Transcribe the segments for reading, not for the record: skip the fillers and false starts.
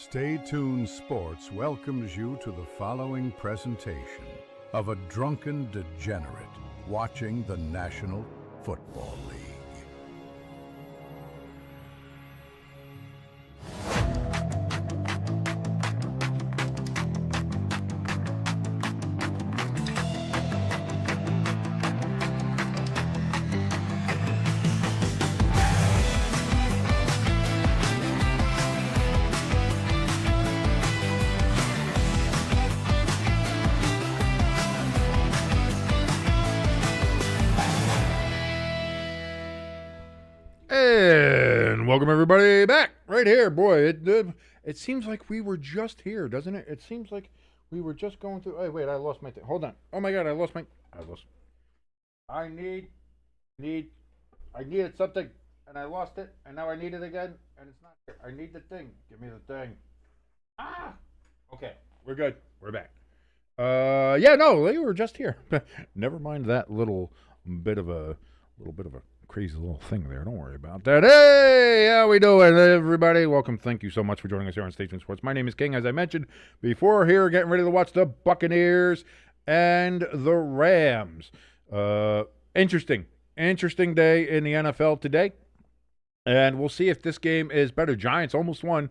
Stay Tuned Sports welcomes you to the following presentation of a drunken degenerate watching the National Football League. And welcome everybody back right here. Boy, it seems like we were just here, doesn't it? It seems like we were just going through. Hey, wait, I lost my thing. Hold on. Oh my God, I lost. I needed something, and I lost it, and now I need it again, and it's not here. I need the thing. Give me the thing. Ah. Okay, we're good. We're back. Yeah, no, we were just here. Never mind that little bit of a crazy little thing there. Don't worry about that. Hey, how we doing, everybody? Welcome. Thank you so much for joining us here on Stay Tuned Sports. My name is King, as I mentioned before. Here, getting ready to watch the Buccaneers and the Rams. Interesting day in the NFL today, and we'll see if this game is better. Giants almost won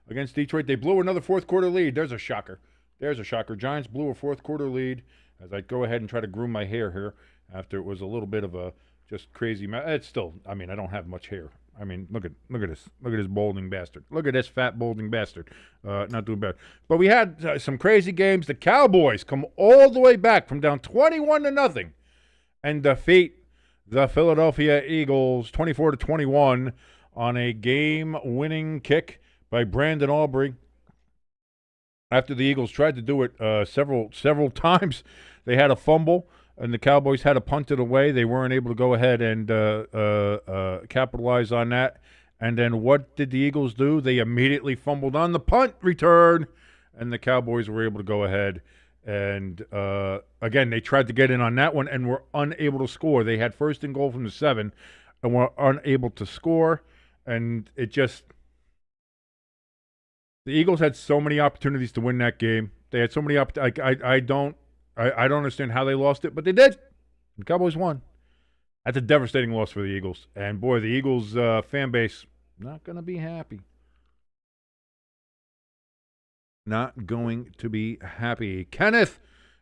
against Detroit. They blew another fourth quarter lead. There's a shocker. Giants blew a fourth quarter lead. As I go ahead and try to groom my hair here after it was a little bit of a just crazy. It's still, I mean, I don't have much hair. I mean, look at this balding bastard. Look at this fat balding bastard. Not doing bad. But we had some crazy games. The Cowboys come all the way back from down 21-0 and defeat the Philadelphia Eagles 24-21 on a game-winning kick by Brandon Aubrey. After the Eagles tried to do it several times, they had a fumble, and the Cowboys had to punt it away. They weren't able to go ahead and capitalize on that. And then what did the Eagles do? They immediately fumbled on the punt return, and the Cowboys were able to go ahead. And, again, they tried to get in on that one and were unable to score. They had first and goal from the 7 and were unable to score. And it just – the Eagles had so many opportunities to win that game. They had so many I don't understand how they lost it, but they did. The Cowboys won. That's a devastating loss for the Eagles. And, boy, the Eagles fan base, not going to be happy. Not going to be happy. Kenneth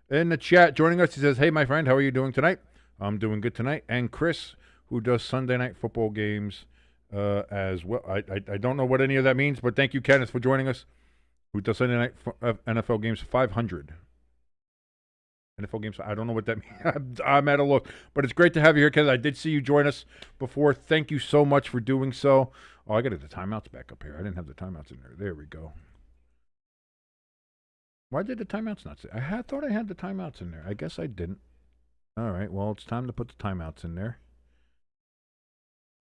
in the chat joining us. He says, hey, my friend, how are you doing tonight? I'm doing good tonight. And Chris, who does Sunday night football games as well. I don't know what any of that means, but thank you, Kenneth, for joining us. Who does Sunday night NFL games 500. NFL games, I don't know what that means. I'm at a look. But it's great to have you here, Kenneth. I did see you join us before. Thank you so much for doing so. Oh, I got the timeouts back up here. I didn't have the timeouts in there. There we go. Why did the timeouts not say? I thought I had the timeouts in there. I guess I didn't. All right, well, it's time to put the timeouts in there.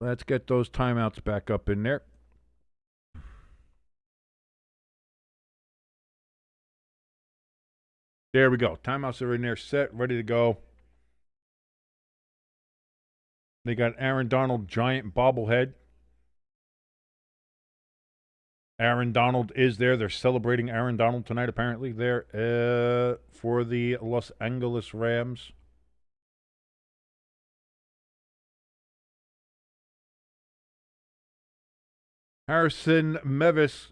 Let's get those timeouts back up in there. There we go. Timeouts are in there, set, ready to go. They got Aaron Donald, giant bobblehead. Aaron Donald is there. They're celebrating Aaron Donald tonight, apparently, there for the Los Angeles Rams. Harrison Mevis,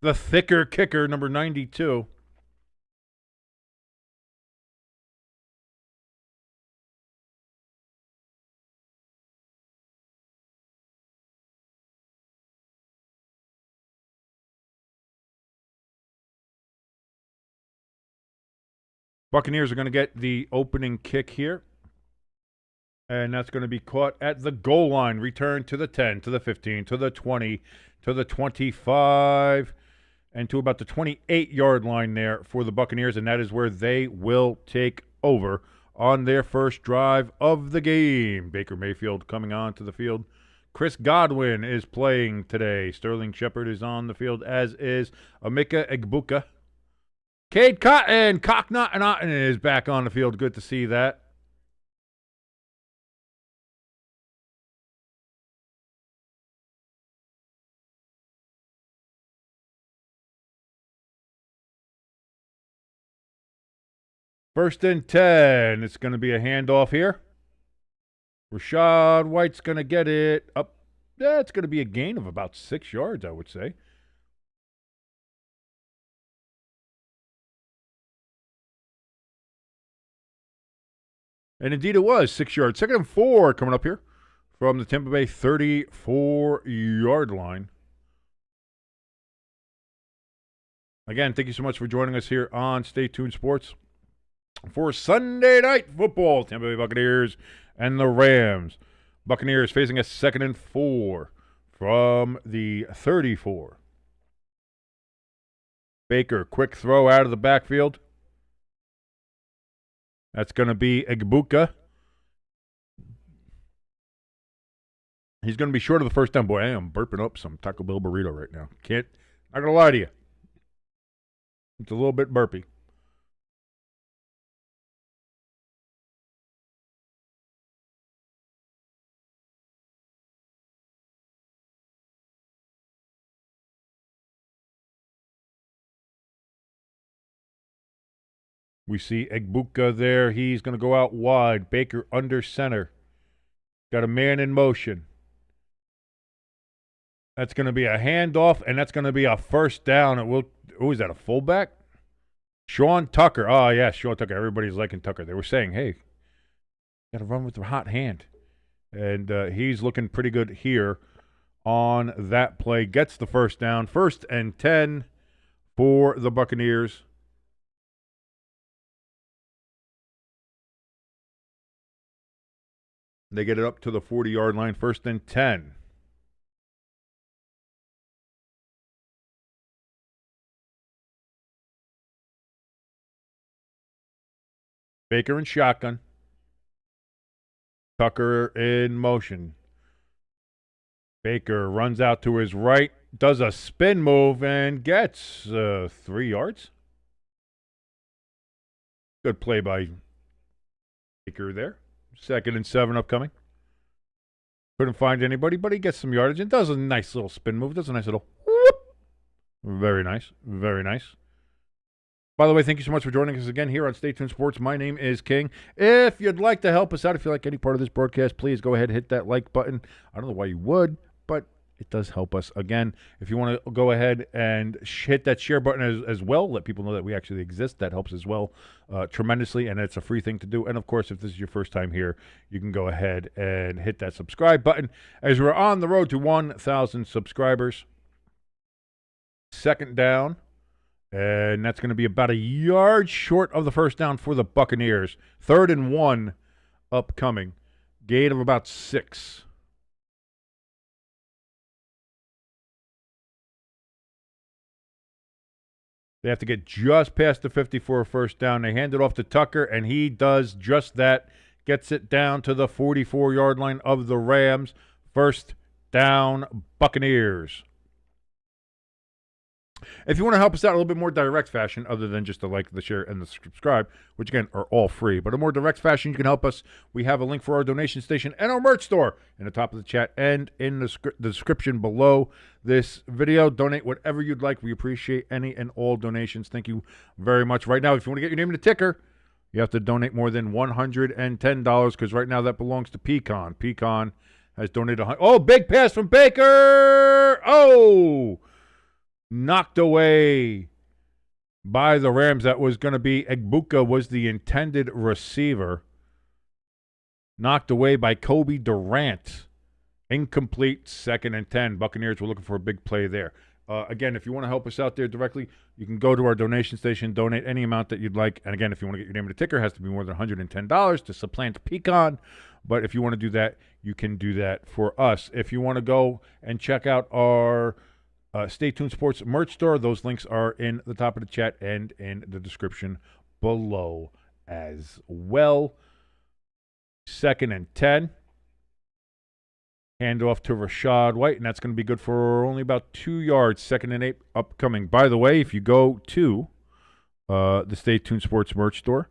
the thicker kicker, number 92. Buccaneers are going to get the opening kick here. And that's going to be caught at the goal line. Return to the 10, to the 15, to the 20, to the 25, and to about the 28-yard line there for the Buccaneers. And that is where they will take over on their first drive of the game. Baker Mayfield coming on to the field. Chris Godwin is playing today. Sterling Shepard is on the field, as is Emeka Egbuka. Cade Cotton, Cocknot is back on the field. Good to see that. First and 10. It's going to be a handoff here. Rashad White's going to get it up. Yeah, it's going to be a gain of about 6 yards, I would say. And indeed it was 6 yards. 2nd and 4 coming up here from the Tampa Bay 34-yard line. Again, thank you so much for joining us here on Stay Tuned Sports for Sunday Night Football. Tampa Bay Buccaneers and the Rams. Buccaneers facing a 2nd and 4 from the 34. Baker, quick throw out of the backfield. That's going to be Egbuka. He's going to be short of the first down. Boy, I am burping up some Taco Bell burrito right now. Not going to lie to you. It's a little bit burpy. We see Egbuka there. He's going to go out wide. Baker under center. Got a man in motion. That's going to be a handoff, and that's going to be a first down. Is that a fullback? Sean Tucker. Oh, yeah, Sean Tucker. Everybody's liking Tucker. They were saying, hey, got to run with the hot hand. And he's looking pretty good here on that play. Gets the first down. 1st and 10 for the Buccaneers. They get it up to the 40-yard line. 1st and 10. Baker in shotgun. Tucker in motion. Baker runs out to his right, does a spin move, and gets 3 yards. Good play by Baker there. 2nd and 7 upcoming. Couldn't find anybody, but he gets some yardage and does a nice little spin move. Does a nice little whoop. Very nice. Very nice. By the way, thank you so much for joining us again here on Stay Tuned Sports. My name is King. If you'd like to help us out, if you like any part of this broadcast, please go ahead and hit that like button. I don't know why you would, but it does help us. Again, if you want to go ahead and hit that share button as well, let people know that we actually exist. That helps as well tremendously, and it's a free thing to do. And, of course, if this is your first time here, you can go ahead and hit that subscribe button as we're on the road to 1,000 subscribers. 2nd down. And that's going to be about a yard short of the first down for the Buccaneers. 3rd and 1 upcoming. Gain of about 6. They have to get just past the 50 for a first down. They hand it off to Tucker, and he does just that. Gets it down to the 44-yard line of the Rams. 1st down, Buccaneers. If you want to help us out in a little bit more direct fashion, other than just the like, the share, and the subscribe, which again are all free, but a more direct fashion, you can help us. We have a link for our donation station and our merch store in the top of the chat and in the description below this video. Donate whatever you'd like. We appreciate any and all donations. Thank you very much. Right now, if you want to get your name in the ticker, you have to donate more than $110 because right now that belongs to Pecan. Pecan has donated big pass from Baker. Knocked away by the Rams. That was going to be Egbuka was the intended receiver. Knocked away by Kobe Durant. Incomplete. 2nd and 10. Buccaneers were looking for a big play there. Again, if you want to help us out there directly, you can go to our donation station, donate any amount that you'd like. And again, if you want to get your name in the ticker, it has to be more than $110 to supplant Pecan. But if you want to do that, you can do that for us. If you want to go and check out our Stay Tuned Sports merch store, those links are in the top of the chat and in the description below as well. 2nd and 10. Hand off to Rashad White, and that's going to be good for only about 2 yards. 2nd and 8 upcoming. By the way, if you go to the Stay Tuned Sports merch store,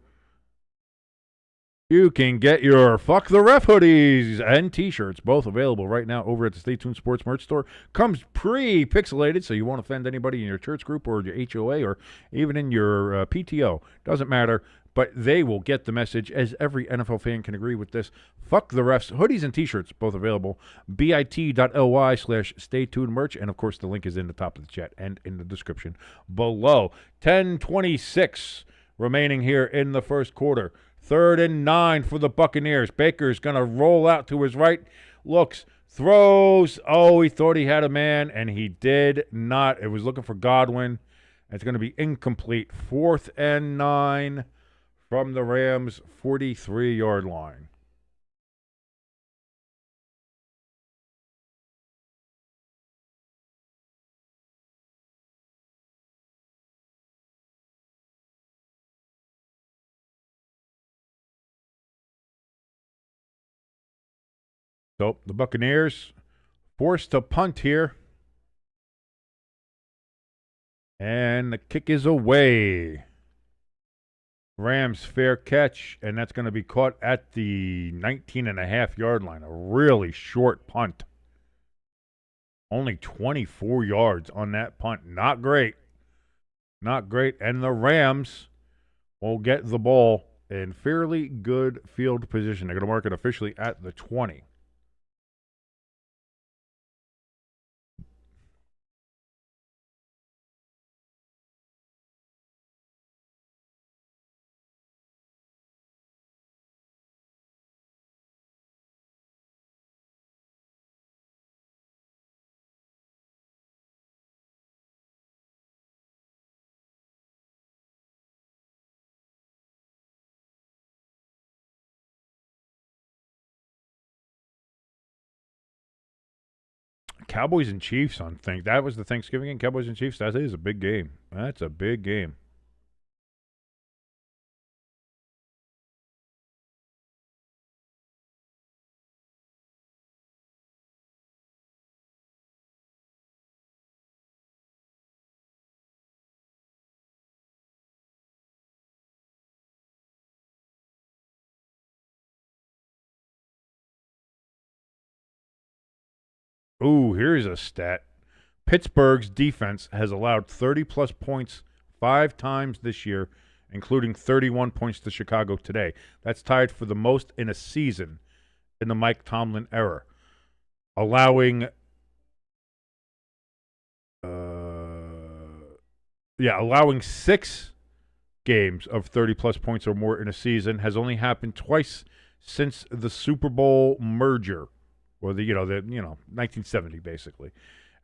you can get your Fuck the Ref hoodies and T-shirts, both available right now over at the Stay Tuned Sports merch store. Comes pre-pixelated, so you won't offend anybody in your church group or your HOA or even in your PTO. Doesn't matter. but they will get the message, as every NFL fan can agree with this. Fuck the refs. Hoodies and T-shirts, both available. bit.ly/stay tuned merch. And, of course, the link is in the top of the chat and in the description below. 10:26 remaining here in the first quarter. 3rd and 9 for the Buccaneers. Baker's going to roll out to his right. Looks, throws. Oh, he thought he had a man, and he did not. It was looking for Godwin. It's going to be incomplete. 4th and 9 from the Rams' 43-yard line. So the Buccaneers forced to punt here. And the kick is away. Rams fair catch, and that's going to be caught at the 19.5-yard line. A really short punt. Only 24 yards on that punt. Not great. Not great. And the Rams will get the ball in fairly good field position. They're going to mark it officially at the 20. Cowboys and Chiefs on thing. That was the Thanksgiving game. Cowboys and Chiefs. That is a big game. That's a big game. Ooh, here's a stat. Pittsburgh's defense has allowed 30-plus points 5 times this year, including 31 points to Chicago today. That's tied for the most in a season in the Mike Tomlin era. Allowing 6 games of 30-plus points or more in a season has only happened twice since the Super Bowl merger. Or the 1970 basically,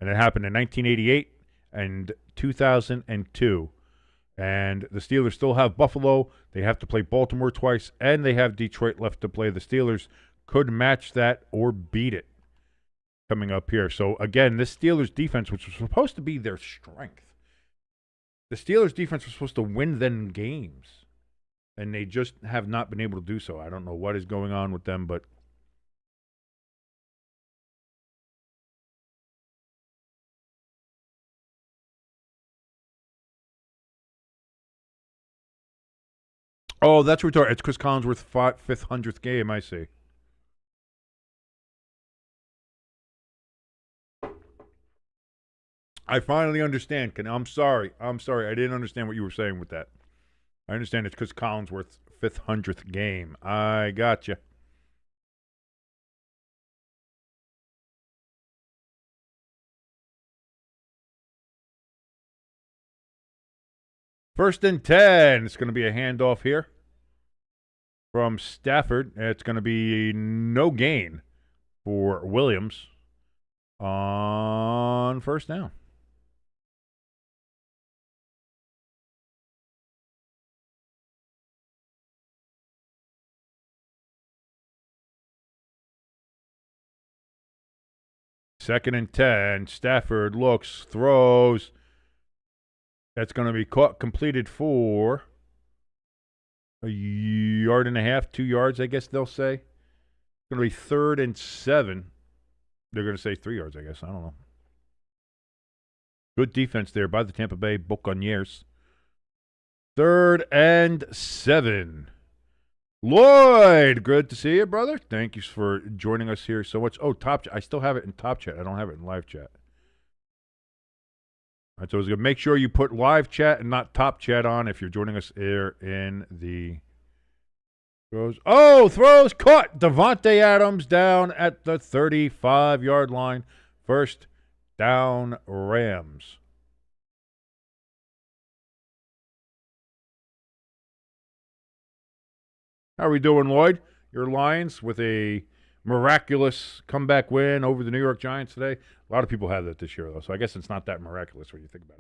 and it happened in 1988 and 2002. And the Steelers still have Buffalo. They have to play Baltimore twice, and they have Detroit left to play. The Steelers could match that or beat it coming up here. So again, this Steelers defense, which was supposed to be their strength, the Steelers defense was supposed to win them games, and they just have not been able to do so. I don't know what is going on with them, but. Oh, that's retarded. It's Chris Collinsworth's 500th game, I see. I finally understand. I'm sorry. I didn't understand what you were saying with that. I understand it's Chris Collinsworth's 500th game. I gotcha. First and 10. It's going to be a handoff here from Stafford. It's going to be no gain for Williams on first down. Second and 10. Stafford looks, throws. That's going to be completed for a yard and a half, 2 yards, I guess they'll say. It's going to be 3rd and 7. They're going to say 3 yards, I guess. I don't know. Good defense there by the Tampa Bay Buccaneers. 3rd and 7. Lloyd, good to see you, brother. Thank you for joining us here so much. Oh, top chat. I still have it in top chat. I don't have it in live chat. All right, so it's good. Make sure you put live chat and not top chat on if you're joining us here in the throws. Oh, throws caught. Devontae Adams down at the 35-yard line. First down, Rams. How are we doing, Lloyd? Your Lions with a miraculous comeback win over the New York Giants today. A lot of people have that this year, though, so I guess it's not that miraculous when you think about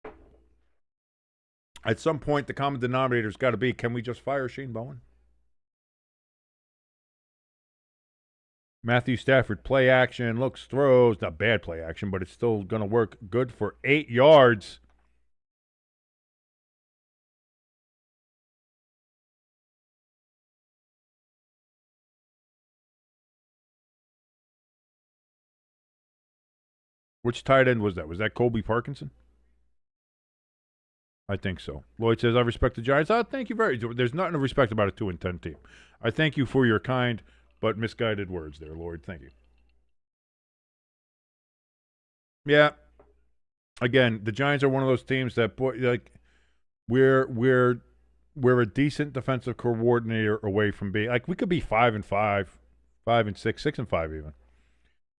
it. At some point, the common denominator's got to be, can we just fire Shane Bowen? Matthew Stafford, play action, looks, throws. Not bad play action, but it's still going to work good for 8 yards. Which tight end was that? Was that Colby Parkinson? I think so. Lloyd says, I respect the Giants. Oh, thank you very much. There's nothing to respect about a 2-10 team. I thank you for your kind but misguided words there, Lloyd. Thank you. Yeah. Again, the Giants are one of those teams that, boy, like, we're a decent defensive coordinator away from being, like, we could be 5-5, 5-6, 6-5 even.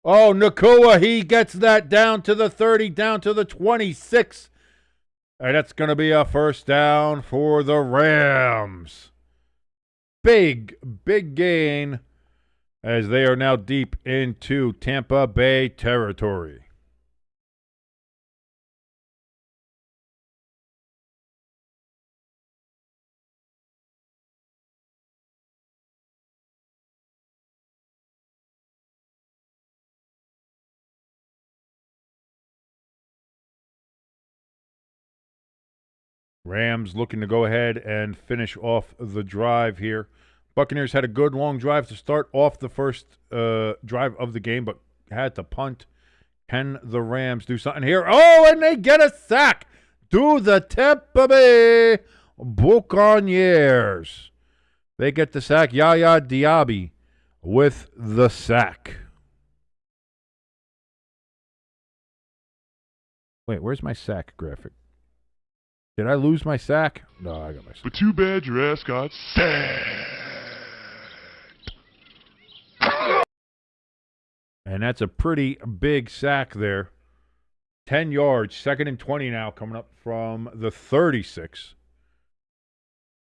Oh, Nakua, he gets that down to the 30, down to the 26. And that's going to be a first down for the Rams. Big gain as they are now deep into Tampa Bay territory. Rams looking to go ahead and finish off the drive here. Buccaneers had a good long drive to start off the first drive of the game, but had to punt. Can the Rams do something here? Oh, and they get a sack. Do the Tampa Bay Buccaneers. They get the sack. Yaya Diaby with the sack. Wait, where's my sack graphic? Did I lose my sack? No, I got my sack. But too bad your ass got sacked. And that's a pretty big sack there. 10 yards, 2nd and 20 now, coming up from the 36.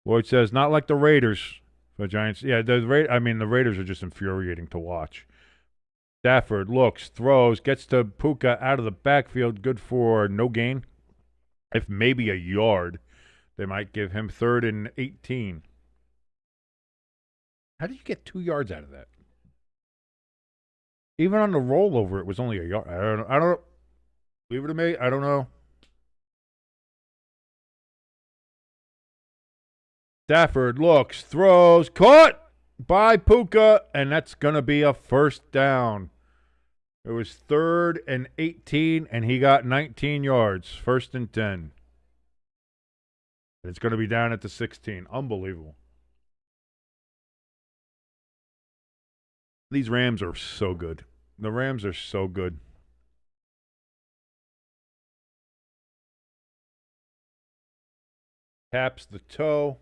Lloyd says, not like the Raiders. The Giants, yeah, the Raiders are just infuriating to watch. Stafford looks, throws, gets to Puka out of the backfield. Good for no gain. If maybe a yard, they might give him 3rd and 18. How did you get 2 yards out of that? Even on the rollover, it was only a yard. I don't know. Leave it to me. I don't know. Stafford looks, throws, caught by Puka, and that's going to be a first down. It was 3rd and 18, and he got 19 yards. 1st and 10. And it's going to be down at the 16. Unbelievable. These Rams are so good. The Rams are so good. Taps the toe.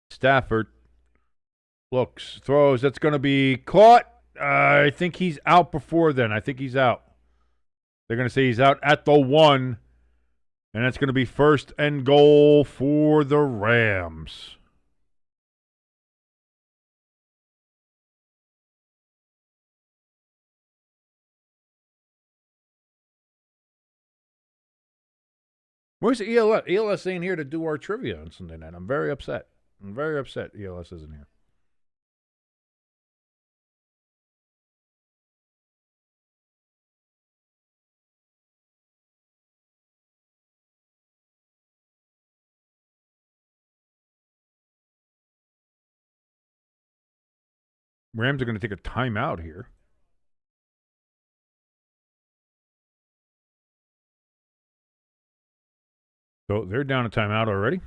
Stafford looks, throws. That's going to be caught. I think he's out before then. I think he's out. They're going to say he's out at the 1, and that's going to be 1st and goal for the Rams. Where's ELS? ELS ain't here to do our trivia on Sunday night. I'm very upset. ELS isn't here. Rams are going to take a timeout here. So they're down a timeout already.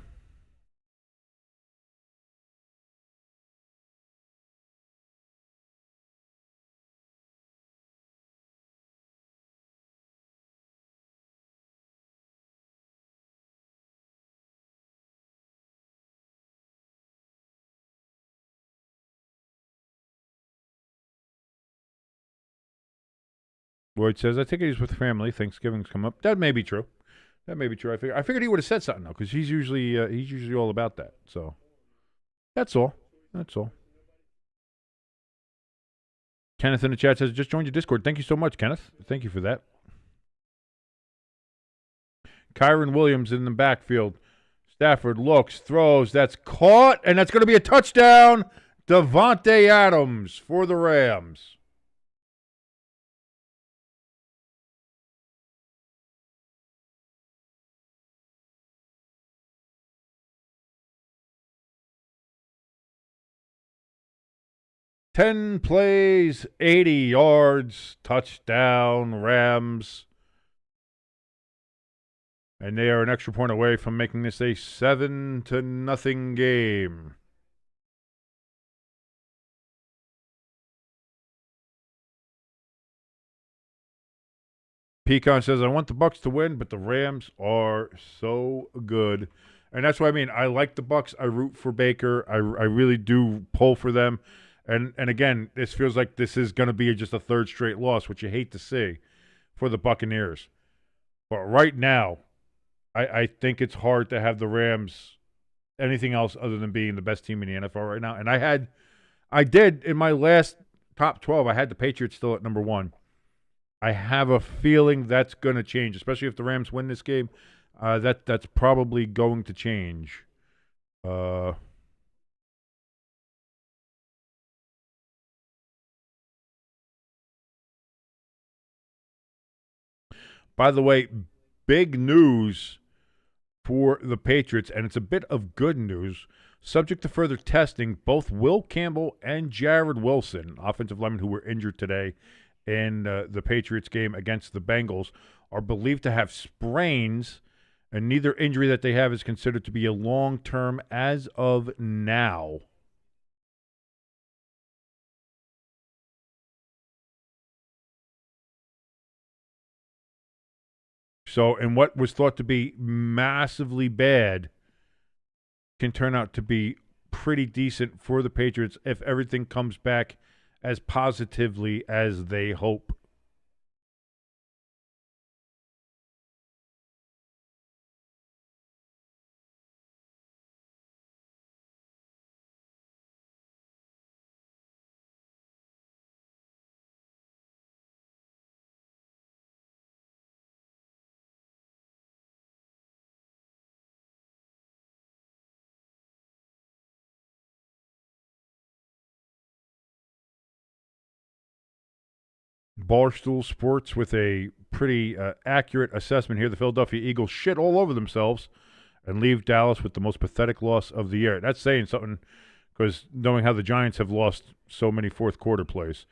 Lloyd says, I think he's with family. Thanksgiving's come up. That may be true. That may be true. I figured he would have said something though, because he's usually all about that. So that's all. That's all. Kenneth in the chat says, just joined your Discord. Thank you so much, Kenneth. Thank you for that. Kyron Williams in the backfield. Stafford looks, throws. That's caught, and that's going to be a touchdown. Devontae Adams for the Rams. Ten plays, 80 yards, touchdown, Rams. And they are an extra point away from making this a 7-0 game. Pecan says, I want the Bucs to win, but the Rams are so good. And that's what I mean. I like the Bucs. I root for Baker. I really do pull for them. And again, this feels like this is going to be just a third straight loss, which you hate to see for the Buccaneers. But right now, I think it's hard to have the Rams anything else other than being the best team in the NFL right now. And I did in my last top 12, I had the Patriots still at number 1. I have a feeling that's going to change, especially if the Rams win this game. That's probably going to change. By the way, big news for the Patriots, and it's a bit of good news. Subject to further testing, both Will Campbell and Jared Wilson, offensive linemen who were injured today in the Patriots game against the Bengals, are believed to have sprains, and neither injury that they have is considered to be a long-term as of now. So, and what was thought to be massively bad can turn out to be pretty decent for the Patriots if everything comes back as positively as they hope. Barstool Sports with a pretty accurate assessment here. The Philadelphia Eagles shit all over themselves and leave Dallas with the most pathetic loss of the year. That's saying something because knowing how the Giants have lost so many fourth quarter plays.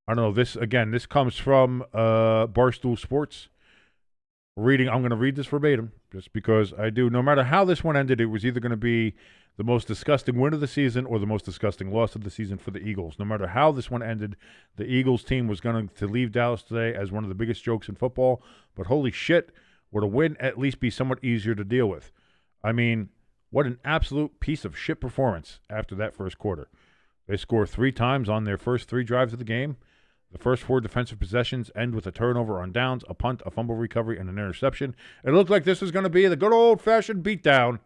I don't know. This comes from Barstool Sports. I'm going to read this verbatim just because I do. No matter how this one ended, it was either going to be the most disgusting win of the season or the most disgusting loss of the season for the Eagles. No matter how this one ended, the Eagles team was going to leave Dallas today as one of the biggest jokes in football. But holy shit, would a win at least be somewhat easier to deal with? I mean, what an absolute piece of shit performance after that first quarter. They score 3 times on their first 3 drives of the game. The first 4 defensive possessions end with a turnover on downs, a punt, a fumble recovery, and an interception. It looked like this was going to be the good old-fashioned beatdown.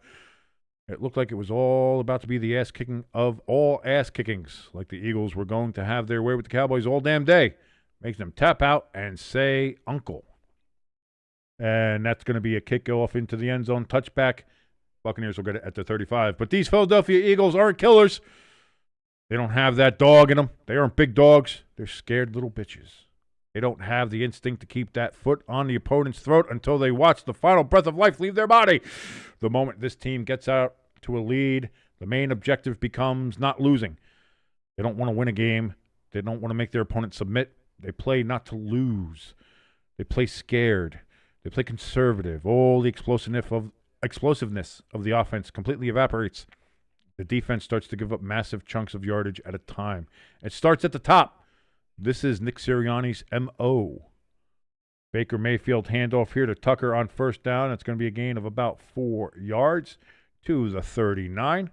It looked like it was all about to be the ass-kicking of all ass-kickings, like the Eagles were going to have their way with the Cowboys all damn day. Makes them tap out and say uncle. And that's going to be a kickoff into the end zone touchback. Buccaneers will get it at the 35. But these Philadelphia Eagles aren't killers. They don't have that dog in them. They aren't big dogs. They're scared little bitches. They don't have the instinct to keep that foot on the opponent's throat until they watch the final breath of life leave their body. The moment this team gets out to a lead, the main objective becomes not losing. They don't want to win a game. They don't want to make their opponent submit. They play not to lose. They play scared. They play conservative. All the explosiveness explosiveness of the offense completely evaporates. The defense starts to give up massive chunks of yardage at a time. It starts at the top. This is Nick Sirianni's M.O. Baker Mayfield handoff here to Tucker on first down. It's going to be a gain of about 4 yards to the 39.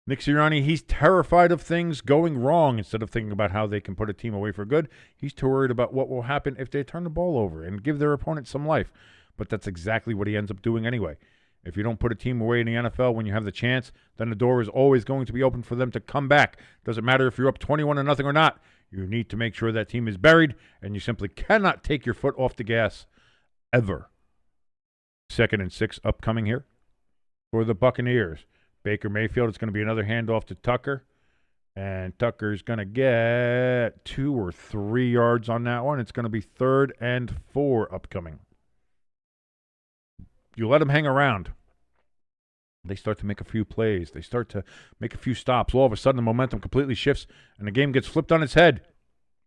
Nick Sirianni, he's terrified of things going wrong instead of thinking about how they can put a team away for good. He's too worried about what will happen if they turn the ball over and give their opponent some life. But that's exactly what he ends up doing anyway. If you don't put a team away in the NFL when you have the chance, then the door is always going to be open for them to come back. Doesn't matter if you're up 21-0 or not. You need to make sure that team is buried, and you simply cannot take your foot off the gas ever. 2nd and 6 upcoming here for the Buccaneers. Baker Mayfield, it's going to be another handoff to Tucker, and Tucker's going to get 2 or 3 yards on that one. It's going to be 3rd and 4 upcoming. You let them hang around. They start to make a few plays. They start to make a few stops. All of a sudden, the momentum completely shifts, and the game gets flipped on its head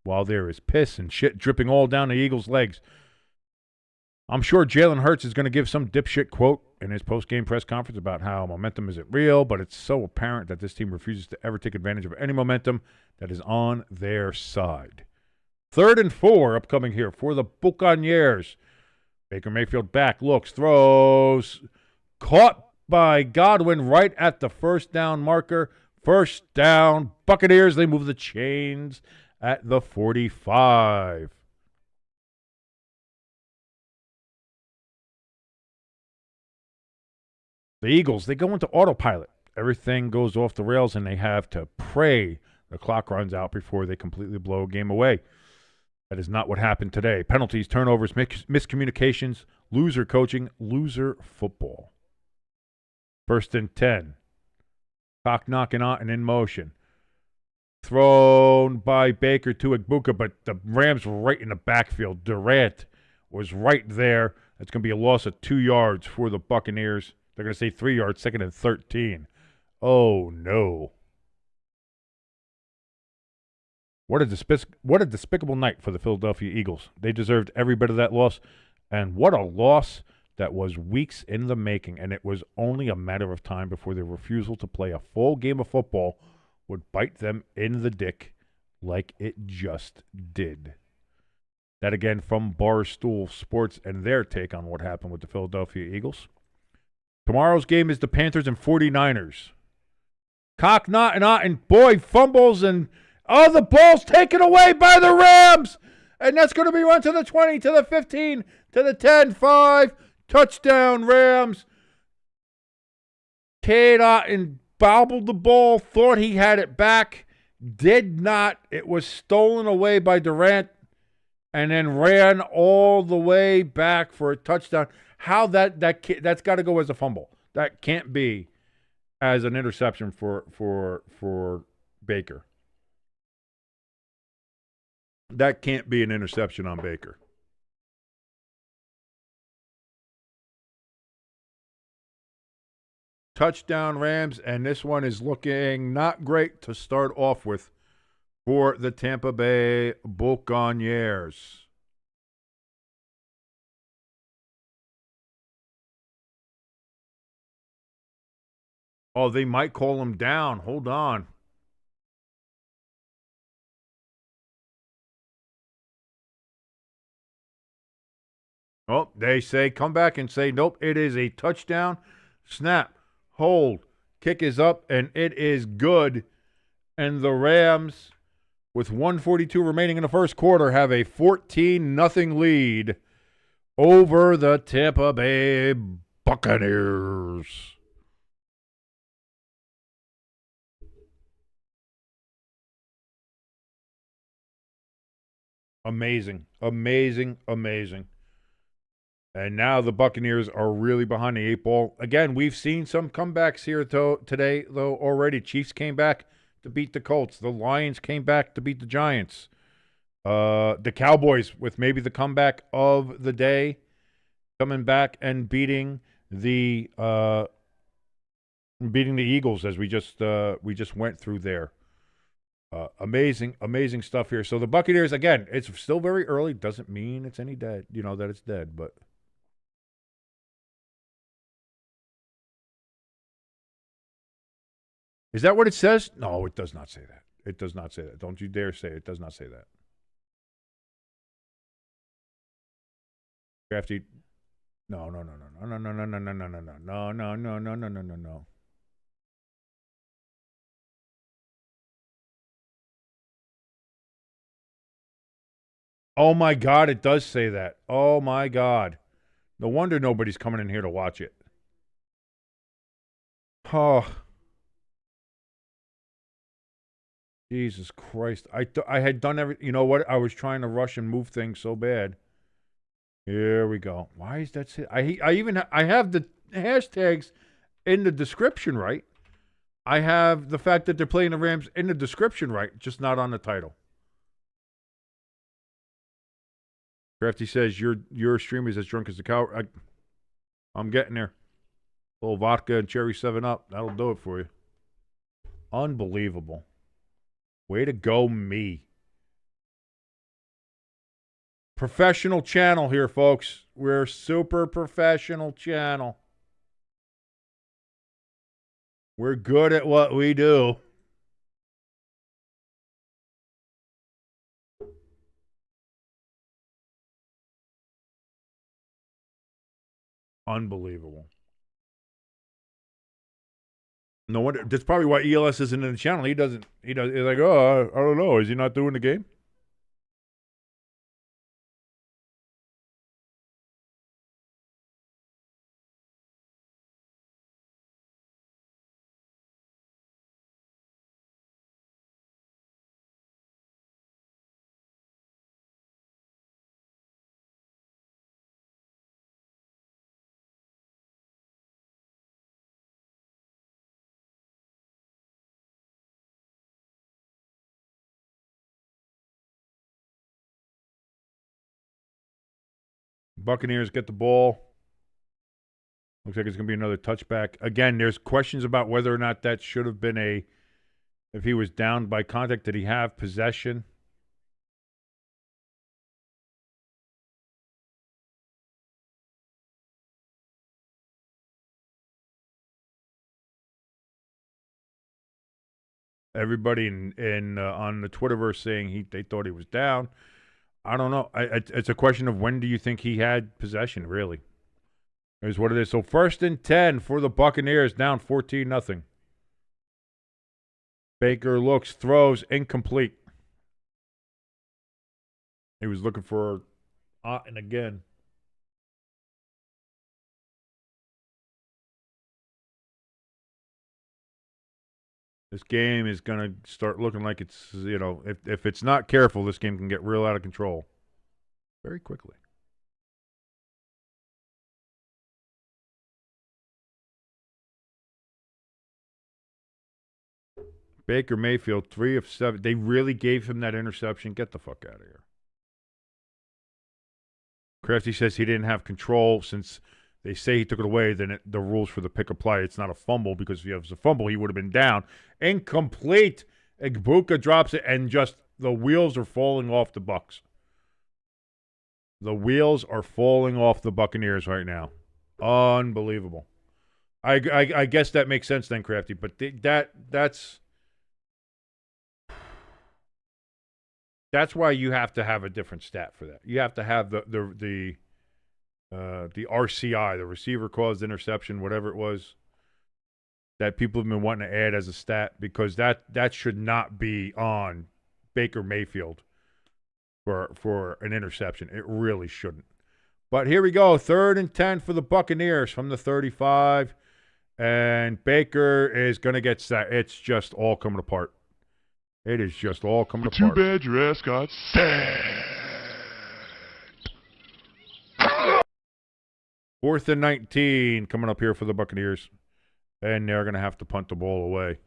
while there is piss and shit dripping all down the Eagles' legs. I'm sure Jalen Hurts is going to give some dipshit quote in his post-game press conference about how momentum isn't real, but it's so apparent that this team refuses to ever take advantage of any momentum that is on their side. 3rd and 4 upcoming here for the Buccaneers. Baker Mayfield back, looks, throws, caught by Godwin right at the first down marker. First down, Buccaneers. They move the chains at the 45. The Eagles, they go into autopilot. Everything goes off the rails, and they have to pray the clock runs out before they completely blow a game away. That is not what happened today. Penalties, turnovers, miscommunications, loser coaching, loser football. 1st and 10. Clock knocking on and in motion. Thrown by Baker to Igbuka, but the Rams were right in the backfield. Durant was right there. That's going to be a loss of 2 yards for the Buccaneers. They're going to say 3 yards, 2nd and 13. Oh, no. What a despicable night for the Philadelphia Eagles. They deserved every bit of that loss. And what a loss that was weeks in the making. And it was only a matter of time before their refusal to play a full game of football would bite them in the dick like it just did. That again from Barstool Sports and their take on what happened with the Philadelphia Eagles. Tomorrow's game is the Panthers and 49ers. Cock knot and boy fumbles and the ball's taken away by the Rams. And that's going to be run to the 20, to the 15, to the 10, 5. Touchdown, Rams. Cade Otton bobbled the ball, thought he had it back, did not. It was stolen away by Durant and then ran all the way back for a touchdown. How that's got to go as a fumble. That can't be as an interception for Baker. That can't be an interception on Baker. Touchdown Rams, and this one is looking not great to start off with for the Tampa Bay Buccaneers. Oh, they might call him down. Hold on. Oh, they say, come back and say, nope, it is a touchdown. Snap, hold, kick is up, and it is good. And the Rams, with 1:42 remaining in the first quarter, have a 14-0 lead over the Tampa Bay Buccaneers. Amazing, amazing, amazing. And now the Buccaneers are really behind the 8 ball. Again, we've seen some comebacks here today, though, already. Chiefs came back to beat the Colts. The Lions came back to beat the Giants. The Cowboys, with maybe the comeback of the day, coming back and beating the Eagles, as we just went through there. Amazing stuff here. So the Buccaneers, again, it's still very early. Doesn't mean it's any dead, that it's dead, but. Is that what it says? No, it does not say that. It does not say that. Don't you dare say it. It does not say that. Crafty. No. Oh my God, it does say that. Oh my God. No wonder nobody's coming in here to watch it. Oh. Jesus Christ. I had done everything. You know what? I was trying to rush and move things so bad. Here we go. Why is that? I have the hashtags in the description right. I have the fact that they're playing the Rams in the description right, just not on the title. Crafty says your stream is as drunk as the cow. I'm getting there. A little vodka and cherry 7-Up. That'll do it for you. Unbelievable. Way to go, me. Professional channel here, folks. We're super professional channel. We're good at what we do. Unbelievable. No wonder. That's probably why ELS isn't in the channel. He's like, oh, I don't know. Is he not doing the game? Buccaneers get the ball. Looks like it's going to be another touchback. Again, there's questions about whether or not that should have been if he was down by contact, did he have possession? Everybody on the Twitterverse saying they thought he was down. I don't know. It's a question of when do you think he had possession, really? Here's what it is. So 1st and 10 for the Buccaneers, down 14-0. Baker looks, throws, incomplete. He was looking for and again. This game is going to start looking like it's, if it's not careful, this game can get real out of control very quickly. Baker Mayfield, 3 of 7. They really gave him that interception. Get the fuck out of here. Crafty says he didn't have control since they say he took it away. Then the rules for the pick apply. It's not a fumble because if it was a fumble, he would have been down. Incomplete. Igbuka drops it, and just the wheels are falling off the Bucs. The wheels are falling off the Buccaneers right now. Unbelievable. I guess that makes sense then, Crafty. But that's why you have to have a different stat for that. You have to have the RCI, the receiver caused interception, whatever it was, that people have been wanting to add as a stat, because that should not be on Baker Mayfield for an interception. It really shouldn't. But here we go. 3rd and 10 for the Buccaneers from the 35. And Baker is going to get sacked. It's just all coming apart. It is just all coming apart. Too bad your ass got sacked. 4th and 19 coming up here for the Buccaneers. And they're going to have to punt the ball away.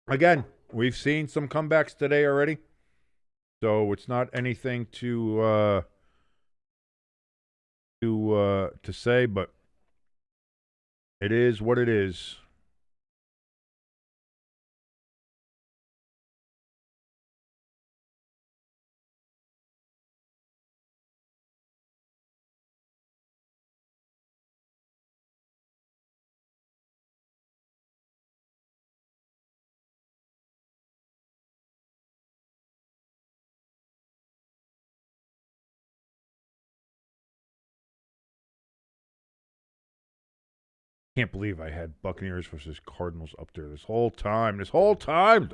Again, we've seen some comebacks today already. So it's not anything to say, but it is what it is. Can't believe I had Buccaneers versus Cardinals up there this whole time. This whole time.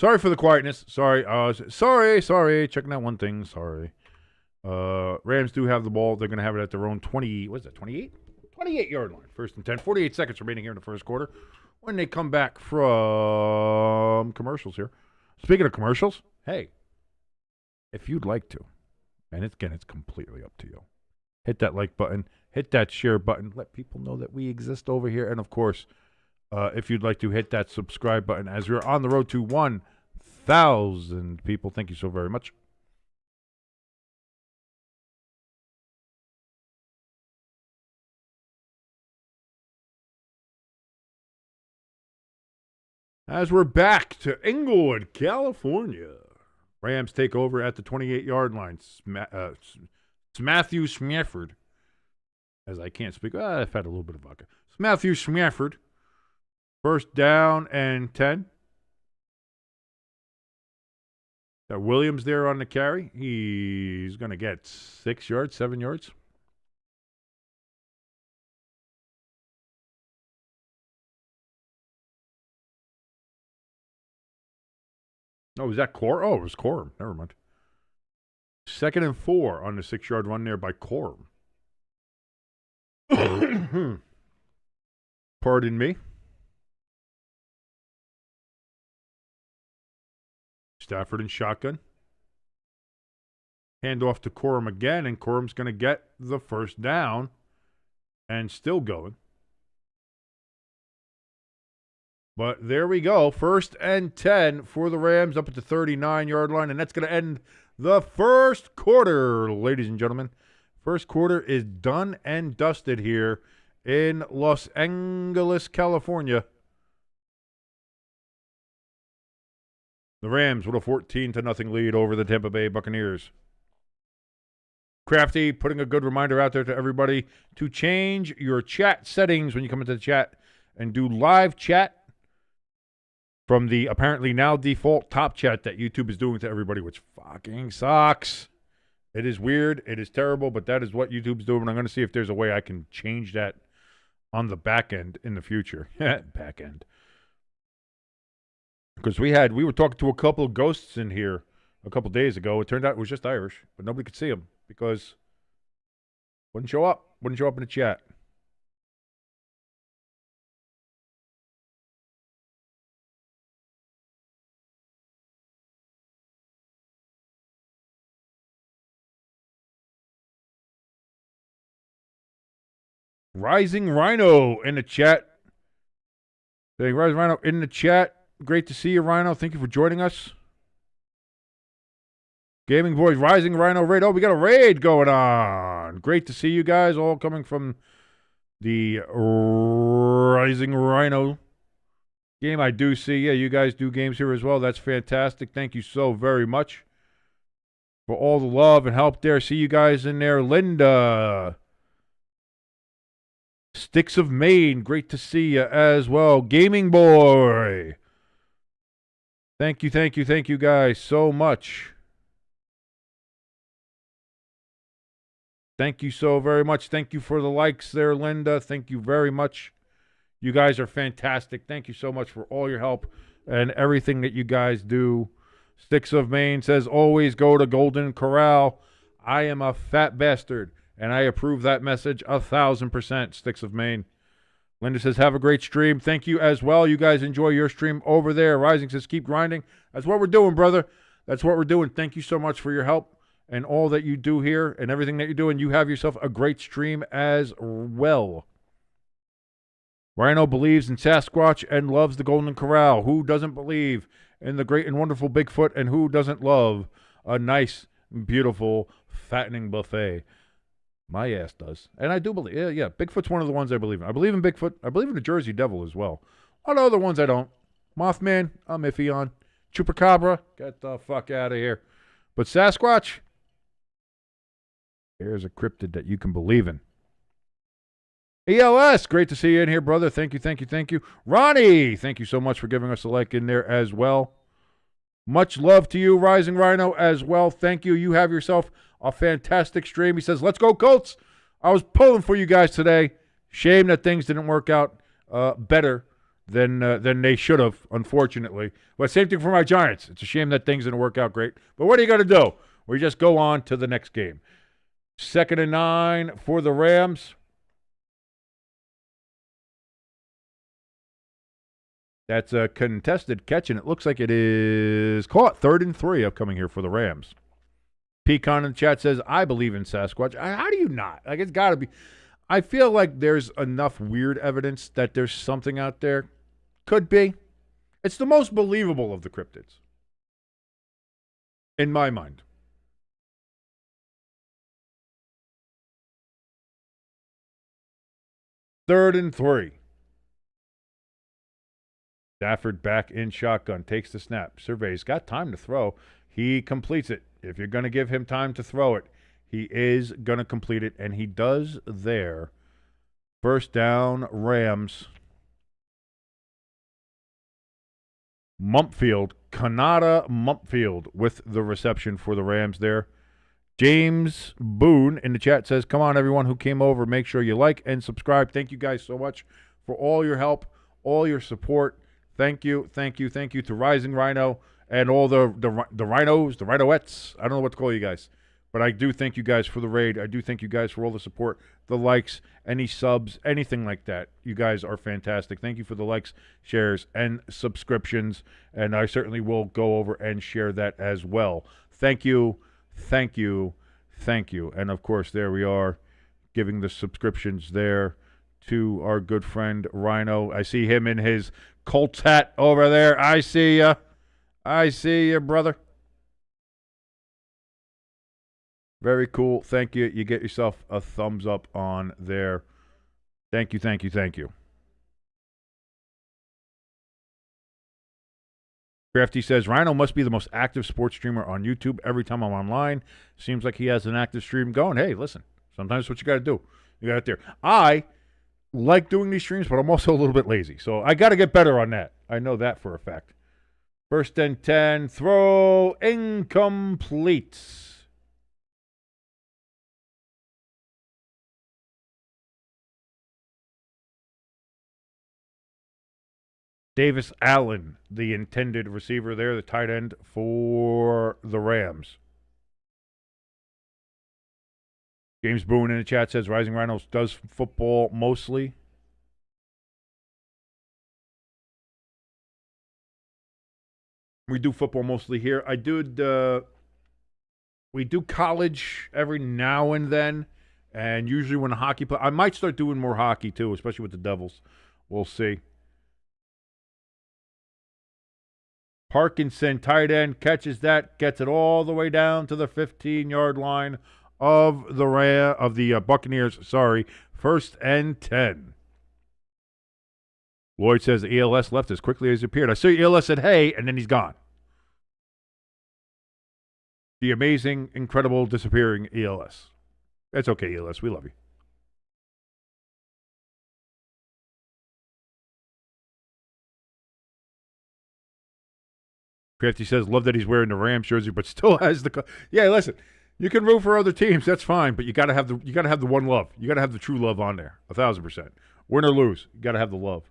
Sorry for the quietness. Sorry. Sorry. Checking out one thing. Sorry. Rams do have the ball. They're going to have it at their own 20. What is that? 28? 28-yard line. First and 10. 48 seconds remaining here in the first quarter. When they come back from commercials here. Speaking of commercials, hey, if you'd like to, and it's completely up to you. Hit that like button. Hit that share button. Let people know that we exist over here. And, of course, if you'd like to hit that subscribe button as we're on the road to 1,000 people. Thank you so very much. As we're back to Inglewood, California. Rams take over at the 28-yard line. Matthew Smafford. As I can't speak. I've had a little bit of vodka. Matthew Smafford. First down and 10. Got Williams there on the carry. He's going to get 6 yards, 7 yards. Oh, was that Corum? Oh, it was Corum. Never mind. 2nd and 4 on the 6-yard run there by Corum. Pardon me. Stafford in shotgun. Hand off to Corum again, and Corum's going to get the first down and still going. But there we go. 1st and 10 for the Rams up at the 39-yard line, and that's going to end the first quarter, ladies and gentlemen. First quarter is done and dusted here in Los Angeles, California. The Rams with a 14-0 lead over the Tampa Bay Buccaneers. Crafty putting a good reminder out there to everybody to change your chat settings when you come into the chat and do live chat from the apparently now default top chat that YouTube is doing to everybody, which fucking sucks. It is weird. It is terrible, but that is what YouTube's doing. I'm going to see if there's a way I can change that on the back end in the future. Back end. Because we were talking to a couple of ghosts in here a couple of days ago. It turned out it was just Irish, but nobody could see them because wouldn't show up in the chat. Rising Rhino in the chat. Saying Rising Rhino in the chat. Great to see you, Rhino. Thank you for joining us. Gaming Boys, Rising Rhino raid. Oh, we got a raid going on. Great to see you guys all coming from the Rising Rhino game. I do see, yeah, you guys do games here as well. That's fantastic. Thank you so very much. for all the love and help there. See you guys in there. Linda. Sticks of Maine, great to see you as well. Gaming Boy. Thank you guys so much. Thank you so very much. Thank you for the likes there, Linda. Thank you very much. You guys are fantastic. Thank you so much for all your help and everything that you guys do. Sticks of Maine says, always go to Golden Corral. I am a fat bastard, and I approve that message 1,000%, Sticks of Maine. Linda says, have a great stream. Thank you as well. You guys enjoy your stream over there. Rising says, keep grinding. That's what we're doing, brother. That's what we're doing. Thank you so much for your help and all that you do here and everything that you do. And you have yourself a great stream as well. Rhino believes in Sasquatch and loves the Golden Corral. Who doesn't believe in the great and wonderful Bigfoot, and who doesn't love a nice, beautiful, fattening buffet? My ass does. And I do believe, yeah, Bigfoot's one of the ones I believe in. I believe in Bigfoot. I believe in the Jersey Devil as well. A lot of other ones I don't. Mothman, I'm iffy on. Chupacabra, get the fuck out of here. But Sasquatch, here's a cryptid that you can believe in. ELS, great to see you in here, brother. Thank you. Ronnie, thank you so much for giving us a like in there as well. Much love to you, Rising Rhino, as well. Thank you. You have yourself a fantastic stream. He says, let's go, Colts. I was pulling for you guys today. Shame that things didn't work out better than they should have, unfortunately. But same thing for my Giants. It's a shame that things didn't work out great. But what are you going to do? We just go on to the next game. 2nd and 9 for the Rams. That's a contested catch, and it looks like it is caught. 3rd and 3 upcoming here for the Rams. Pecan in the chat says, I believe in Sasquatch. How do you not? Like, it's got to be. I feel like there's enough weird evidence that there's something out there. Could be. It's the most believable of the cryptids. In my mind. Third and 3. Stafford back in shotgun, takes the snap, surveys, got time to throw. He completes it. If you're going to give him time to throw it, he is going to complete it, and he does there. First down, Rams. Kanata Mumpfield with the reception for the Rams there. James Boone in the chat says, come on, everyone who came over, make sure you like and subscribe. Thank you guys so much for all your help, all your support. Thank you to Rising Rhino and all the rhinos, the rhinoettes. I don't know what to call you guys. But I do thank you guys for the raid. I do thank you guys for all the support, the likes, any subs, anything like that. You guys are fantastic. Thank you for the likes, shares, and subscriptions. And I certainly will go over and share that as well. Thank you. And, of course, there we are, giving the subscriptions there to our good friend Rhino. I see him in his Colts hat over there. I see ya, brother. Very cool. Thank you. You get yourself a thumbs up on there. Thank you. Crafty says, Rhino must be the most active sports streamer on YouTube. Every time I'm online, seems like he has an active stream going. Hey, listen, sometimes what you got to do. You got it there. I like doing these streams, but I'm also a little bit lazy. So I got to get better on that. I know that for a fact. 1st and 10, throw incomplete. Davis Allen, the intended receiver there, the tight end for the Rams. James Boone in the chat says, Rising Rhinos does football mostly. We do football mostly here. We do college every now and then, and usually when the hockey I might start doing more hockey too, especially with the Devils. We'll see. Parkinson, tight end, catches that, gets it all the way down to the 15-yard line of the Buccaneers. 1st and 10. Lloyd says the ELS left as quickly as he appeared. I saw ELS said, hey, and then he's gone. the amazing, incredible, disappearing ELS. It's okay, ELS. We love you. Crafty says, love that he's wearing the Rams jersey, but still has the. Yeah, listen, you can root for other teams. That's fine, but you got to have the one love. You got to have the true love on there. 1,000%. Win or lose, you got to have the love.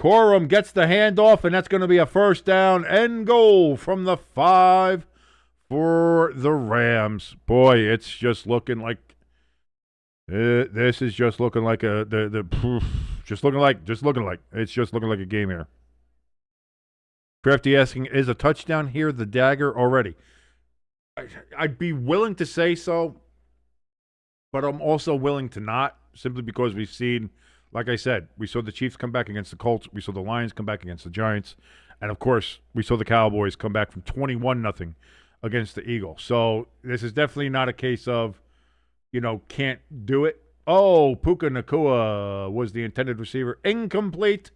Corum gets the handoff, and that's going to be a first down and goal from the 5 for the Rams. Boy, it's just looking like this is just looking like just looking like it's just looking like a game here. Crafty asking, is a touchdown here the dagger already? I'd be willing to say so, but I'm also willing to not, simply because we've seen, like I said, we saw the Chiefs come back against the Colts, we saw the Lions come back against the Giants, and of course, we saw the Cowboys come back from 21-0 against the Eagles. So this is definitely not a case of, can't do it. Oh, Puka Nacua was the intended receiver. Incomplete.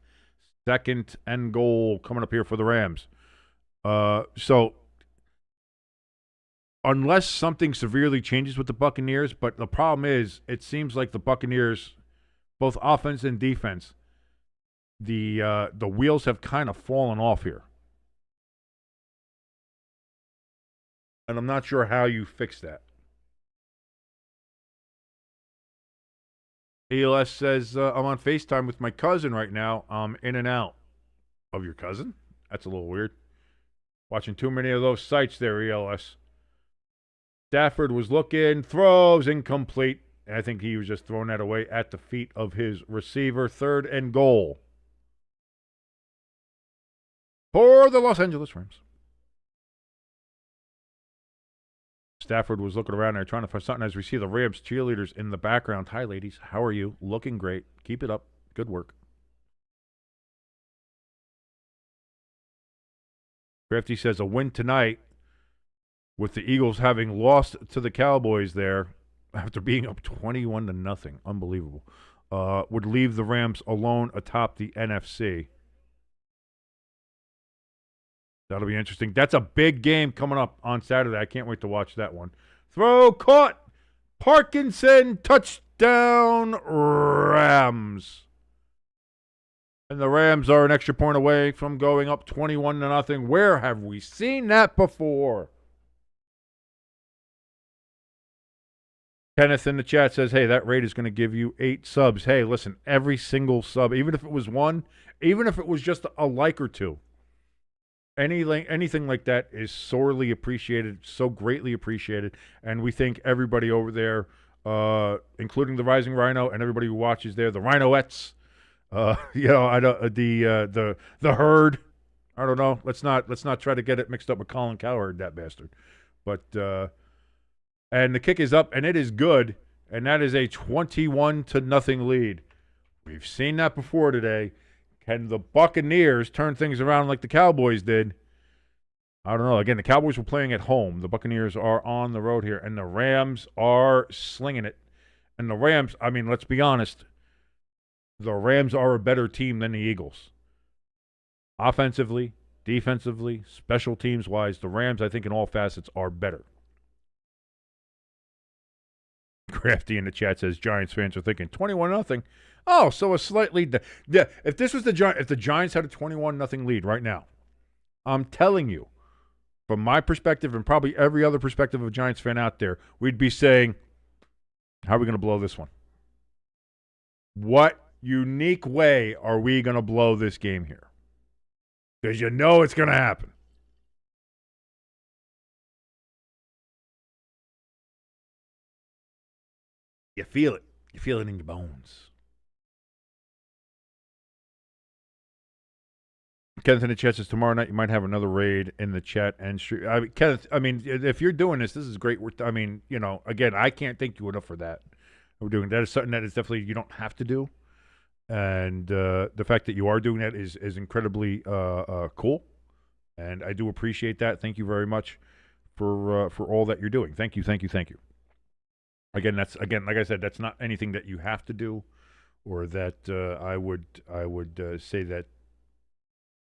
Second and goal coming up here for the Rams. So unless something severely changes with the Buccaneers, but the problem is it seems like the Buccaneers, both offense and defense, the wheels have kind of fallen off here. And I'm not sure how you fix that. ELS says, I'm on FaceTime with my cousin right now. I'm in and out. Of your cousin? That's a little weird. Watching too many of those sites there, ELS. Stafford was looking, throws, incomplete. And I think he was just throwing that away at the feet of his receiver. Third and goal for the Los Angeles Rams. Stafford was looking around there trying to find something as we see the Rams cheerleaders in the background. Hi, ladies. How are you? Looking great. Keep it up. Good work. Crafty says a win tonight with the Eagles having lost to the Cowboys there after being up 21-0. Unbelievable. Would leave the Rams alone atop the NFC. That'll be interesting. That's a big game coming up on Saturday. I can't wait to watch that one. Throw caught. Parkinson, touchdown, Rams. And the Rams are an extra point away from going up 21-0. Where have we seen that before? Kenneth in the chat says, hey, that rate is going to give you 8 subs. Hey, listen, every single sub, even if it was one, even if it was just a like or two, anything like that is sorely appreciated, so greatly appreciated, and we thank everybody over there, including the Rising Rhino and everybody who watches there, the Rhinoettes, the herd. I don't know. Let's not try to get it mixed up with Colin Cowherd, that bastard. But and the kick is up, and it is good, and that is a 21-0 lead. We've seen that before today. Can the Buccaneers turn things around like the Cowboys did? I don't know. Again, the Cowboys were playing at home. The Buccaneers are on the road here, and the Rams are slinging it. And the Rams, I mean, let's be honest, the Rams are a better team than the Eagles. Offensively, defensively, special teams-wise, the Rams, I think, in all facets, are better. Crafty in the chat says Giants fans are thinking 21-0. Oh, so a slightly if this was if the Giants had a 21-0 lead right now, I'm telling you, from my perspective and probably every other perspective of a Giants fan out there, we'd be saying, how are we going to blow this one? What unique way are we going to blow this game here? Because you know it's going to happen. You feel it. You feel it in your bones. Kenneth in the chat says tomorrow night you might have another raid in the chat and stream. Kenneth, I mean, if you're doing this is great. Again, I can't thank you enough for that. We're doing that is something that is definitely you don't have to do, and the fact that you are doing that is incredibly cool, and I do appreciate that. Thank you very much for all that you're doing. Thank you. Again, like I said, that's not anything that you have to do, or that I would say that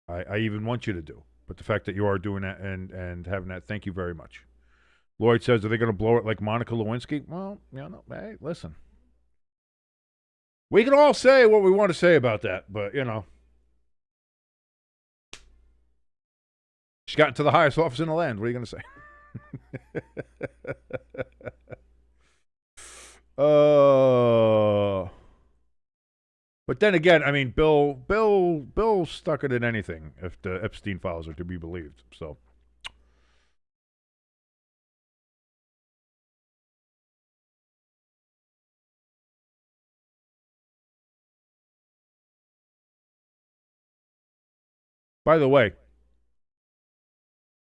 I even want you to do. But the fact that you are doing that and having that, thank you very much. Lloyd says, are they going to blow it like Monica Lewinsky? Well, hey, listen. We can all say what we want to say about that, but, she's gotten to the highest office in the land. What are you going to say? But then again, I mean, Bill stuck it in anything if the Epstein files are to be believed. So. By the way,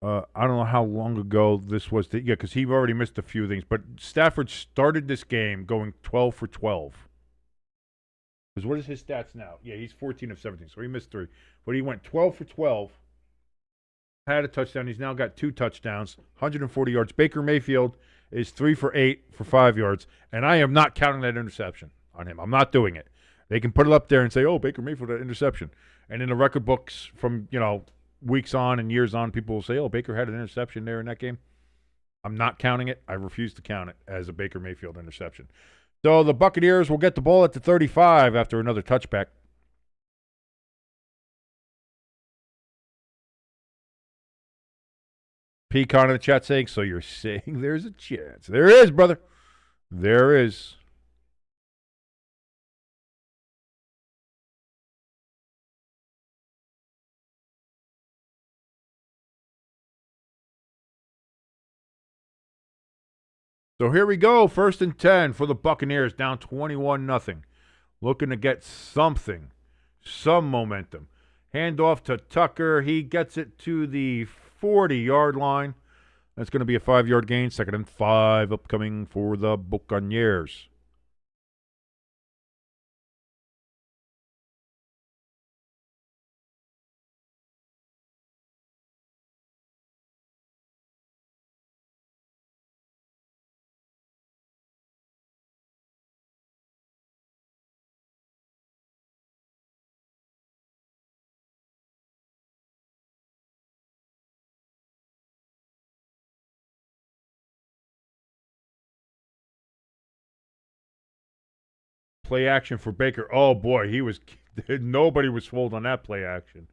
I don't know how long ago this was. Because he already missed a few things. But Stafford started this game going 12 for 12. Because what is his stats now? Yeah, he's 14 of 17, so he missed 3. But he went 12 for 12, had a touchdown. He's now got 2 touchdowns, 140 yards. Baker Mayfield is 3 for 8 for 5 yards. And I am not counting that interception on him. I'm not doing it. They can put it up there and say, oh, Baker Mayfield had an interception. And in the record books from, weeks on and years on, people will say, oh, Baker had an interception there in that game. I'm not counting it. I refuse to count it as a Baker Mayfield interception. So the Buccaneers will get the ball at the 35 after another touchback. Pecan in the chat saying, so you're saying there's a chance. There is, brother. There is. So here we go, 1st and 10 for the Buccaneers, down 21-0. Looking to get something, some momentum. Handoff to Tucker. He gets it to the 40-yard line. That's going to be a 5-yard gain. 2nd and 5 upcoming for the Buccaneers. Play action for Baker. Oh, boy, nobody was fooled on that play action.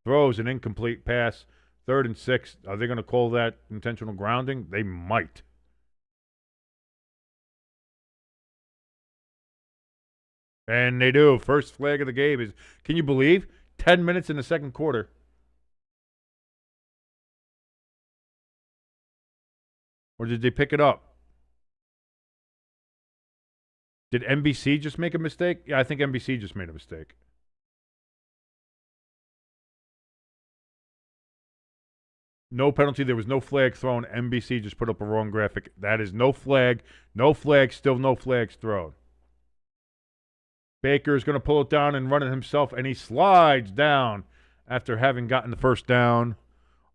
Throws an incomplete pass. 3rd and 6. Are they going to call that intentional grounding? They might. And they do. First flag of the game is, can you believe, 10 minutes in the second quarter. Or did they pick it up? Did NBC just make a mistake? Yeah, I think NBC just made a mistake. No penalty. There was no flag thrown. NBC just put up a wrong graphic. That is no flag. No flag. Still no flags thrown. Baker is going to pull it down and run it himself, and he slides down after having gotten the first down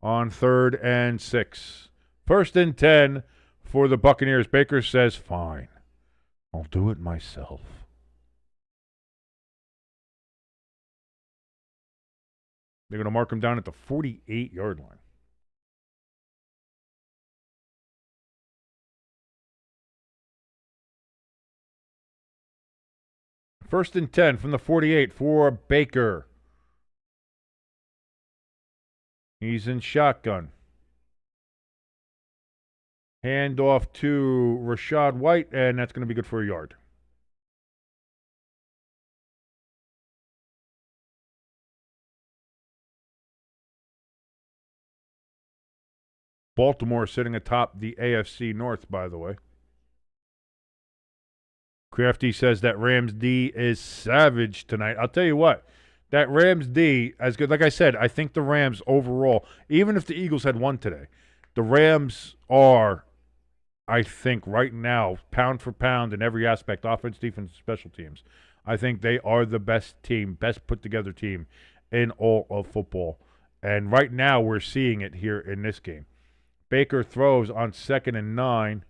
on 3rd and 6. 1st and 10 for the Buccaneers. Baker says, fine. I'll do it myself. They're going to mark him down at the 48-yard line. First and 10 from the 48 for Baker. He's in shotgun. Hand off to Rashad White, and that's going to be good for a yard. Baltimore sitting atop the AFC North, by the way. Crafty says that Rams D is savage tonight. I'll tell you what, that Rams D, as good. Like I said, I think the Rams overall, even if the Eagles had won today, the Rams are, I think, right now, pound for pound in every aspect, offense, defense, special teams. I think they are the best team, best put-together team in all of football. And right now we're seeing it here in this game. Baker throws on 2nd and 9.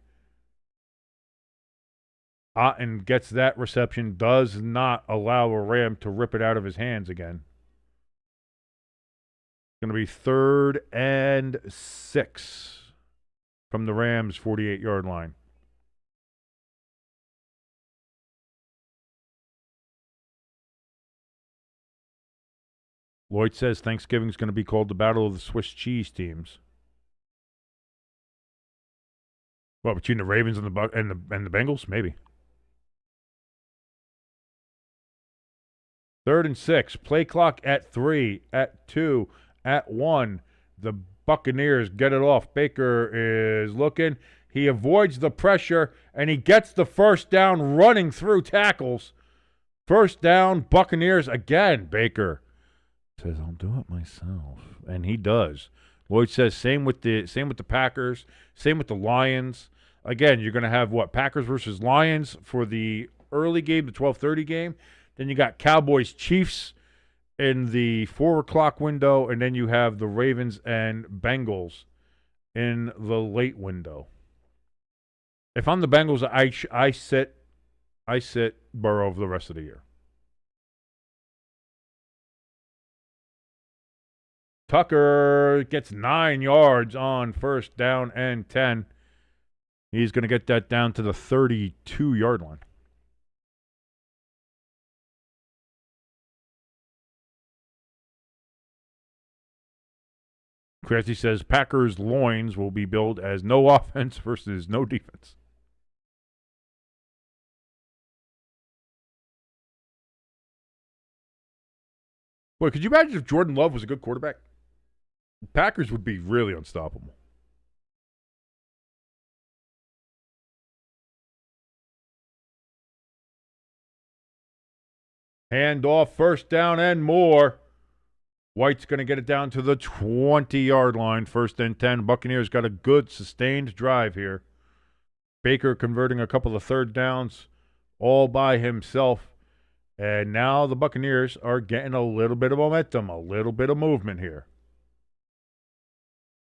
Otten gets that reception, does not allow a Ram to rip it out of his hands again. Going to be 3rd and 6 from the Rams' 48-yard line. Lloyd says Thanksgiving's going to be called the Battle of the Swiss Cheese Teams. What, between the Ravens and the Bengals? Maybe. 3rd and 6. Play clock at 3, at 2, at 1. The Buccaneers get it off. Baker is looking. He avoids the pressure, and he gets the first down running through tackles. First down, Buccaneers again. Baker says, I'll do it myself. And he does. Lloyd says same with the Packers, same with the Lions. Again, you're going to have what? Packers versus Lions for the early game, the 12:30 game. Then you got Cowboys Chiefs in the 4 o'clock window, and then you have the Ravens and Bengals in the late window. If I'm the Bengals, I sit Burrow for the rest of the year. Tucker gets 9 yards on first down and 10. He's going to get that down to the 32-yard line. Crafty says Packers' loins will be billed as no offense versus no defense. Boy, could you imagine if Jordan Love was a good quarterback? The Packers would be really unstoppable. Hand off, first down and more. White's going to get it down to the 20-yard line, 1st and 10. Buccaneers got a good sustained drive here. Baker converting a couple of third downs all by himself. And now the Buccaneers are getting a little bit of momentum, a little bit of movement here.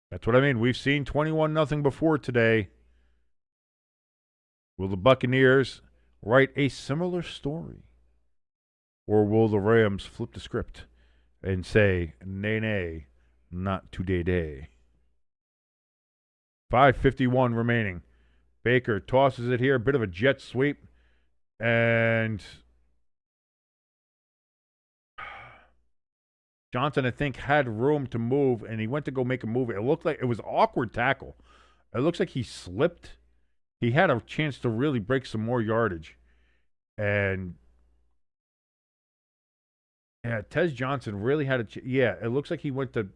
That's what I mean. We've seen 21-0 before today. Will the Buccaneers write a similar story? Or will the Rams flip the script and say, nay, nay, not today. 5:51 remaining. Baker tosses it here, a bit of a jet sweep. And Johnson, I think, had room to move, and he went to go make a move. It looked like it was an awkward tackle. It looks like he slipped. He had a chance to really break some more yardage. And yeah, Tez Johnson really had a it looks like he went to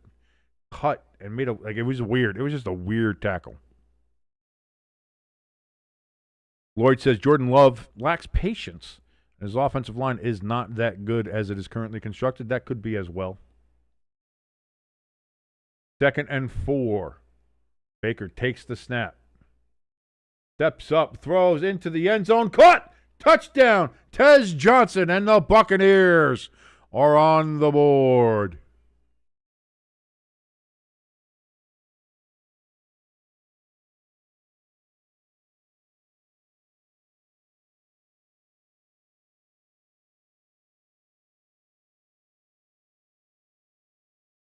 cut and made it was weird. It was just a weird tackle. Lloyd says Jordan Love lacks patience. His offensive line is not that good as it is currently constructed. That could be as well. 2nd and 4. Baker takes the snap. Steps up, throws into the end zone. Caught! Touchdown! Tez Johnson and the Buccaneers are on the board.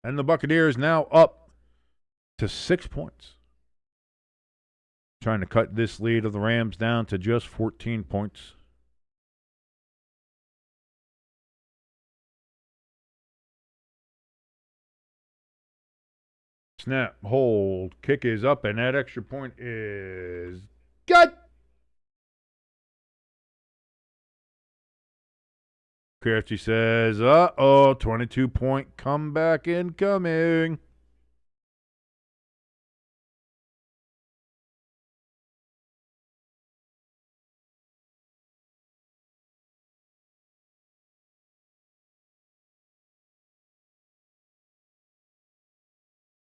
And the Buccaneers now up to 6 points. Trying to cut this lead of the Rams down to just 14 points. Snap, hold, kick is up, and that extra point is good. Crafty says, 22-point comeback incoming.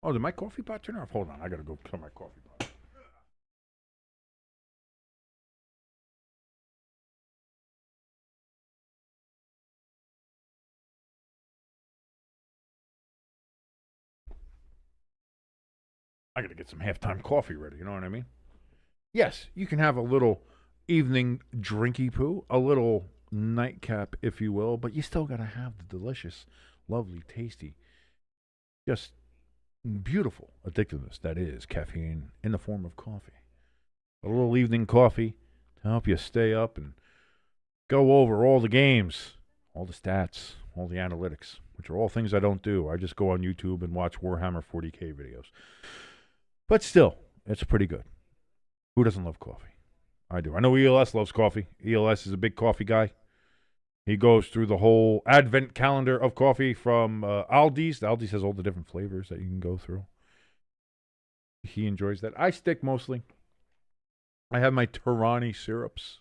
Oh, did my coffee pot turn off? Hold on, I got to go kill my coffee pot. I got to get some halftime coffee ready, you know what I mean? Yes, you can have a little evening drinky poo, a little nightcap, if you will, but you still got to have the delicious, lovely, tasty just beautiful addictiveness that is caffeine in the form of coffee. A little evening coffee to help you stay up and go over all the games, all the stats, all the analytics, which are all things I don't do. I just go on YouTube and watch Warhammer 40K videos. But still, it's pretty good. Who doesn't love coffee? I do. I know ELS loves coffee. ELS is a big coffee guy. He goes through the whole advent calendar of coffee from Aldi's. Aldi's has all the different flavors that you can go through. He enjoys that. I stick mostly. I have my Torani syrups.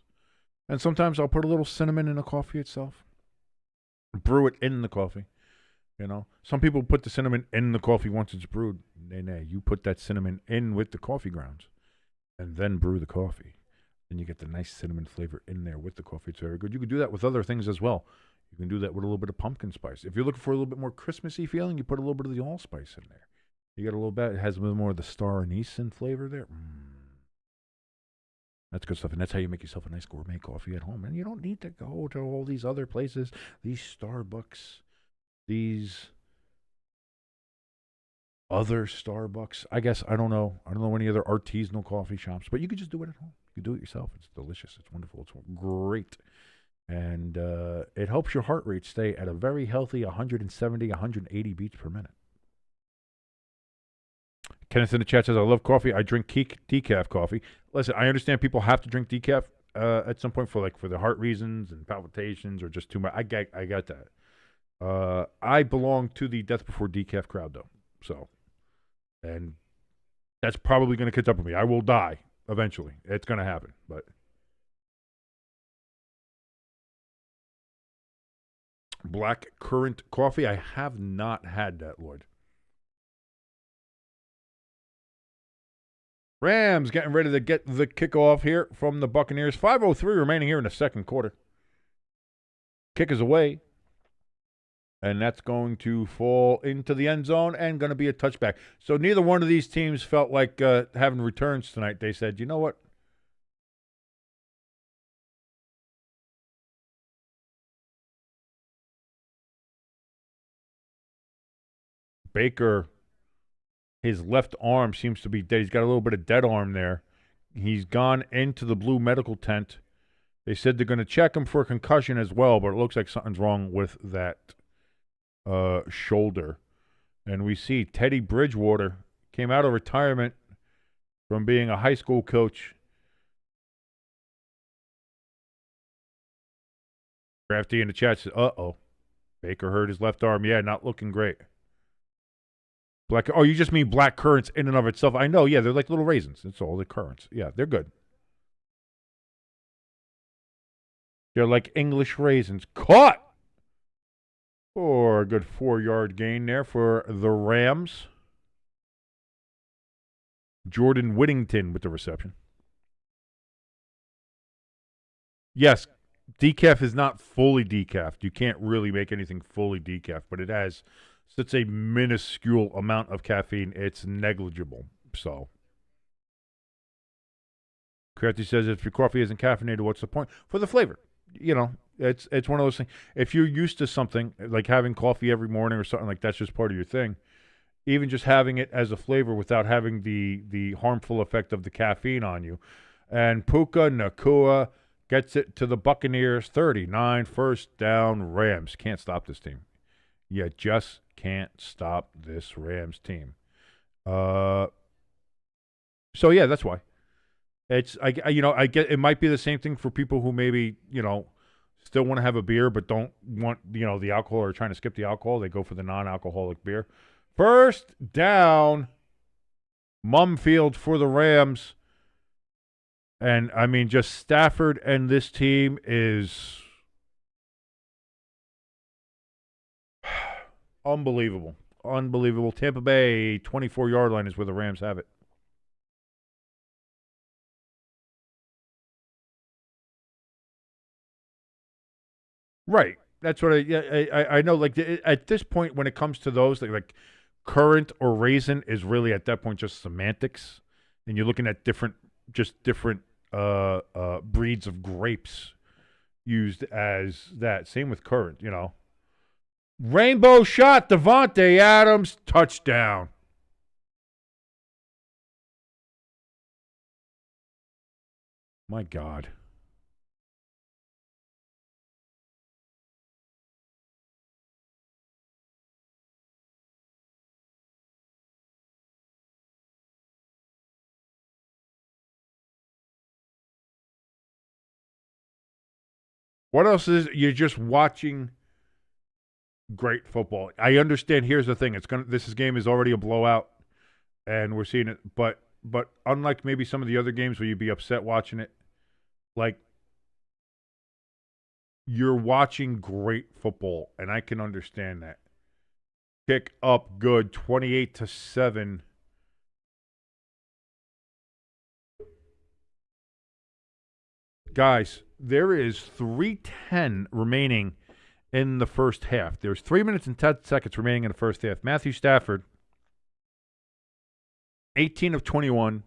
And sometimes I'll put a little cinnamon in the coffee itself. Brew it in the coffee. You know, some people put the cinnamon in the coffee once it's brewed. Nay. You put that cinnamon in with the coffee grounds and then brew the coffee. And you get the nice cinnamon flavor in there with the coffee. It's very good. You can do that with other things as well. You can do that with a little bit of pumpkin spice. If you're looking for a little bit more Christmassy feeling, you put a little bit of the allspice in there. You get a little bit. It has a little more of the star anise flavor there. That's good stuff. And that's how you make yourself a nice gourmet coffee at home. And you don't need to go to all these other places, these Starbucks, these other Starbucks. I guess I don't know any other artisanal coffee shops, but you could just do it at home. You do it yourself. It's delicious. It's wonderful. It's great. And it helps your heart rate stay at a very healthy 170, 180 beats per minute. Kenneth in the chat says, I love coffee. I drink decaf coffee. Listen, I understand people have to drink decaf at some point for the heart reasons and palpitations or just too much. I get that. I belong to the Death Before Decaf crowd, though. So, and that's probably going to catch up with me. I will die eventually. It's going to happen, but black currant coffee, I have not had that, Lord. Rams getting ready to get the kickoff here from the Buccaneers. 5:03 remaining here in the second quarter. Kick is away. And that's going to fall into the end zone and going to be a touchback. So neither one of these teams felt like having returns tonight. They said, you know what? Baker, his left arm seems to be dead. He's got a little bit of dead arm there. He's gone into the blue medical tent. They said they're going to check him for a concussion as well, but it looks like something's wrong with that shoulder. And we see Teddy Bridgewater came out of retirement from being a high school coach. Crafty in the chat says, uh-oh. Baker hurt his left arm. Yeah, not looking great. You just mean black currants in and of itself. I know, yeah, they're like little raisins. That's all, the currants. Yeah, they're good. They're like English raisins. Caught! For a good 4-yard gain there for the Rams. Jordan Whittington with the reception. Yes, decaf is not fully decaf. You can't really make anything fully decaf, but it has such a minuscule amount of caffeine, it's negligible. So, Crafty says, if your coffee isn't caffeinated, what's the point? For the flavor. You know, it's one of those things. If you're used to something, like having coffee every morning or something like that's just part of your thing, even just having it as a flavor without having the harmful effect of the caffeine on you. And Puka Nacua gets it to the Buccaneers, 39, first down, Rams. Can't stop this team. You just can't stop this Rams team. So yeah, that's why. It's I get it might be the same thing for people who maybe, still want to have a beer but don't want, the alcohol or trying to skip the alcohol. They go for the non-alcoholic beer. First down, Mayfield for the Rams. And I mean, just Stafford and this team is unbelievable. Unbelievable. Tampa Bay, 24-yard line is where the Rams have it. Right. That's what I know. Like at this point, when it comes to those, like currant or raisin is really at that point just semantics, and you're looking at different breeds of grapes used as that. Same with currant. Rainbow shot, Devontae Adams, touchdown. My God. What else is you're just watching great football? I understand. Here's the thing: this game is already a blowout, and we're seeing it. But unlike maybe some of the other games where you'd be upset watching it, like you're watching great football, and I can understand that. Kick up good, 28-7. Guys, there is 3:10 remaining in the first half. There's 3 minutes and 10 seconds remaining in the first half. Matthew Stafford, 18 of 21,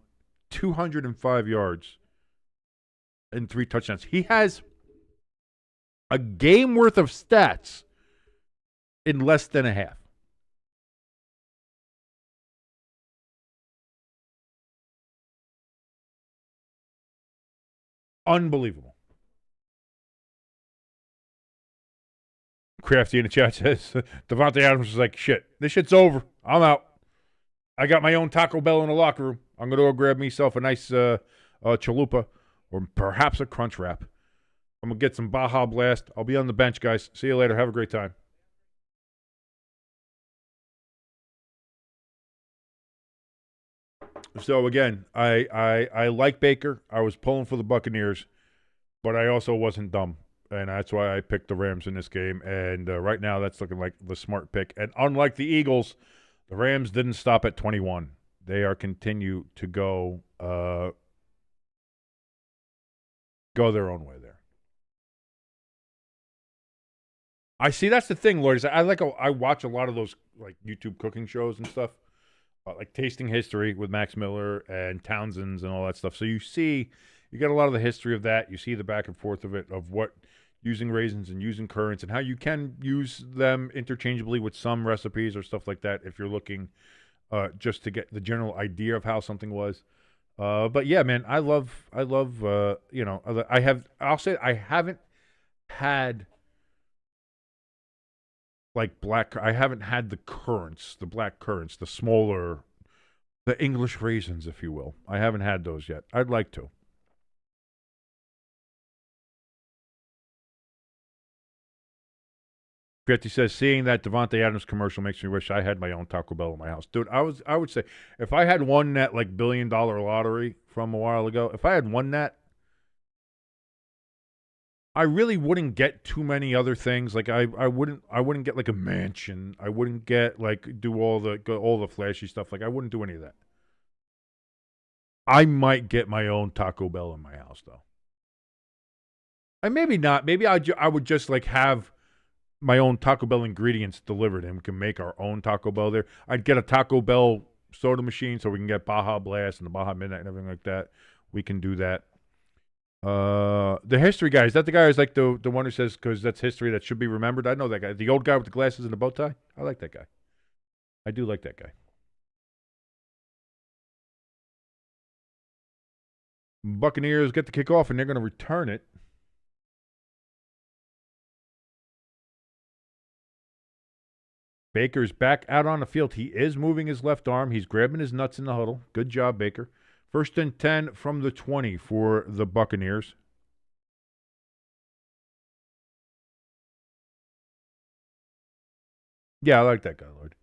205 yards, and 3 touchdowns. He has a game worth of stats in less than a half. Unbelievable. Crafty in the chat says, Devontae Adams was like, shit, this shit's over. I'm out. I got my own Taco Bell in the locker room. I'm going to go grab myself a nice chalupa or perhaps a crunch wrap. I'm going to get some Baja Blast. I'll be on the bench, guys. See you later. Have a great time. So, again, I like Baker. I was pulling for the Buccaneers, but I also wasn't dumb. And that's why I picked the Rams in this game. And right now, that's looking like the smart pick. And unlike the Eagles, the Rams didn't stop at 21. They are continue to go their own way there. I see. That's the thing, Lloyd. Is I watch a lot of those like YouTube cooking shows and stuff, like Tasting History with Max Miller and Townsend's and all that stuff. So you get a lot of the history of that. You see the back and forth of it, of what using raisins and using currants and how you can use them interchangeably with some recipes or stuff like that if you're looking just to get the general idea of how something was. But yeah, man, I love. I'll say I haven't had I haven't had the black currants, the smaller, the English raisins, if you will. I haven't had those yet. I'd like to. Gretty says, seeing that Devontae Adams commercial makes me wish I had my own Taco Bell in my house. Dude, I would say, if I had won that like $1 billion lottery from a while ago, if I had won that, I really wouldn't get too many other things. Like I wouldn't get like a mansion. I wouldn't get like do all the flashy stuff. Like I wouldn't do any of that. I might get my own Taco Bell in my house though. And maybe not. Maybe I would just like have my own Taco Bell ingredients delivered, and we can make our own Taco Bell there. I'd get a Taco Bell soda machine so we can get Baja Blast and the Baja Midnight and everything like that. We can do that. The history guy, is that the guy who's like the one who says, because that's history that should be remembered? I know that guy. The old guy with the glasses and the bow tie? I like that guy. I do like that guy. Buccaneers get the kickoff, and they're going to return it. Baker's back out on the field. He is moving his left arm. He's grabbing his nuts in the huddle. Good job, Baker. 1st and 10 from the 20 for the Buccaneers. Yeah, I like that guy, Lloyd.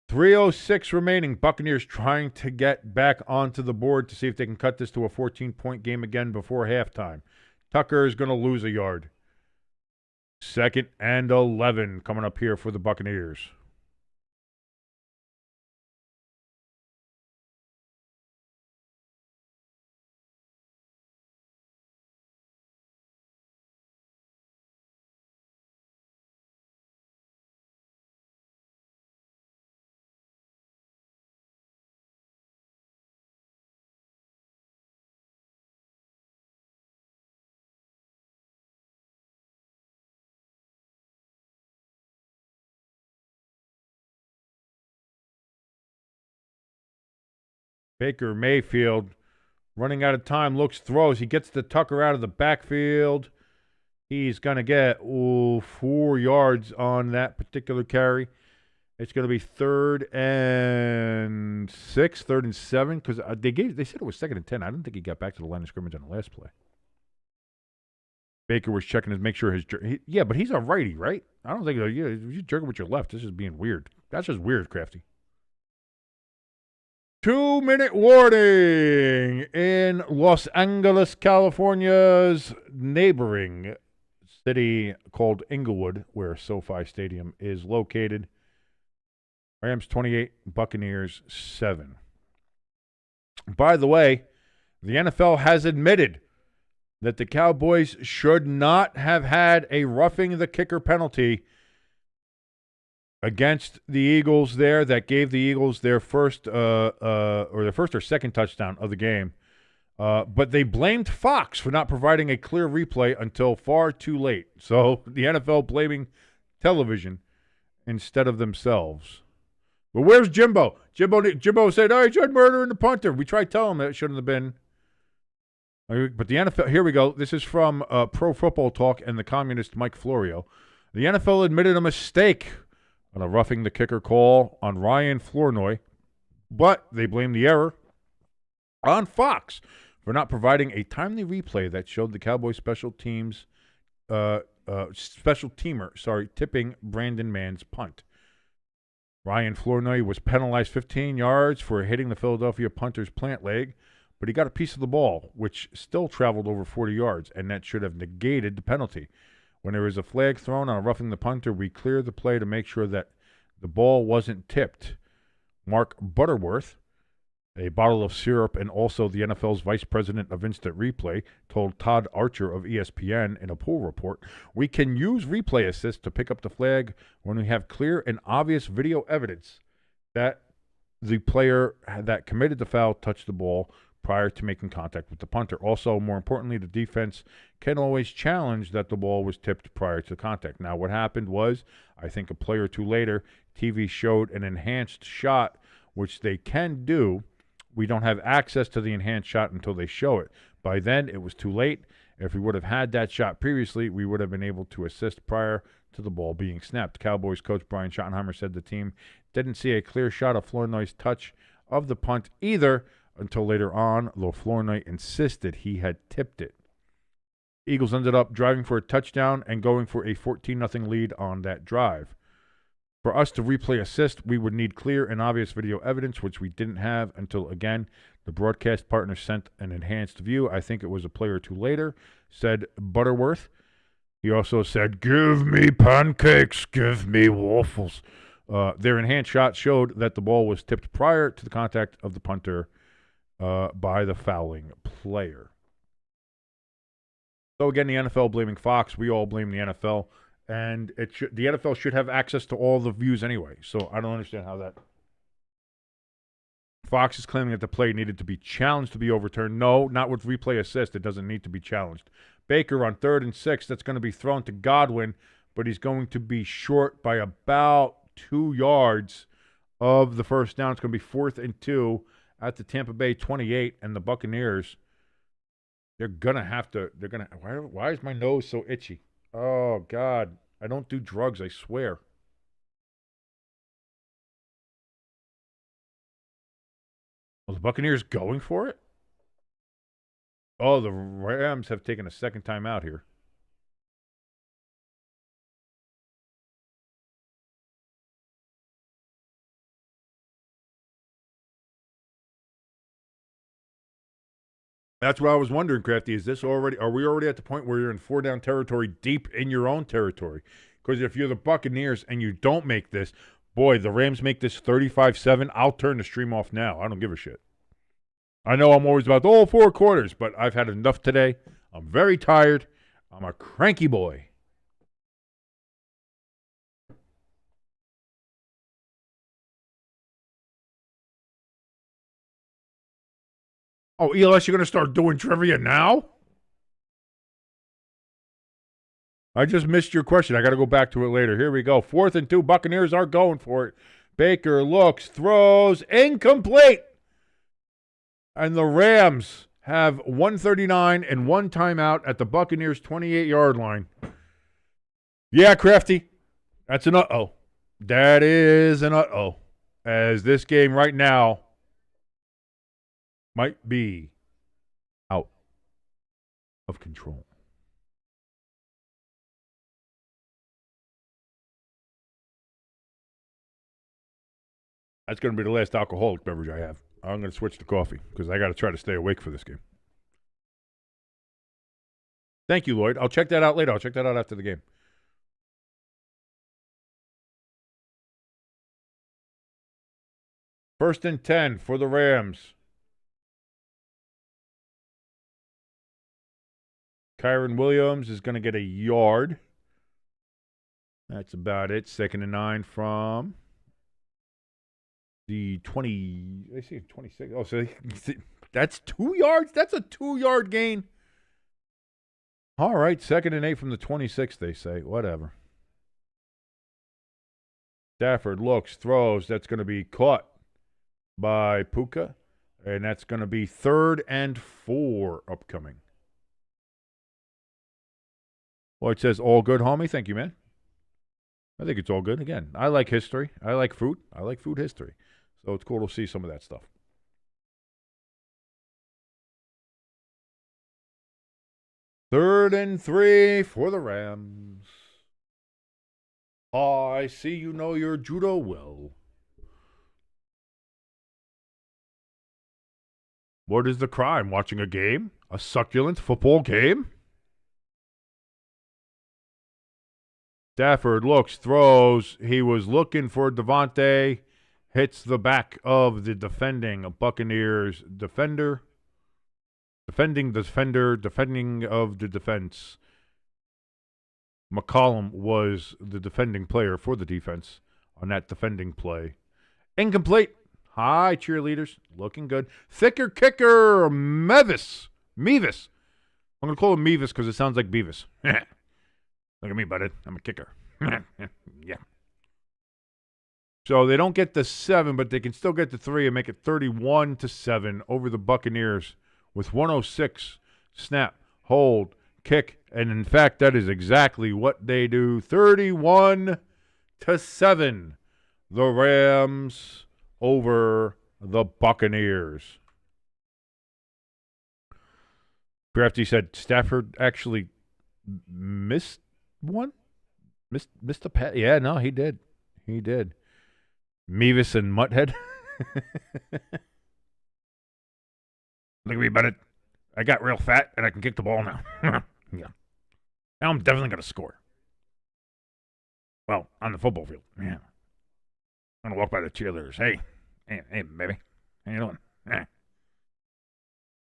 3:06 remaining. Buccaneers trying to get back onto the board to see if they can cut this to a 14-point game again before halftime. Tucker is going to lose a yard. 2nd and 11 coming up here for the Buccaneers. Baker Mayfield running out of time, looks, throws. He gets the Tucker out of the backfield. He's going to get 4 yards on that particular carry. It's going to be 3rd and 6, 3rd and 7, because they said it was 2nd and 10. I didn't think he got back to the line of scrimmage on the last play. Baker was checking to make sure but he's a righty, right? I don't think you're jerking with your left. This is being weird. That's just weird, Crafty. 2-minute warning in Los Angeles, California's neighboring city called Inglewood, where SoFi Stadium is located. Rams 28, Buccaneers 7. By the way, the NFL has admitted that the Cowboys should not have had a roughing the kicker penalty against the Eagles there that gave the Eagles their first or second touchdown of the game. But they blamed Fox for not providing a clear replay until far too late. So the NFL blaming television instead of themselves. But where's Jimbo? Jimbo said, he tried murdering the punter. We tried telling him that it shouldn't have been. But the NFL, here we go. This is from Pro Football Talk and the communist Mike Florio. The NFL admitted a mistake on a roughing the kicker call on Ryan Flournoy, but they blamed the error on Fox for not providing a timely replay that showed the Cowboys special teamer, tipping Brandon Mann's punt. Ryan Flournoy was penalized 15 yards for hitting the Philadelphia punter's plant leg, but he got a piece of the ball, which still traveled over 40 yards, and that should have negated the penalty. When there is a flag thrown on a roughing the punter, we clear the play to make sure that the ball wasn't tipped. Mark Butterworth, a bottle of syrup and also the NFL's vice president of instant replay, told Todd Archer of ESPN in a poll report, we can use replay assist to pick up the flag when we have clear and obvious video evidence that the player that committed the foul touched the ball prior to making contact with the punter. Also, more importantly, the defense can always challenge that the ball was tipped prior to contact. Now, what happened was, I think a play or two later, TV showed an enhanced shot, which they can do. We don't have access to the enhanced shot until they show it. By then, it was too late. If we would have had that shot previously, we would have been able to assist prior to the ball being snapped. Cowboys coach Brian Schottenheimer said the team didn't see a clear shot of Flournoy's touch of the punt either until later on, though Flournoy insisted he had tipped it. Eagles ended up driving for a touchdown and going for a 14-0 lead on that drive. For us to replay assist, we would need clear and obvious video evidence, which we didn't have until, again, the broadcast partner sent an enhanced view. I think it was a play or two later, said Butterworth. He also said, give me pancakes, give me waffles. Their enhanced shot showed that the ball was tipped prior to the contact of the punter by the fouling player. So again, the NFL blaming Fox. We all blame the NFL. And the NFL should have access to all the views anyway. So I don't understand how that. Fox is claiming that the play needed to be challenged to be overturned. No, not with replay assist. It doesn't need to be challenged. Baker on 3rd and 6. That's going to be thrown to Godwin, but he's going to be short by about 2 yards of the first down. It's going to be 4th and 2 at the Tampa Bay 28, and the Buccaneers, they're going to have to, why is my nose so itchy? Oh, God. I don't do drugs, I swear. Well, the Buccaneers going for it? Oh, the Rams have taken a second time out here. That's what I was wondering, Crafty. Are we already at the point where you're in 4-down territory deep in your own territory? Because if you're the Buccaneers and you don't make this, boy, the Rams make this 35-7, I'll turn the stream off now. I don't give a shit. I know I'm always about all 4 quarters, but I've had enough today. I'm very tired. I'm a cranky boy. Oh, ELS, you're going to start doing trivia now? I just missed your question. I got to go back to it later. Here we go. 4th and 2. Buccaneers are going for it. Baker looks, throws, incomplete. And the Rams have 139 and one timeout at the Buccaneers' 28-yard line. Yeah, Crafty. That's an uh-oh. That is an uh-oh. As this game right now might be out of control. That's going to be the last alcoholic beverage I have. I'm going to switch to coffee because I got to try to stay awake for this game. Thank you, Lloyd. I'll check that out later. I'll check that out after the game. First and 10 for the Rams. Kyron Williams is going to get a yard. That's about it. Second and 9 from the 20. I see 26. Oh, so that's 2 yards? That's a 2-yard gain. All right. Second and 8 from the 26, they say. Whatever. Stafford looks, throws. That's going to be caught by Puka. And that's going to be 3rd and 4 upcoming. Well, it says all good, homie. Thank you, man. I think it's all good. Again, I like history. I like food. I like food history. So it's cool to see some of that stuff. Third and 3 for the Rams. I see you know your judo well. What is the crime? Watching a game? A succulent football game? Stafford looks, throws. He was looking for Devontae. Hits the back of the defending Buccaneers defender. Defending of the defense. McCollum was the defending player for the defense on that defending play. Incomplete. Hi, cheerleaders. Looking good. Thicker kicker, Mevis. Mevis. I'm going to call him Mevis because it sounds like Beavis. Look at me, buddy. I'm a kicker. Yeah. So they don't get the 7, but they can still get the 3 and make it 31-7 over the Buccaneers with 106. Snap, hold, kick, and in fact, that is exactly what they do. 31-7. The Rams over the Buccaneers. Crafty said Stafford actually missed one? Missed a pass? Yeah, no, he did. He did. Mevis and Mutthead. Look at me, buddy. I got real fat, and I can kick the ball now. Yeah. Now I'm definitely going to score. Well, on the football field. Yeah. I'm going to walk by the cheerleaders. Hey, baby. How you doing? You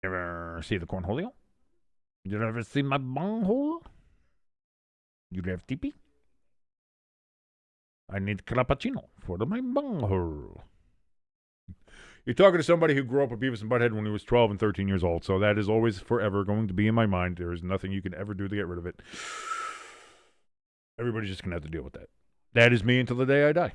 ever see the cornholio? You ever see my bunghole? You have TP? I need cappuccino for my bunghole. You're talking to somebody who grew up with Beavis and Butthead when he was 12 and 13 years old, so that is always forever going to be in my mind. There is nothing you can ever do to get rid of it. Everybody's just going to have to deal with that. That is me until the day I die.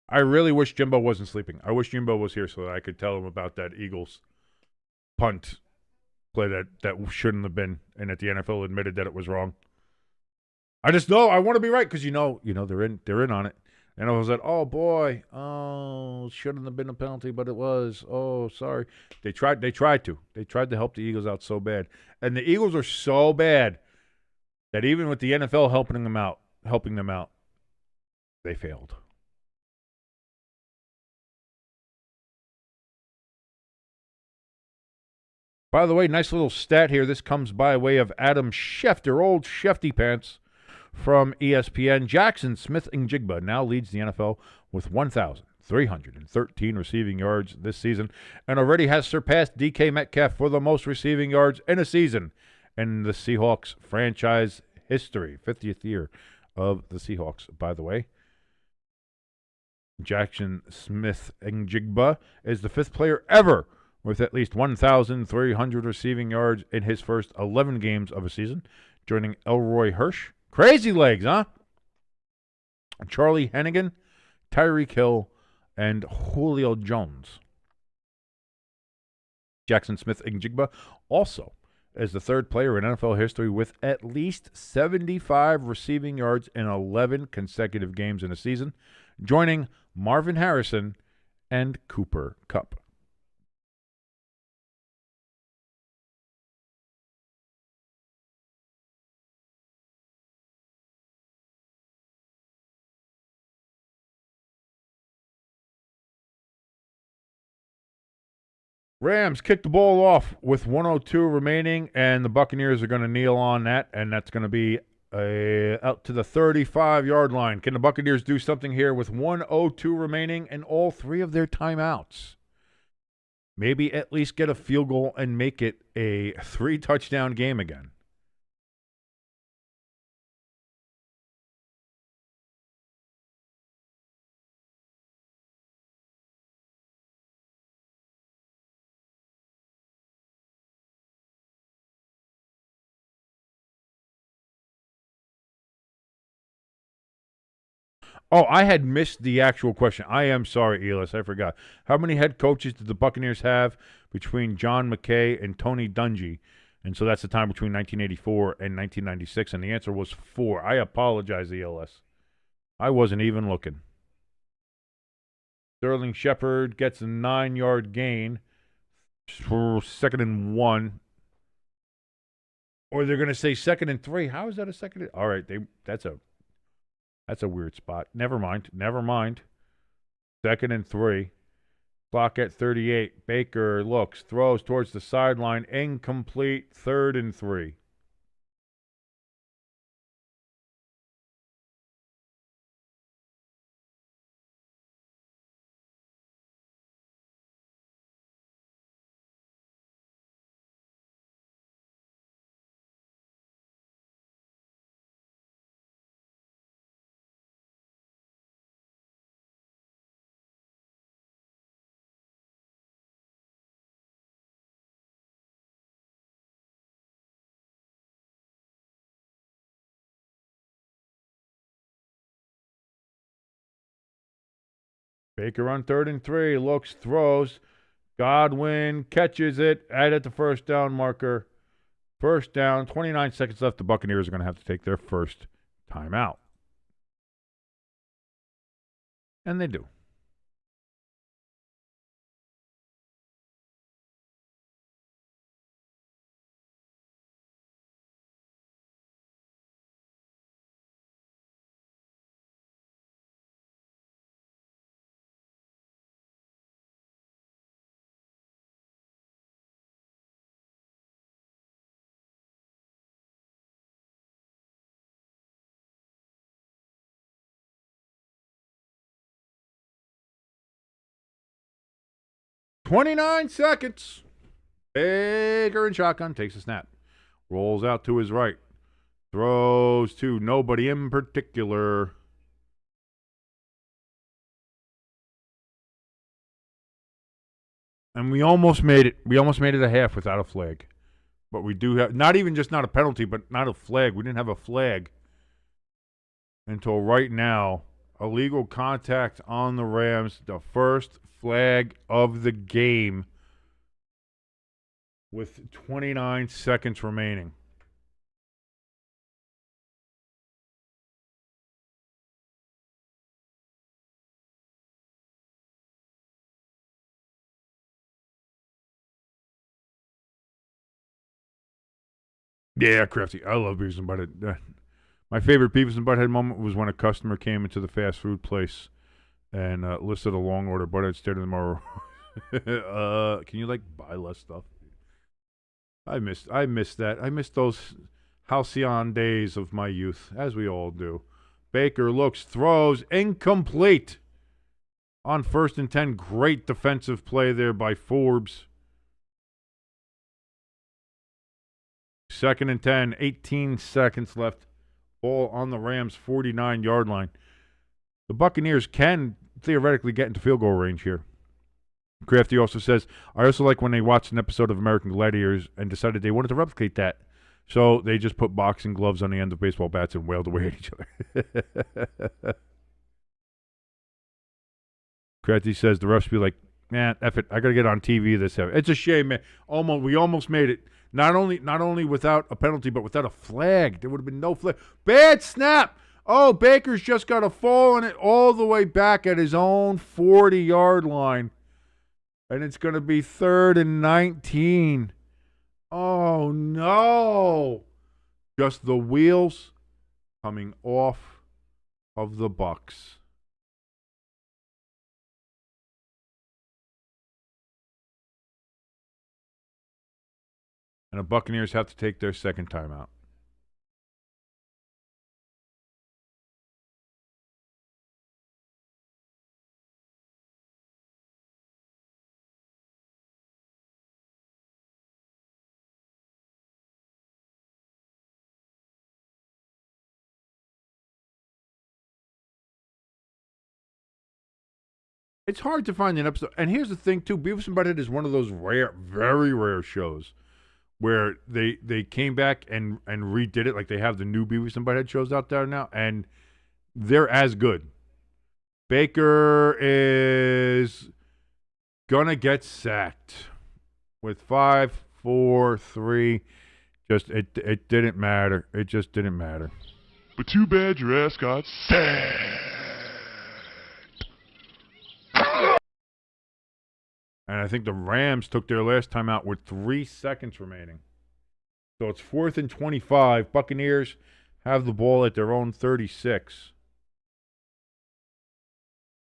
I really wish Jimbo wasn't sleeping. I wish Jimbo was here so that I could tell him about that Eagles punt play that shouldn't have been, and that the NFL admitted that it was wrong. I just know I want to be right because you know they're in on it. And I was like, oh boy, shouldn't have been a penalty, but it was. Oh, sorry. They tried to help the Eagles out so bad, and the Eagles are so bad that even with the NFL helping them out, they failed. By the way, nice little stat here. This comes by way of Adam Schefter, old Shefty Pants from ESPN. Jackson Smith-Njigba now leads the NFL with 1,313 receiving yards this season and already has surpassed DK Metcalf for the most receiving yards in a season in the Seahawks franchise history. 50th year of the Seahawks, by the way. Jackson Smith-Njigba is the 5th player ever with at least 1,300 receiving yards in his first 11 games of a season, joining Elroy Hirsch. Crazy legs, huh? Charlie Hennigan, Tyreek Hill, and Julio Jones. Jackson Smith-Njigba also as the third player in NFL history with at least 75 receiving yards in 11 consecutive games in a season, joining Marvin Harrison and Cooper Kupp. Rams kick the ball off with 102 remaining, and the Buccaneers are going to kneel on that, and that's going to be out to the 35-yard line. Can the Buccaneers do something here with 102 remaining and all three of their timeouts? Maybe at least get a field goal and make it a 3-touchdown game again. Oh, I had missed the actual question. I am sorry, Elis. I forgot. How many head coaches did the Buccaneers have between John McKay and Tony Dungy? And so that's the time between 1984 and 1996. And the answer was 4. I apologize, ELS. I wasn't even looking. Sterling Shepard gets a 9-yard gain for 2nd and 1. Or they're going to say 2nd and 3. How is that a 2nd and... All right, that's a weird spot. Never mind. 2nd and 3. Clock at 38. Baker looks, throws towards the sideline. Incomplete. 3rd and 3. Baker on 3rd and 3, looks, throws. Godwin catches it, at the first down marker. First down, 29 seconds left. The Buccaneers are going to have to take their first timeout. And they do. "29 seconds. Baker in shotgun takes a snap. Rolls out to his right. Throws to nobody in particular. And we almost made it. We almost made it a half without a flag. But we do have, not even just not a penalty, but not a flag. We didn't have a flag until right now. Illegal contact on the Rams. The first flag of the game with 29 seconds remaining. Yeah, Crafty. I love Beavis and Butthead. My favorite Beavis and Butthead moment was when a customer came into the fast food place and listed a long order. Butthead stared at them over. Can you buy less stuff? I missed that. I missed those halcyon days of my youth, as we all do. Baker looks, throws, incomplete. On 1st and 10, great defensive play there by Forbes. 2nd and 10, 18 seconds left. Ball on the Rams' 49-yard line. The Buccaneers can theoretically get into field goal range here. Crafty also says, I also like when they watched an episode of American Gladiators and decided they wanted to replicate that. So they just put boxing gloves on the end of baseball bats and wailed away at each other. Kratzy says the refs be like, man, F it, I got to get on TV this time. It's a shame, man. We almost made it. Not only without a penalty, but without a flag. There would have been no flag. Bad snap. Oh, Baker's just got a fall in it all the way back at his own 40-yard line. And it's going to be 3rd and 19. Oh, no. Just the wheels coming off of the Bucs. And the Buccaneers have to take their second timeout. It's hard to find an episode. And here's the thing, too. Beavis and Butthead is one of those rare, very rare shows where they came back and redid it. Like they have the new Beavis and Butthead shows out there now, and they're as good. Baker is going to get sacked with 5, 4, 3. Just, it didn't matter. It just didn't matter. But too bad your ass got sacked. And I think the Rams took their last time out with 3 seconds remaining. So it's 4th and 25. Buccaneers have the ball at their own 36.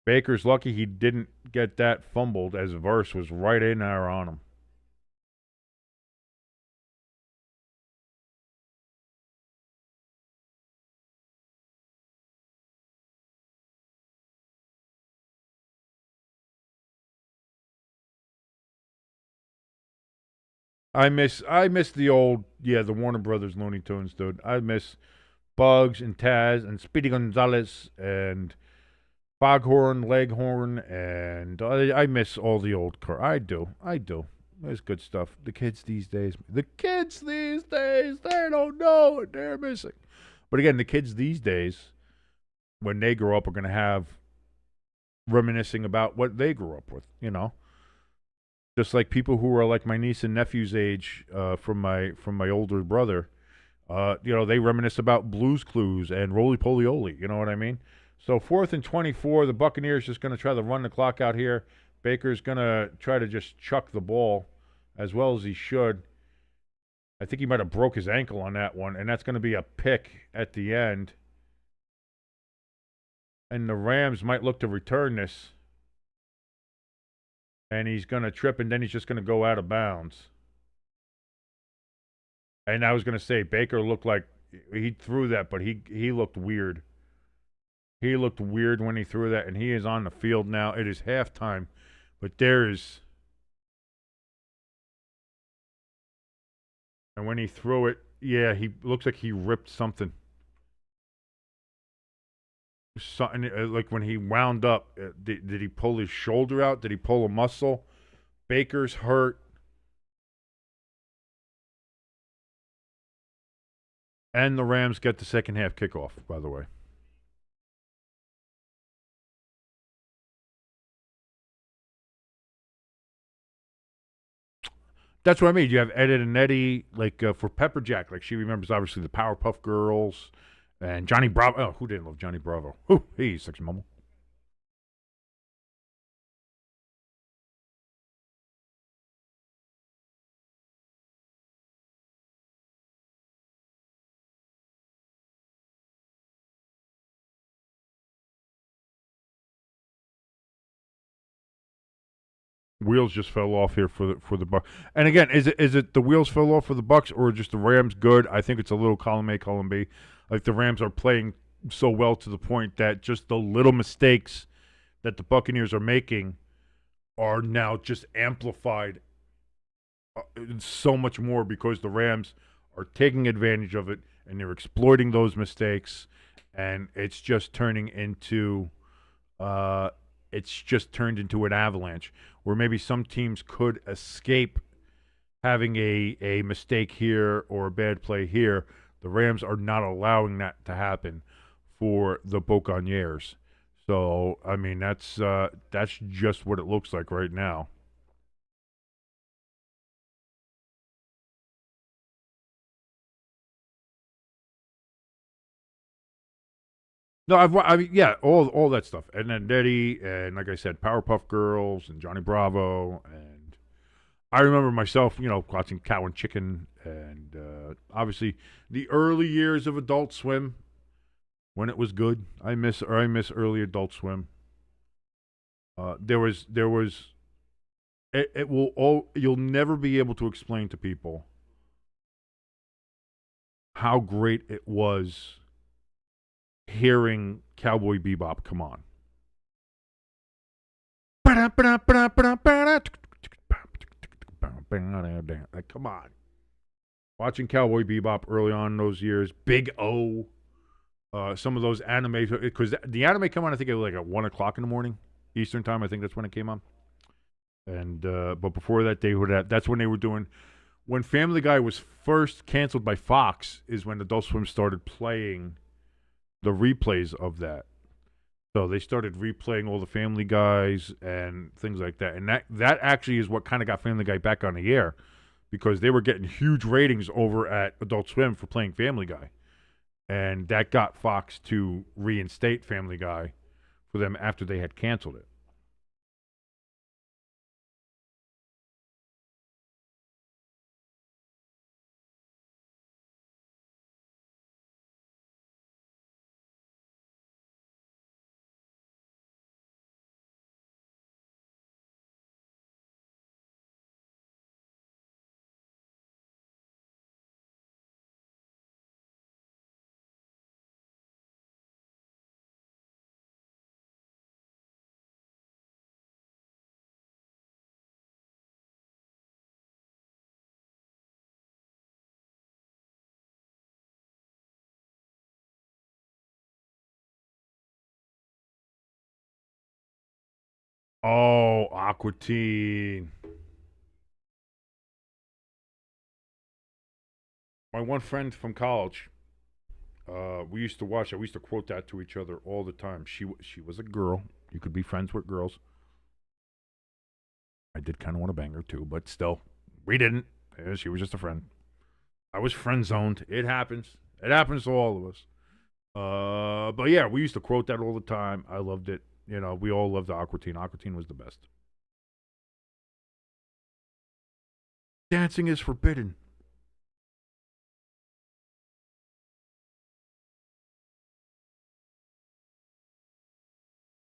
Baker's lucky he didn't get that fumbled as Verse was right in there on him. I miss the old, the Warner Brothers Looney Tunes, dude. I miss Bugs and Taz and Speedy Gonzalez and Foghorn, Leghorn, and I miss all the old I do. There's good stuff. The kids these days, they don't know what they're missing. But again, the kids these days, when they grow up, are going to have reminiscing about what they grew up with, Just like people who are like my niece and nephew's age, from my older brother, they reminisce about Blue's Clues and Roly Poly Oly. You know what I mean? So 4th and 24, the Buccaneers just going to try to run the clock out here. Baker's going to try to just chuck the ball as well as he should. I think he might have broke his ankle on that one, and that's going to be a pick at the end. And the Rams might look to return this. And he's going to trip, and then he's just going to go out of bounds. And I was going to say, Baker looked like he threw that, but he looked weird. He looked weird when he threw that, and he is on the field now. It is halftime, but there is... And when he threw it, he looks like he ripped something. Something like when he wound up, did he pull his shoulder out? Did he pull a muscle? Baker's hurt. And the Rams get the second half kickoff, by the way. That's what I mean. You have Ed and Eddie, like for Pepper Jack, like she remembers obviously the Powerpuff Girls. And Johnny Bravo. Oh, who didn't love Johnny Bravo? He's sexy mama. Wheels just fell off here for the Bucs. And again, is it the wheels fell off for the Bucs or just the Rams good? I think it's a little column A, column B. Like the Rams are playing so well to the point that just the little mistakes that the Buccaneers are making are now just amplified so much more because the Rams are taking advantage of it and they're exploiting those mistakes, and it's just turning into an avalanche where maybe some teams could escape having a mistake here or a bad play here. The Rams are not allowing that to happen for the Buccaneers. So I mean, that's just what it looks like right now. No, I mean, yeah, all that stuff, and then Eddie, and like I said, Powerpuff Girls and Johnny Bravo, and I remember myself, watching Cow and Chicken, and obviously the early years of Adult Swim when it was good. I miss early Adult Swim. There was it will all you'll never be able to explain to people how great it was hearing Cowboy Bebop come on. Like, come on. Watching Cowboy Bebop early on in those years, Big O, some of those anime, because the anime come on, I think it was like at 1 o'clock in the morning, Eastern time. I think that's when it came on. And but before that, that's when they were doing. When Family Guy was first canceled by Fox, is when Adult Swim started playing the replays of that. So they started replaying all the Family Guys and things like that. And that actually is what kind of got Family Guy back on the air, because they were getting huge ratings over at Adult Swim for playing Family Guy. And that got Fox to reinstate Family Guy for them after they had canceled it. Oh, Aqua Teen. My one friend from college, we used to watch it. We used to quote that to each other all the time. She was a girl. You could be friends with girls. I did kind of want to bang her too, but still, we didn't. She was just a friend. I was friend zoned. It happens. It happens to all of us. But yeah, we used to quote that all the time. I loved it. We all loved the Aqua Teen. Aqua Teen was the best. Dancing is forbidden.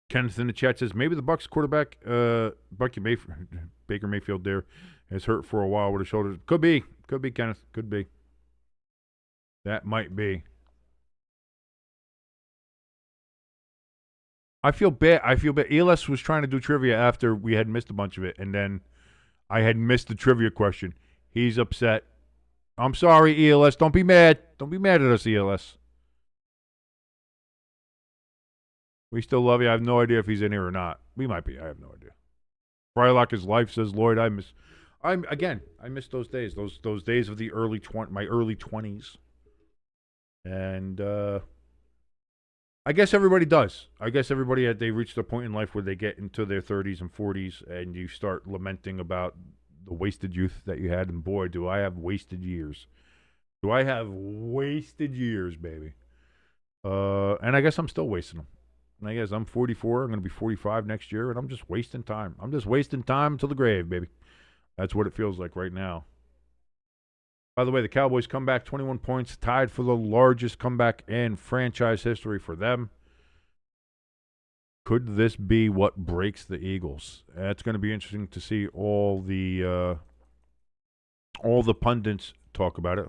Kenneth in the chat says maybe the Bucs quarterback, Baker Mayfield, there is hurt for a while with his shoulders. Could be, Kenneth. Could be. That might be. I feel bad. ELS was trying to do trivia after we had missed a bunch of it, and then I had missed the trivia question. He's upset. I'm sorry, ELS. Don't be mad. Don't be mad at us, ELS. We still love you. I have no idea if he's in here or not. We might be. I have no idea. Frylock is life, says Lloyd. I miss those days. Those days of my early 20s. And I guess everybody does. I guess everybody they reach the point in life where they get into their 30s and 40s, and you start lamenting about the wasted youth that you had. And boy, do I have wasted years. Do I have wasted years, baby? And I guess I'm still wasting them. And I guess I'm 44. I'm going to be 45 next year, and I'm just wasting time. I'm just wasting time till the grave, baby. That's what it feels like right now. By the way, the Cowboys come back 21 points, tied for the largest comeback in franchise history for them. Could this be what breaks the Eagles? It's going to be interesting to see all the pundits talk about it.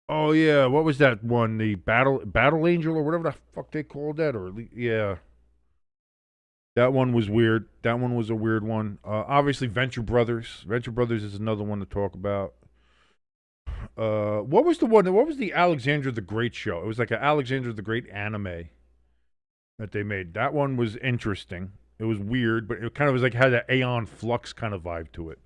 Oh yeah, what was that one? The Battle Angel or whatever the fuck they called that, or yeah. That one was weird. That one was a weird one. Obviously, Venture Brothers. Venture Brothers is another one to talk about. What was the one? What was the Alexander the Great show? It was like an Alexander the Great anime that they made. That one was interesting. It was weird, but it kind of was like had that Aeon Flux kind of vibe to it.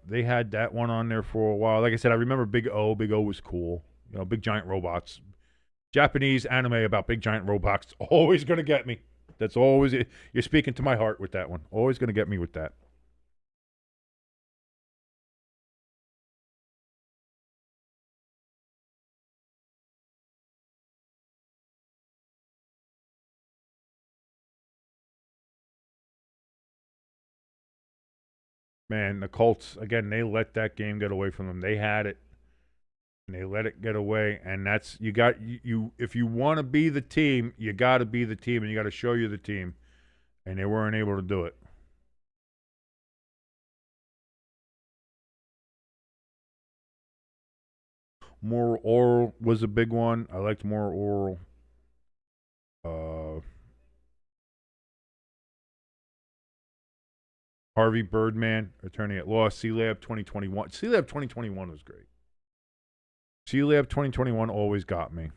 They had that one on there for a while. Like I said, I remember Big O. Big O was cool. You know, big giant robots. Japanese anime about big giant robots. Always gonna get me. That's always it. You're speaking to my heart with that one. Always gonna get me with that. Man, the Colts, again, they let that game get away from them. They had it, and they let it get away. And that's, you got, you if you want to be the team, you got to be the team, and you got to show you the team. And they weren't able to do it. Moral Oral was a big one. I liked Moral Oral. Harvey Birdman, Attorney at Law, C-Lab 2021. C-Lab 2021 was great. C-Lab 2021 always got me.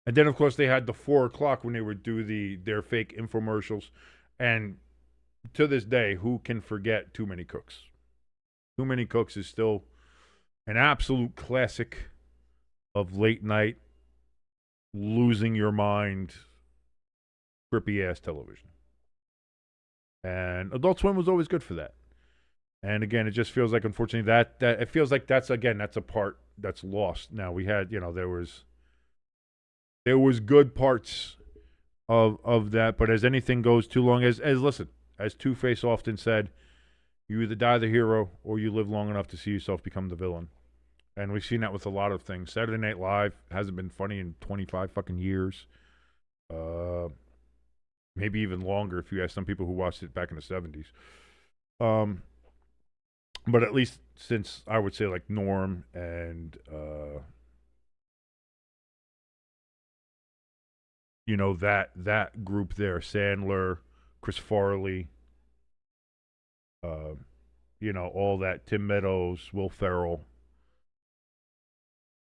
And then, of course, they had the 4 o'clock when they would do their fake infomercials. And to this day, who can forget Too Many Cooks? Too Many Cooks is still an absolute classic of late night, losing your mind, trippy ass television. And Adult Swim was always good for that. And again, it just feels like, unfortunately, that it feels like that's a part that's lost. Now we had, there was good parts of that, but as anything goes too long, as Two-Face often said, you either die the hero or you live long enough to see yourself become the villain. And we've seen that with a lot of things. Saturday Night Live hasn't been funny in 25 fucking years. Maybe even longer if you ask some people who watched it back in the 70s. But at least since, I would say, like Norm and that group there, Sandler, Chris Farley, all that, Tim Meadows, Will Ferrell.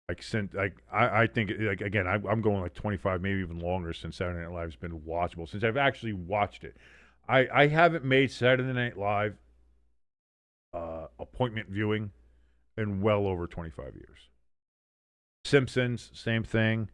I think, like, again, I'm going like 25, maybe even longer since Saturday Night Live's been watchable, since I've actually watched it. I haven't made Saturday Night Live appointment viewing in well over 25 years. Simpsons, same thing.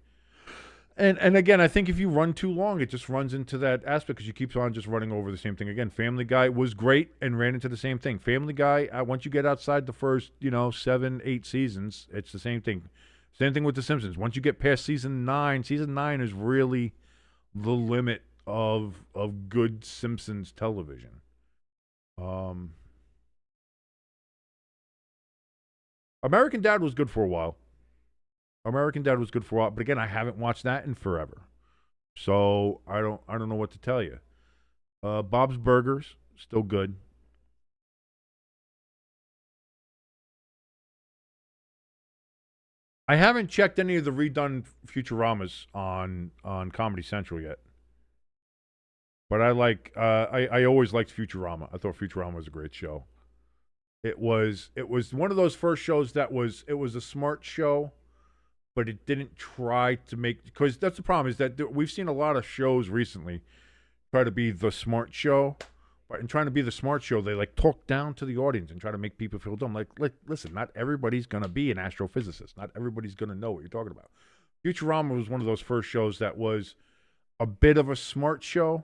And again, I think if you run too long, it just runs into that aspect because you keep on just running over the same thing again. Family Guy was great and ran into the same thing. Family Guy, once you get outside the first, 7, 8 seasons, it's the same thing. Same thing with The Simpsons. Once you get past season 9 is really the limit of good Simpsons television. American Dad was good for a while. But again, I haven't watched that in forever, so I don't know what to tell you. Bob's Burgers, still good. I haven't checked any of the redone Futuramas on Comedy Central yet, but I always liked Futurama. I thought Futurama was a great show. It was one of those first shows that was a smart show, but it didn't try to make, because that's the problem, is that we've seen a lot of shows recently try to be the smart show, but in trying to be the smart show, they like talk down to the audience and try to make people feel dumb. Like listen, not everybody's going to be an astrophysicist. Not everybody's going to know what you're talking about. Futurama was one of those first shows that was a bit of a smart show,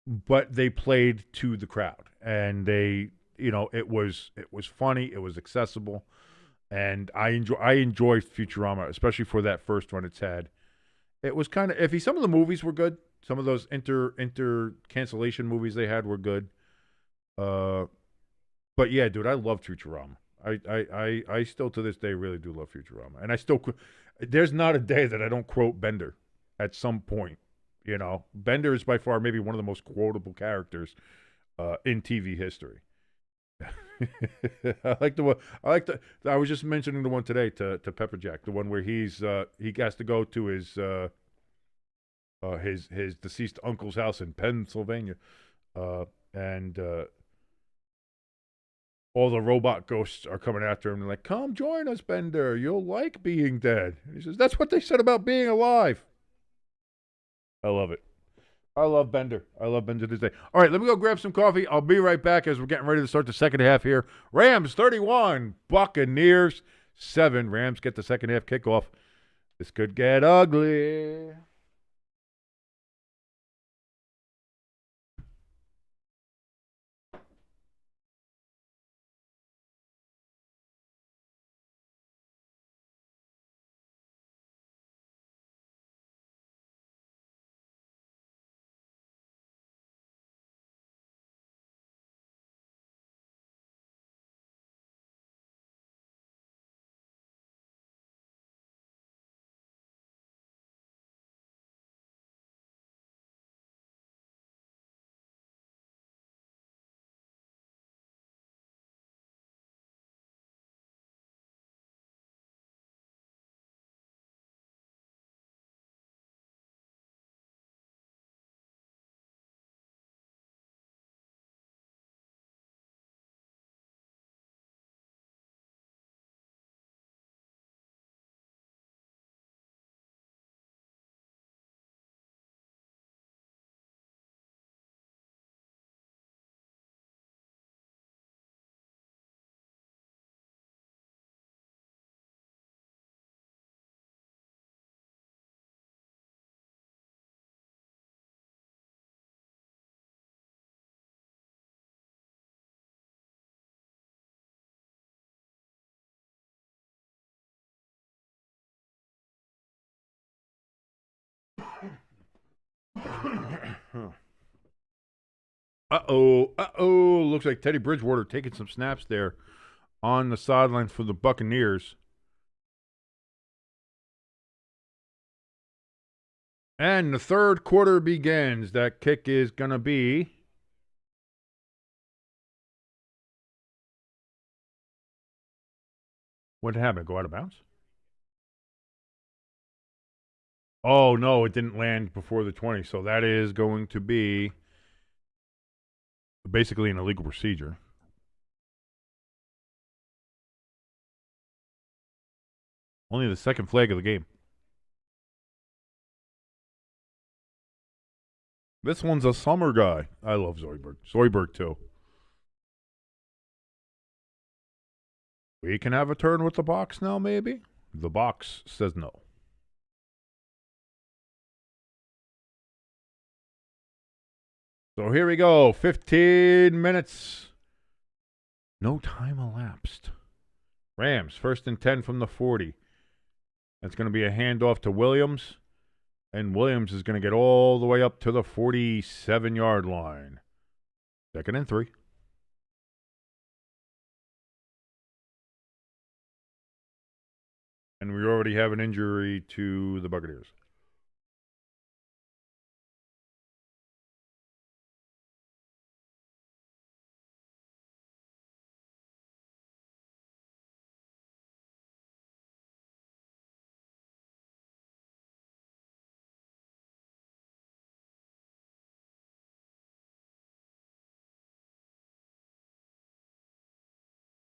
but they played to the crowd, and they, it was funny, it was accessible. And I enjoy Futurama, especially for that first run it's had. It was kind of iffy. Some of the movies were good. Some of those inter cancellation movies they had were good. But yeah, dude, I loved Futurama. I still to this day really do love Futurama, and I still there's not a day that I don't quote Bender at some point. You know, Bender is by far maybe one of the most quotable characters in TV history. I like the one. I like the. I was just mentioning the one today to Pepperjack, the one where he has to go to his deceased uncle's house in Pennsylvania, and all the robot ghosts are coming after him. They're like, "Come join us, Bender. You'll like being dead." And he says, "That's what they said about being alive." I love it. I love Bender. I love Bender this day. All right, let me go grab some coffee. I'll be right back as we're getting ready to start the second half here. Rams 31, Buccaneers 7. Rams get the second half kickoff. This could get ugly. Uh-oh. Looks like Teddy Bridgewater taking some snaps there on the sideline for the Buccaneers. And the third quarter begins. That kick is going to be... What happened? Go out of bounds? Oh, no, it didn't land before the 20. So that is going to be basically an illegal procedure. Only the second flag of the game. This one's a summer guy. I love Zoidberg. Zoidberg, too. We can have a turn with the box now, maybe? The box says no. So here we go. 15 minutes. No time elapsed. Rams, 1st and 10 from the 40. That's going to be a handoff to Williams. And Williams is going to get all the way up to the 47-yard line. 2nd and 3. And we already have an injury to the Buccaneers.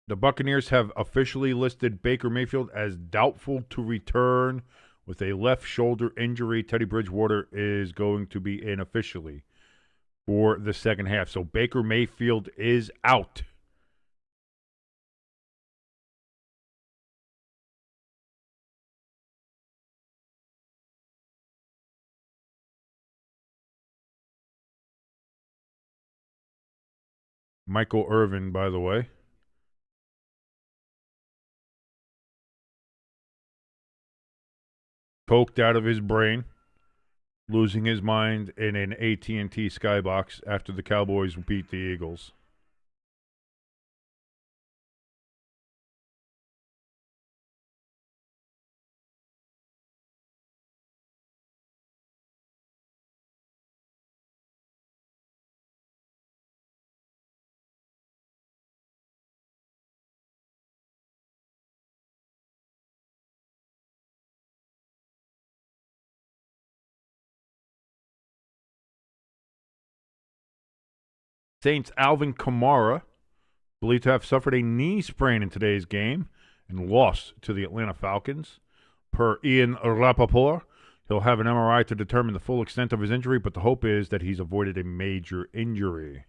The Buccaneers have officially listed Baker Mayfield as doubtful to return with a left shoulder injury. Teddy Bridgewater is going to be in officially for the second half. So Baker Mayfield is out. Michael Irvin, by the way. Coked out of his brain, losing his mind in an AT&T skybox after the Cowboys beat the Eagles. Saints' Alvin Kamara, believed to have suffered a knee sprain in today's game and lost to the Atlanta Falcons. Per Ian Rappaport, he'll have an MRI to determine the full extent of his injury, but the hope is that he's avoided a major injury.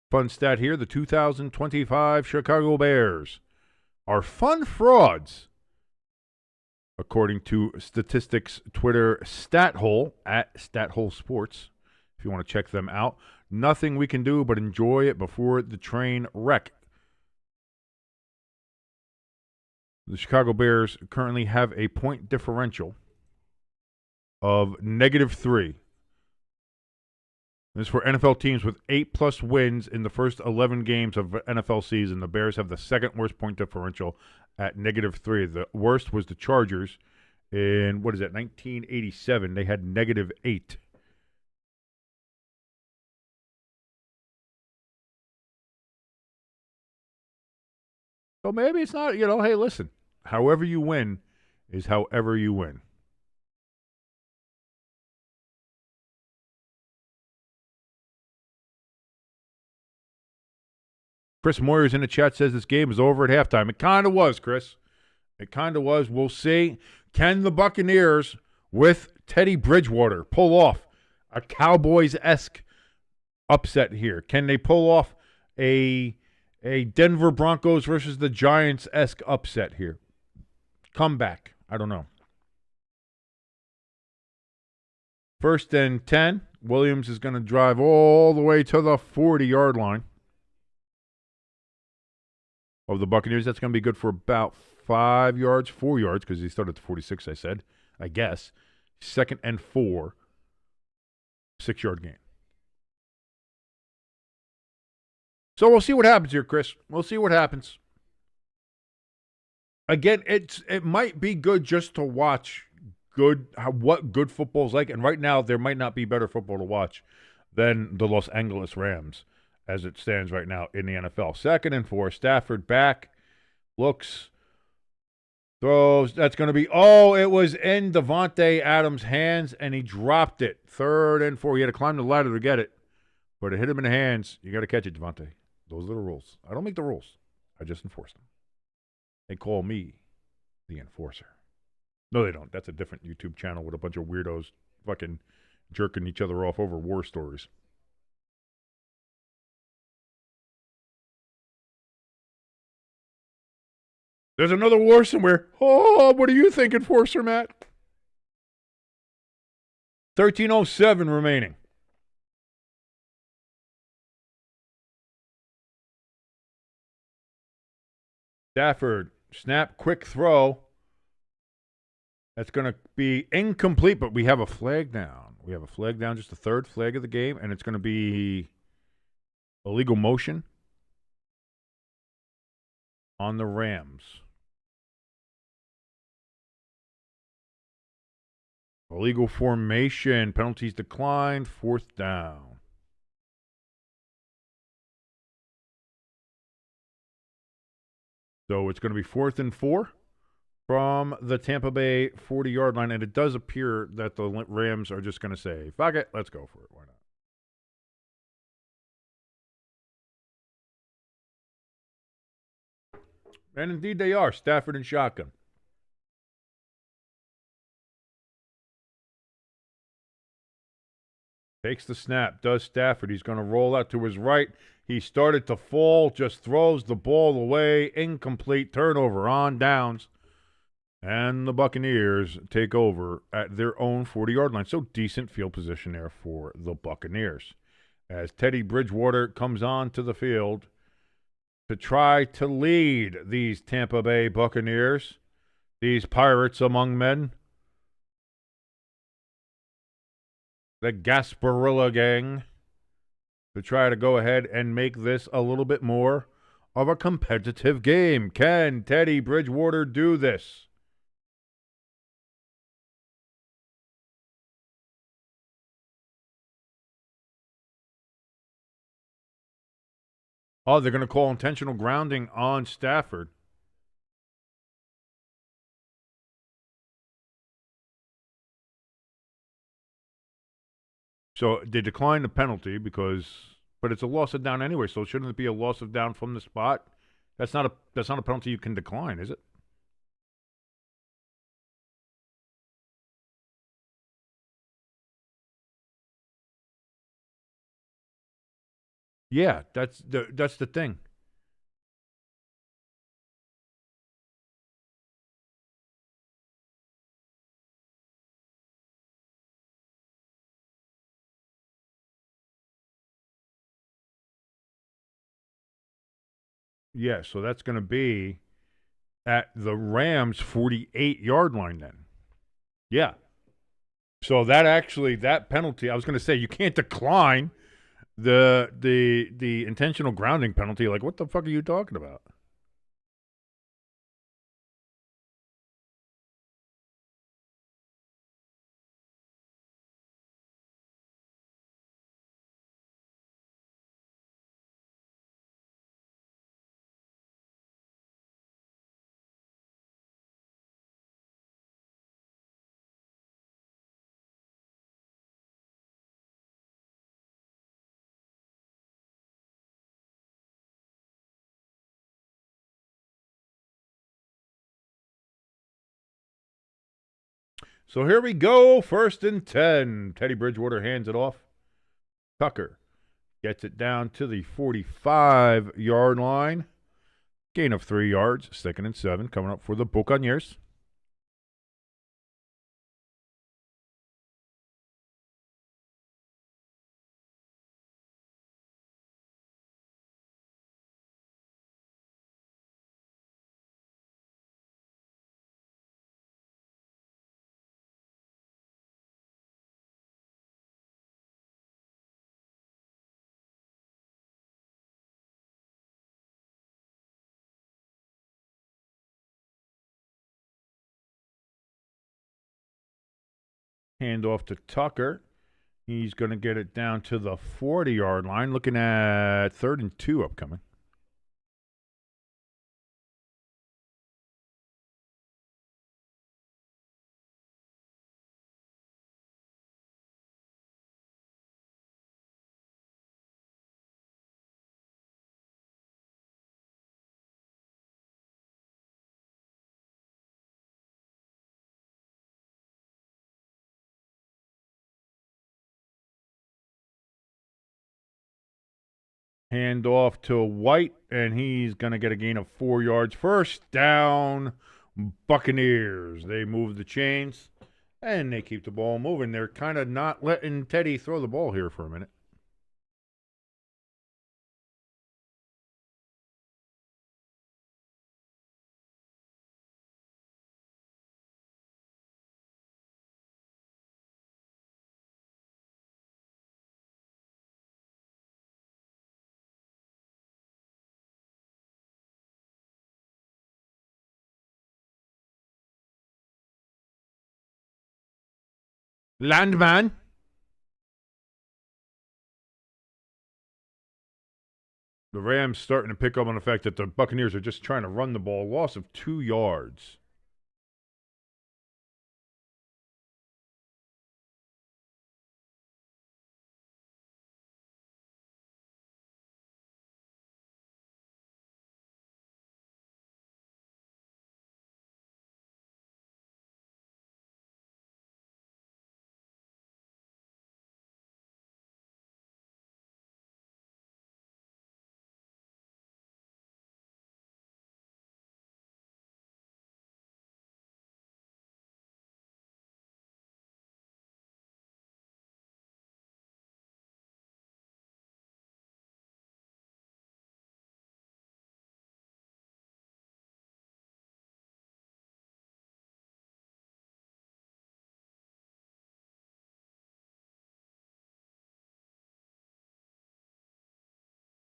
Fun stat here, the 2025 Chicago Bears are fun frauds, according to statistics Twitter StatHole, at StatHole Sports, if you want to check them out. Nothing we can do but enjoy it before the train wreck. The Chicago Bears currently have a point differential of -3. This is for NFL teams with 8+ wins in the first 11 games of NFL season. The Bears have the second worst point differential at -3. The worst was the Chargers in, 1987. They had -8. So maybe it's not, hey, listen, however you win is however you win. Chris Moyers in the chat says this game is over at halftime. It kind of was, Chris. It kind of was. We'll see. Can the Buccaneers, with Teddy Bridgewater, pull off a Cowboys-esque upset here? Can they pull off a Denver Broncos versus the Giants-esque upset here? Comeback. I don't know. 1st and 10. Williams is going to drive all the way to the 40-yard line of the Buccaneers. That's going to be good for about 4 yards, because he started at the 46, I guess. 2nd and 4, 6-yard gain. So we'll see what happens here, Chris. We'll see what happens. Again, it might be good just to watch what good football's like, and right now there might not be better football to watch than the Los Angeles Rams as it stands right now in the NFL. 2nd and 4, Stafford back, looks, throws. That's going to be, it was in Devontae Adams' hands, and he dropped it. 3rd and 4. He had to climb the ladder to get it, but it hit him in the hands. You got to catch it, Devontae. Those are the rules. I don't make the rules. I just enforce them. They call me the enforcer. No, they don't. That's a different YouTube channel with a bunch of weirdos fucking jerking each other off over war stories. There's another war somewhere. Oh, what do you think, Enforcer Matt? 13:07 remaining. Stafford, snap, quick throw. That's going to be incomplete, but we have a flag down. We have a flag down, just the 3rd flag of the game, and it's going to be illegal motion on the Rams. Illegal formation. Penalties declined. 4th down. So it's going to be 4th and 4 from the Tampa Bay 40-yard line. And it does appear that the Rams are just going to say, fuck it, let's go for it. Why not? And indeed they are. Stafford and shotgun. Takes the snap, does Stafford. He's going to roll out to his right. He started to fall, just throws the ball away. Incomplete, turnover on downs. And the Buccaneers take over at their own 40-yard line. So decent field position there for the Buccaneers. As Teddy Bridgewater comes on to the field, to try to lead these Tampa Bay Buccaneers, these pirates among men, the Gasparilla gang, to try to go ahead and make this a little bit more of a competitive game. Can Teddy Bridgewater do this? Oh, they're going to call intentional grounding on Stafford. So they declined the penalty but it's a loss of down anyway. So shouldn't it be a loss of down from the spot? That's not a penalty you can decline, is it? Yeah, that's the thing. Yeah, so that's going to be at the Rams' 48-yard line then. Yeah. So that penalty, I was going to say you can't decline the intentional grounding penalty. Like, what the fuck are you talking about? So here we go, 1st and 10. Teddy Bridgewater hands it off. Tucker gets it down to the 45-yard line. Gain of 3 yards, 2nd and 7, coming up for the Buccaneers. Hand off to Tucker. He's going to get it down to the 40-yard line, looking at 3rd and 2 upcoming. Hand off to White, and he's going to get a gain of 4 yards. 1st down, Buccaneers. They move the chains, and they keep the ball moving. They're kind of not letting Teddy throw the ball here for a minute. Landman. The Rams starting to pick up on the fact that the Buccaneers are just trying to run the ball. Loss of 2 yards.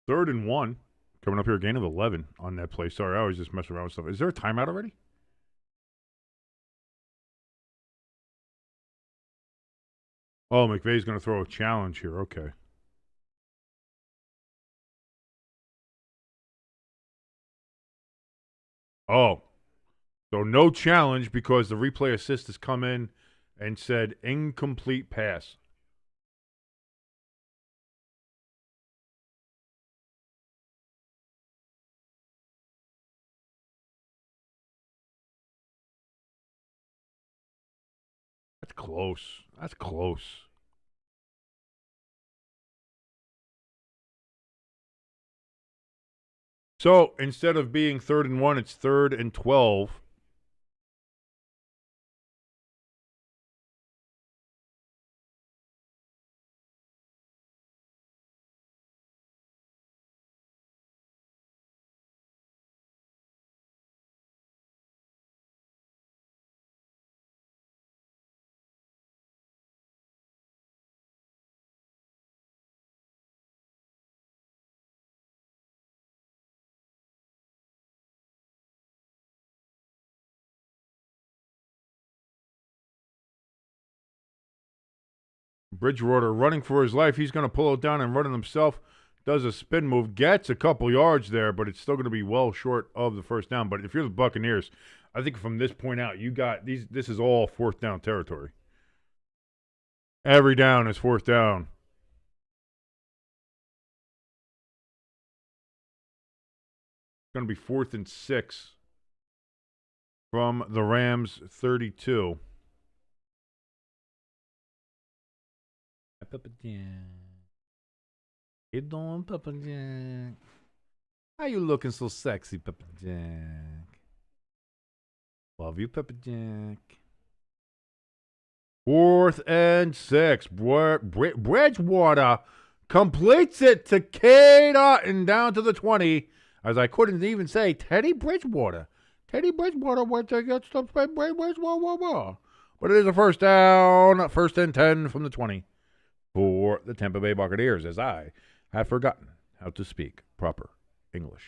3rd and 1. Coming up here, gain of 11 on that play. Sorry, I always just mess around with stuff. Is there a timeout already? Oh, McVay's going to throw a challenge here. Okay. Oh, so no challenge because the replay assist has come in and said incomplete pass. That's close. That's close. So instead of being 3rd and 1, it's 3rd and 12. Bridgewater running for his life. He's going to pull it down and run it himself. Does a spin move. Gets a couple yards there, but it's still going to be well short of the first down. But if you're the Buccaneers, I think from this point out, you got these. This is all 4th down territory. Every down is 4th down. It's going to be 4th and 6 from the Rams 32. Papa Jack. You doing, Papa Jack? How you looking so sexy, Papa Jack? Love you, Papa Jack. 4th and 6. Bridgewater completes it to Cade Otton down to the 20. As I couldn't even say Teddy Bridgewater. Teddy Bridgewater went to get stuff by Bridgewater. But it is a first down. 1st and 10 from the 20. For the Tampa Bay Buccaneers, as I have forgotten how to speak proper English.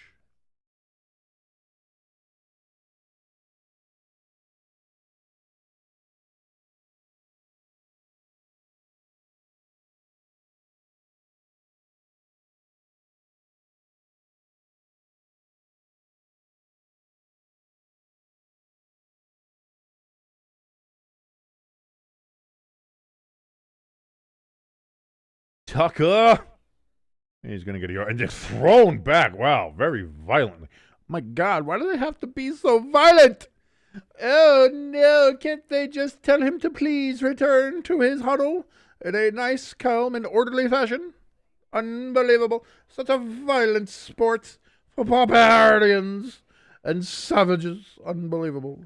Tucker. He's going to get a yard and just thrown back. Wow, very violently. My God, why do they have to be so violent? Oh, no, can't they just tell him to please return to his huddle in a nice, calm, and orderly fashion? Unbelievable. Such a violent sport for barbarians and savages. Unbelievable.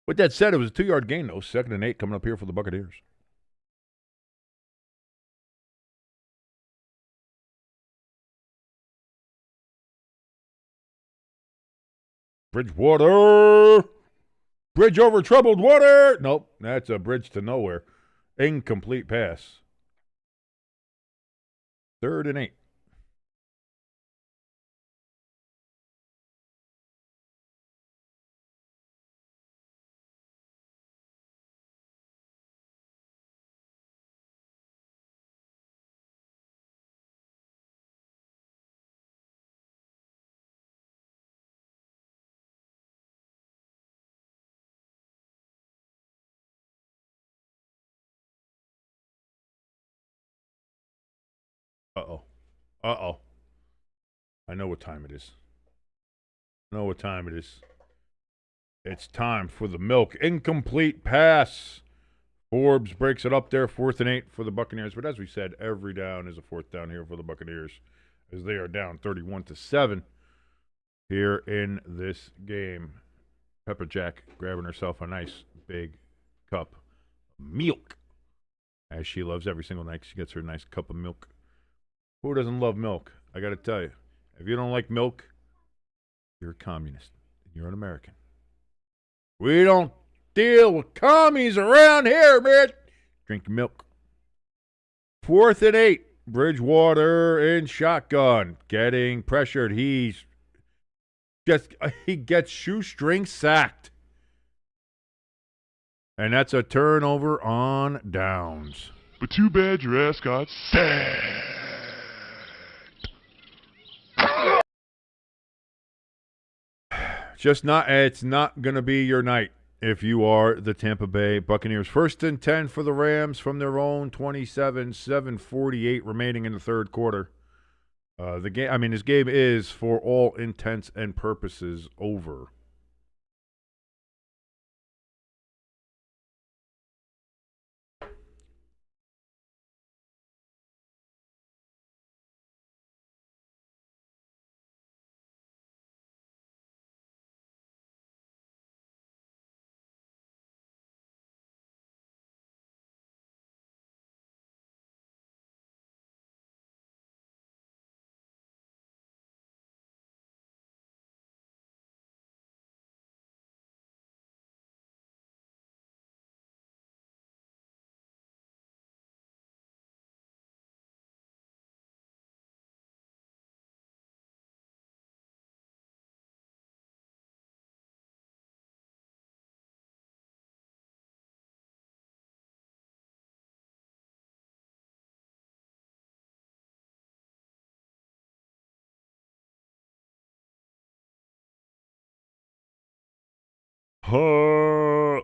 With that said, it was a 2-yard gain, though. 2nd and 8 coming up here for the Buccaneers. Bridgewater. Bridge over troubled water. Nope, that's a bridge to nowhere. Incomplete pass. 3rd and 8. Uh-oh. Uh-oh. I know what time it is. It's time for the milk. Incomplete pass. Forbes breaks it up there. 4th and 8 for the Buccaneers. But as we said, every down is a 4th down here for the Buccaneers as they are down 31-7 here in this game. Pepper Jack grabbing herself a nice big cup of milk, as she loves every single night. She gets her nice cup of milk. Who doesn't love milk? I got to tell you, if you don't like milk, you're a communist. You're an American. We don't deal with commies around here, man. Drink milk. 4th and 8. Bridgewater in shotgun. Getting pressured. He gets shoestring sacked. And that's a turnover on downs. But too bad your ass got sacked. It's not going to be your night if you are the Tampa Bay Buccaneers. 1st and 10 for the Rams from their own 27, 7:48 remaining in the third quarter. This game is, for all intents and purposes, over.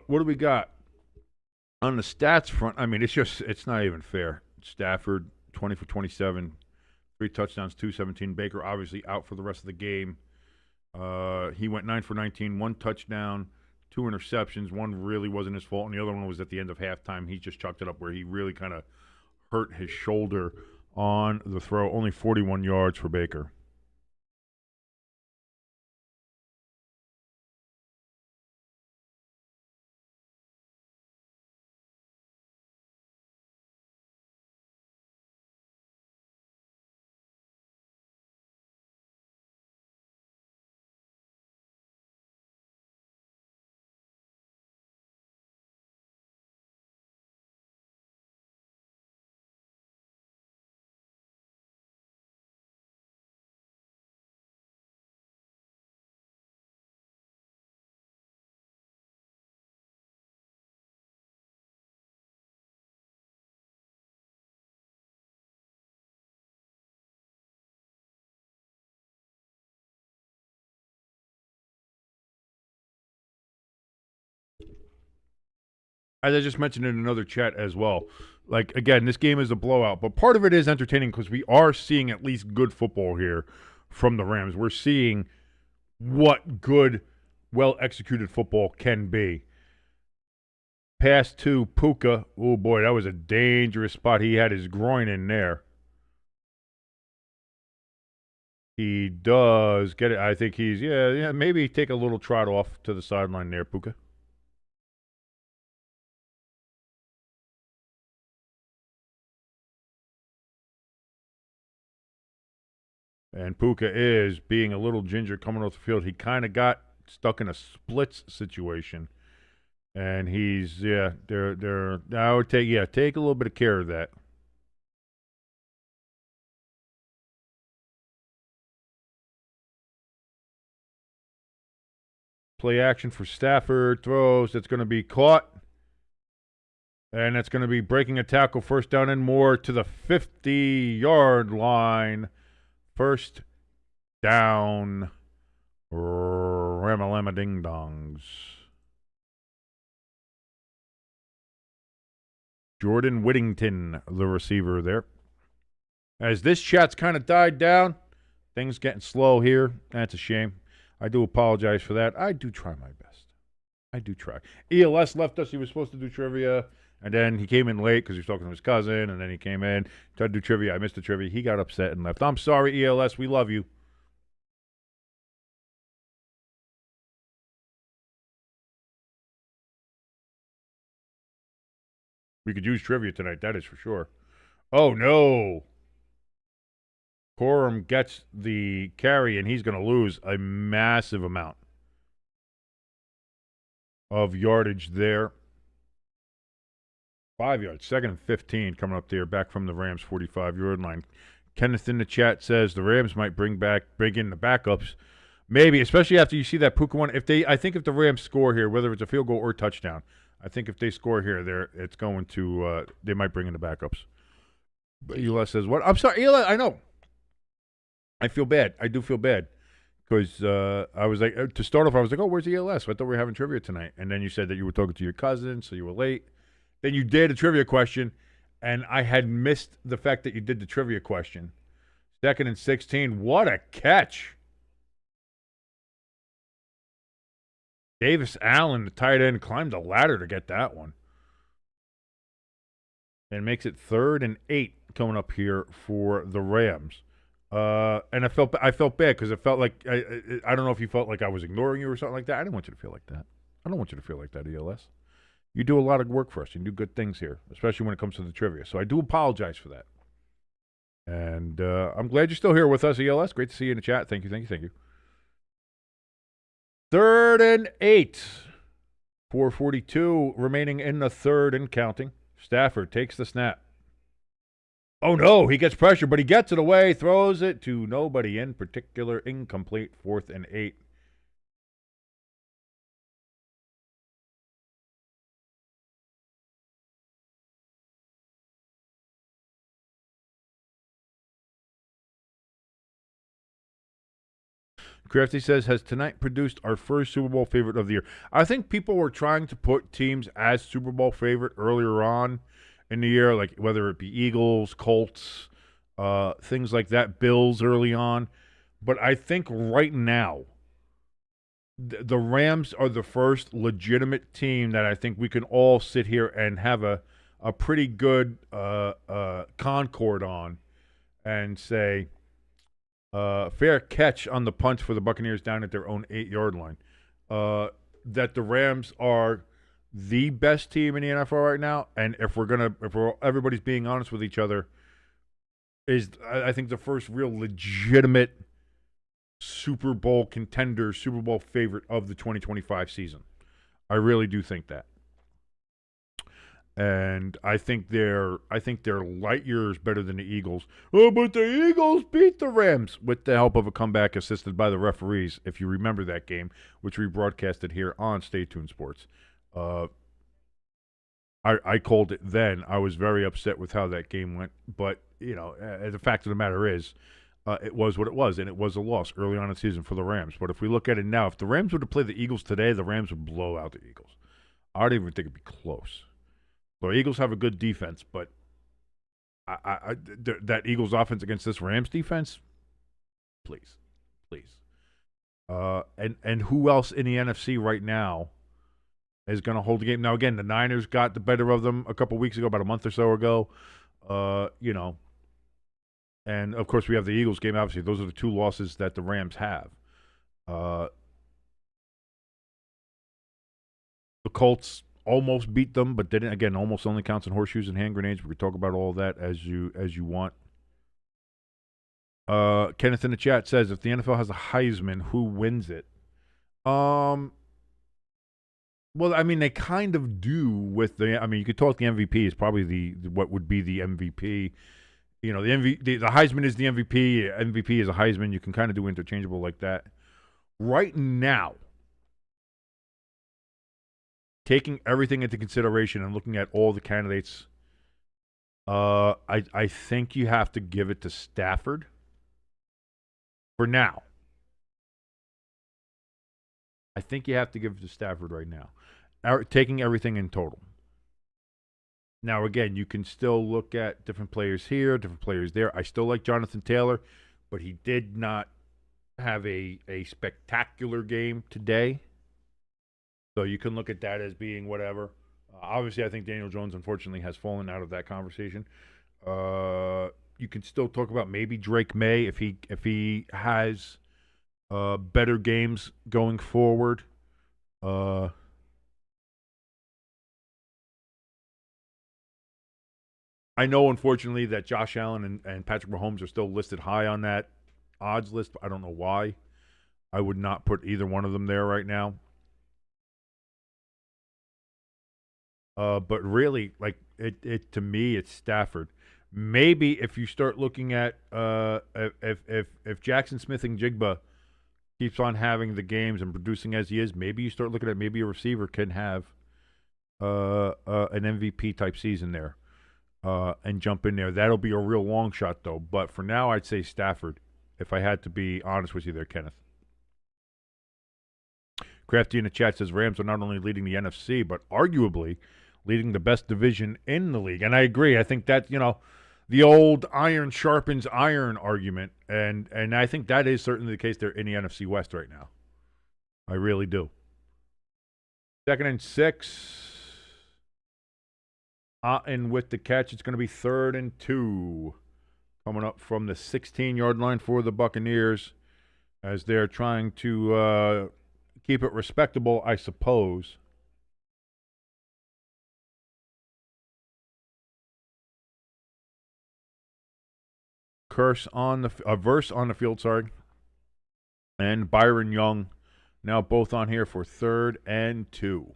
What do we got? On the stats front, it's not even fair. Stafford, 20 for 27, 3 touchdowns, 217. Baker obviously out for the rest of the game. He went 9 for 19, 1 touchdown, 2 interceptions. One really wasn't his fault, and the other one was at the end of halftime. He just chalked it up where he really kind of hurt his shoulder on the throw. Only 41 yards for Baker. As I just mentioned in another chat as well, again, this game is a blowout, but part of it is entertaining because we are seeing at least good football here from the Rams. We're seeing what good, well-executed football can be. Pass to Puka. Oh, boy, that was a dangerous spot. He had his groin in there. He does get it. I think he's, maybe take a little trot off to the sideline there, Puka. And Puka is being a little ginger coming off the field. He kind of got stuck in a splits situation. And he's, I would take a little bit of care of that. Play action for Stafford. Throws. That's going to be caught. And that's going to be breaking a tackle. First down and more to the 50-yard line. First down, Ramalama Ding Dongs. Jordan Whittington, the receiver there. As this chat's kind of died down, things getting slow here. That's a shame. I do apologize for that. I do try my best. I do try. ELS left us. He was supposed to do trivia. And then he came in late because he was talking to his cousin, and then he came in, tried to do trivia. I missed the trivia. He got upset and left. I'm sorry, ELS. We love you. We could use trivia tonight, that is for sure. Oh, no. Corum gets the carry, and he's going to lose a massive amount. of yardage there. 5 yards, 2nd and 15 coming up there, back from the Rams' 45-yard line. Kenneth in the chat says the Rams might bring in the backups. Maybe, especially after you see that Puka one. I think if the Rams score here, whether it's a field goal or touchdown, I think if they score here, it's going to they might bring in the backups. But Eli says, what? I'm sorry, Eli, I know. I feel bad. I do feel bad. Because I was like, to start off, I was like, oh, where's the ELS? I thought we were having trivia tonight. And then you said that you were talking to your cousin, so you were late. Then you did a trivia question, and I had missed the fact that you did the trivia question. 2nd and 16. What a catch. Davis Allen, the tight end, climbed the ladder to get that one. And makes it 3rd and 8 coming up here for the Rams. And I felt bad because it felt like I don't know if you felt like I was ignoring you or something like that. I didn't want you to feel like that. I don't want you to feel like that, ELS. You do a lot of work for us. You do good things here, especially when it comes to the trivia. So I do apologize for that. And I'm glad you're still here with us, ELS. Great to see you in the chat. Thank you. 3rd and 8. 4:42 remaining in the third and counting. Stafford takes the snap. Oh, no, he gets pressure, but he gets it away, throws it to nobody in particular, incomplete, 4th and 8. Crafty says, has tonight produced our first Super Bowl favorite of the year? I think people were trying to put teams as Super Bowl favorite earlier on in the year, like whether it be Eagles, Colts, things like that, Bills early on. But I think right now, the Rams are the first legitimate team that I think we can all sit here and have a pretty good concord on and say, fair catch on the punt for the Buccaneers down at their own 8-yard line. That the Rams are the best team in the NFL right now, and if everybody's being honest with each other, is I think the first real legitimate Super Bowl contender, Super Bowl favorite of the 2025 season. I really do think that. And I think they're light years better than the Eagles. Oh, but the Eagles beat the Rams with the help of a comeback assisted by the referees, if you remember that game, which we broadcasted here on Stay Tuned Sports. I called it then. I was very upset with how that game went. But, the fact of the matter is, it was what it was, and it was a loss early on in the season for the Rams. But if we look at it now, if the Rams were to play the Eagles today, the Rams would blow out the Eagles. I don't even think it'd be close. The Eagles have a good defense, but that Eagles offense against this Rams defense, please. And who else in the NFC right now is going to hold the game? Now, again, the Niners got the better of them a couple weeks ago, about a month or so ago. And, of course, we have the Eagles game. Obviously, those are the two losses that the Rams have. The Colts almost beat them, but didn't. Again, almost only counts in horseshoes and hand grenades. We can talk about all of that as you want. Kenneth in the chat says, if the NFL has a Heisman, who wins it? Well, I mean, they kind of do with the. I mean, you could talk the MVP is probably what would be the MVP. The Heisman is the MVP. MVP is a Heisman. You can kind of do interchangeable like that. Right now, taking everything into consideration and looking at all the candidates, I think you have to give it to Stafford for now. I think you have to give it to Stafford right now, taking everything in total. Now, again, you can still look at different players here, different players there. I still like Jonathan Taylor, but he did not have a spectacular game today. So you can look at that as being whatever. Obviously, I think Daniel Jones, unfortunately, has fallen out of that conversation. You can still talk about maybe Drake May if he has better games going forward. I know, unfortunately, that Josh Allen and Patrick Mahomes are still listed high on that odds list. But I don't know why. I would not put either one of them there right now. But really, like it to me, it's Stafford. Maybe if you start looking at if Jackson Smith and Jigba keeps on having the games and producing as he is, maybe you start looking at maybe a receiver can have an MVP type season there and jump in there. That'll be a real long shot though. But for now, I'd say Stafford. If I had to be honest with you, there, Kenneth. Crafty in the chat says Rams are not only leading the NFC, but arguably leading the best division in the league. And I agree. I think that, the old iron sharpens iron argument. And I think that is certainly the case there in the NFC West right now. I really do. 2nd and 6. And with the catch, it's going to be 3rd and 2. Coming up from the 16-yard line for the Buccaneers as they're trying to keep it respectable, I suppose. Verse on the field, sorry. And Byron Young now both on here for 3rd and 2.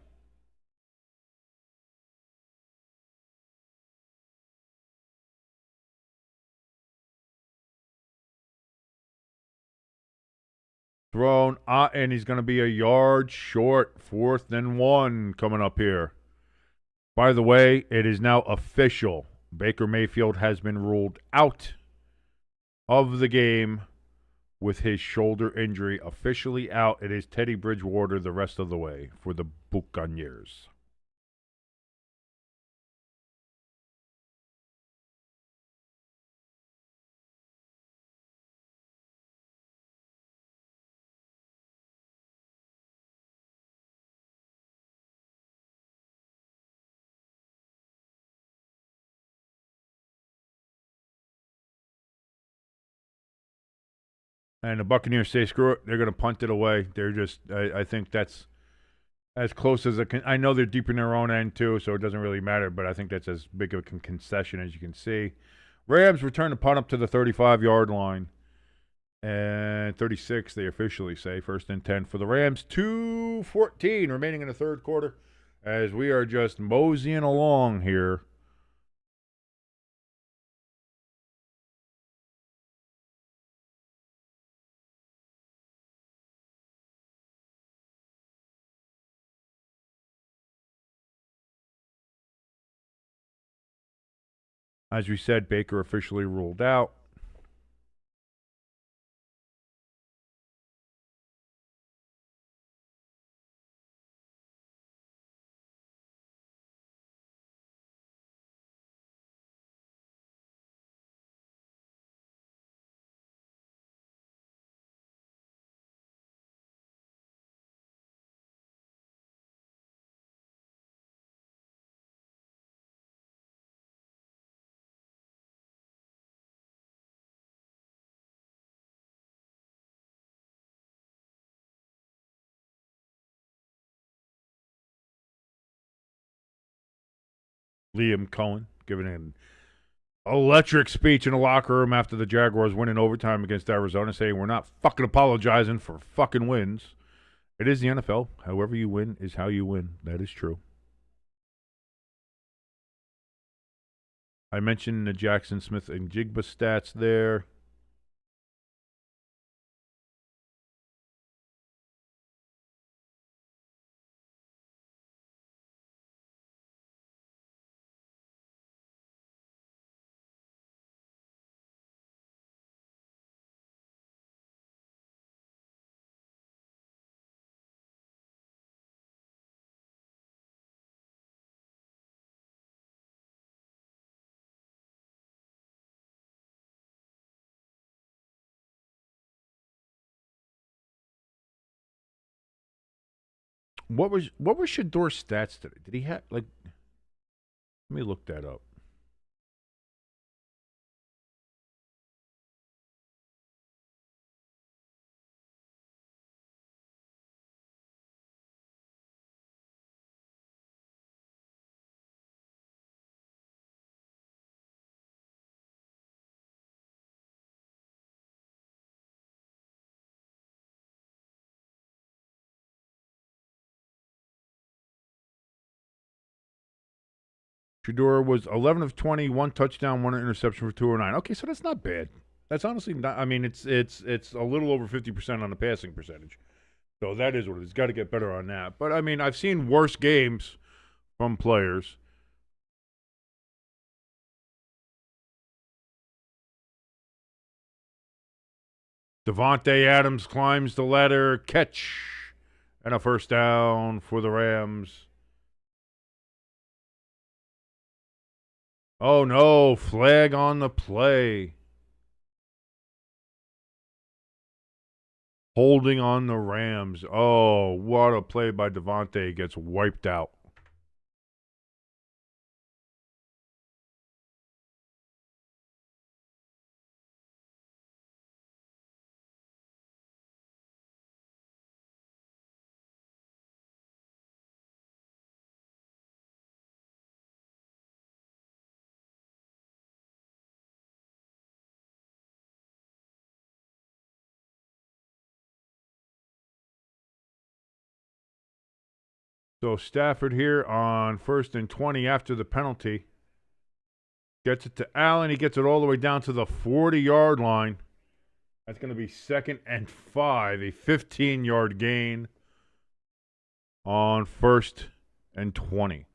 Thrown, and he's going to be a yard short. 4th and 1 coming up here. By the way, it is now official. Baker Mayfield has been ruled out of the game with his shoulder injury officially out. It is Teddy Bridgewater the rest of the way for the Buccaneers. And the Buccaneers say, screw it, they're going to punt it away. They're just, I think that's as close as I know they're deep in their own end, too, so it doesn't really matter, but I think that's as big of a concession as you can see. Rams return the punt up to the 35-yard line. And 36, they officially say, 1st and 10 for the Rams. 2:14 remaining in the third quarter as we are just moseying along here. As we said, Baker officially ruled out. Liam Cohen giving an electric speech in the locker room after the Jaguars win in overtime against Arizona, saying we're not fucking apologizing for fucking wins. It is the NFL. However you win is how you win. That is true. I mentioned the Jackson Smith and Jigba stats there. What was Shador's stats today? Did he have let me look that up. Shedeur was 11 of 20, 1 touchdown, 1 interception for 209. Okay, so that's not bad. That's honestly not. I mean, it's a little over 50% on the passing percentage. So that is what it is. Got to get better on that. But I mean, I've seen worse games from players. Devontae Adams climbs the ladder, catch, and a first down for the Rams. Oh no, flag on the play. Holding on the Rams. Oh, what a play by Devontae. Gets wiped out. So Stafford here on 1st and 20 after the penalty. Gets it to Allen. He gets it all the way down to the 40-yard line. That's going to be 2nd and 5. A 15-yard gain on 1st and 20.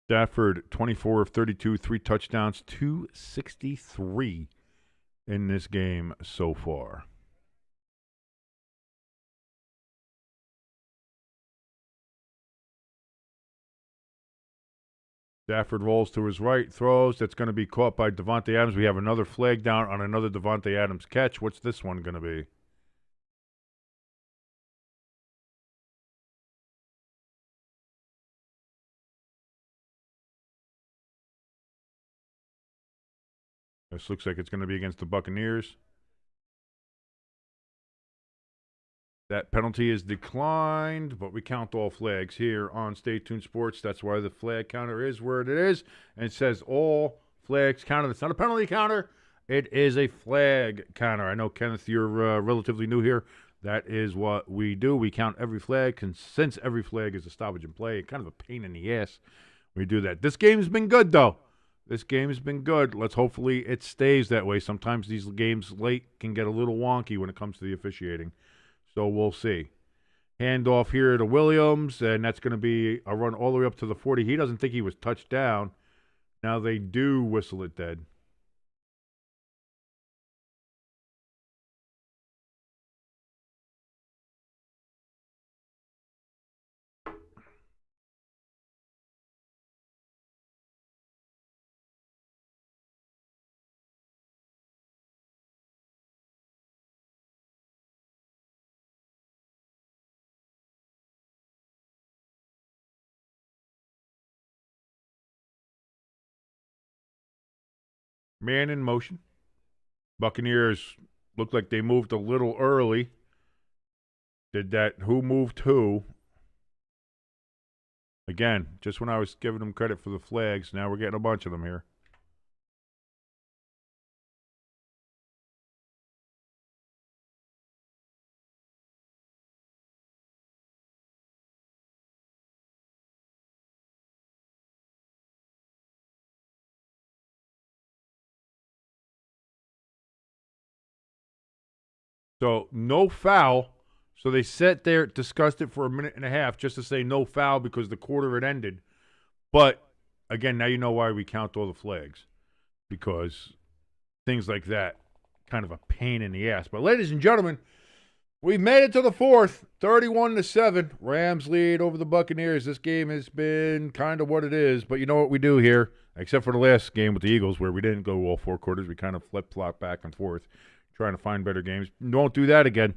Stafford, 24 of 32, 3 touchdowns, 263 in this game so far. Stafford rolls to his right, throws. That's going to be caught by Devontae Adams. We have another flag down on another Devontae Adams catch. What's this one going to be? This looks like it's going to be against the Buccaneers. That penalty is declined, but we count all flags here on Stay Tuned Sports. That's why the flag counter is where it is. And it says all flags counted. It's not a penalty counter. It is a flag counter. I know, Kenneth, you're relatively new here. That is what we do. We count every flag. And since every flag is a stoppage and play, kind of a pain in the ass, we do that. This game's been good, though. This game's been good. Let's hopefully it stays that way. Sometimes these games late can get a little wonky when it comes to the officiating. So we'll see. Handoff here to Williams, and that's going to be a run all the way up to the 40. He doesn't think he was touched down. Now they do whistle it dead. Man in motion. Buccaneers looked like they moved a little early. Did that who moved who? Again, just when I was giving them credit for the flags, now we're getting a bunch of them here. So, no foul. So they sat there, discussed it for a minute and a half just to say no foul because the quarter had ended. But, again, now you know why we count all the flags. Because things like that, kind of a pain in the ass. But, ladies and gentlemen, we've made it to the fourth, 31-7. Rams lead over the Buccaneers. This game has been kind of what it is. But you know what we do here, except for the last game with the Eagles where we didn't go all 4 quarters. We kind of flip-flop back and forth, trying to find better games. Won't do that again.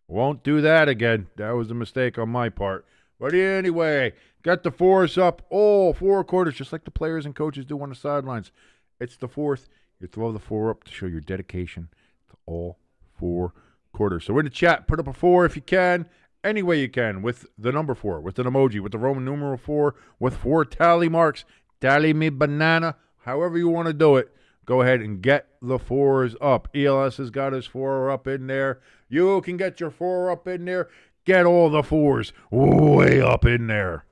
Won't do that again. That was a mistake on my part. But anyway, got the 4s up all 4 quarters, just like the players and coaches do on the sidelines. It's the 4th. You throw the 4 up to show your dedication to all 4 quarters. So in the chat, put up a 4 if you can. Any way you can, with the number 4, with an emoji, with the Roman numeral 4, with 4 tally marks. Tally me banana. However you want to do it. Go ahead and get the 4s up. ELS has got his 4 up in there. You can get your 4 up in there. Get all the 4s way up in there.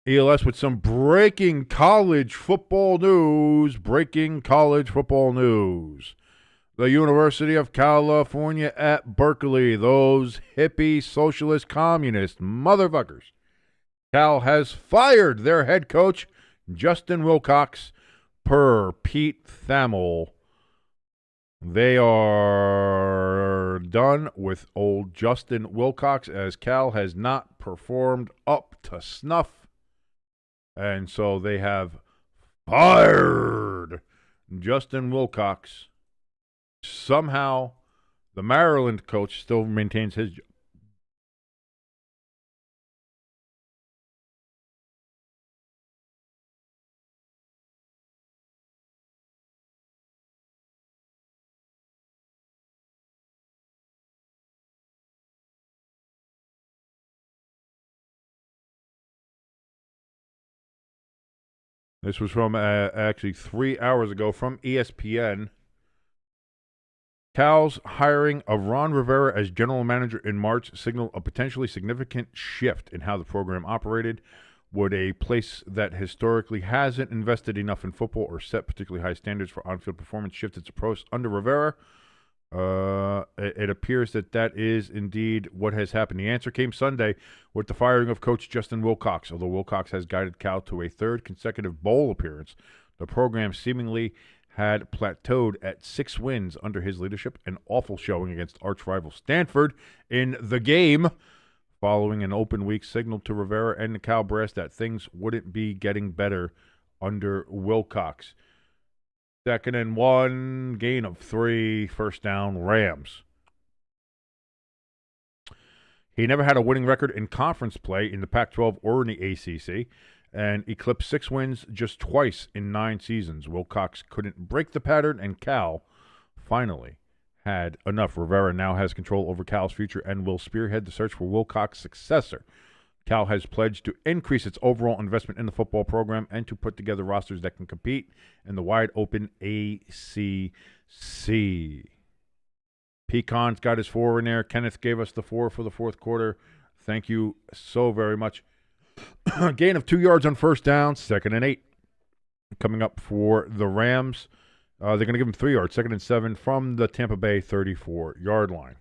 ELS with some breaking college football news. The University of California at Berkeley, those hippie socialist communist motherfuckers. Cal has fired their head coach, Justin Wilcox, per Pete Thamel. They are done with old Justin Wilcox, as Cal has not performed up to snuff. And so they have fired Justin Wilcox. Somehow, the Maryland coach still maintains his job. This was from actually 3 hours ago from ESPN. Cal's hiring of Ron Rivera as general manager in March signaled a potentially significant shift in how the program operated. Would a place that historically hasn't invested enough in football or set particularly high standards for on-field performance shift its approach under Rivera? It appears that is indeed what has happened. The answer came Sunday with the firing of coach Justin Wilcox. Although Wilcox has guided Cal to a third consecutive bowl appearance, the program seemingly had plateaued at 6 wins under his leadership, an awful showing against arch-rival Stanford in the game, following an open week signaled to Rivera and the Cal brass that things wouldn't be getting better under Wilcox. 2nd and 1, gain of 3, first down, Rams. He never had a winning record in conference play in the Pac-12 or in the ACC, and eclipsed 6 wins just twice in 9 seasons. Wilcox couldn't break the pattern, and Cal finally had enough. Rivera now has control over Cal's future and will spearhead the search for Wilcox's successor. Cal has pledged to increase its overall investment in the football program and to put together rosters that can compete in the wide-open ACC. Pecan's got his 4 in there. Kenneth gave us the 4 for the fourth quarter. Thank you so very much. Gain of 2 yards on first down, 2nd and 8. Coming up for the Rams. They're going to give him 3 yards, 2nd and 7 from the Tampa Bay 34-yard line.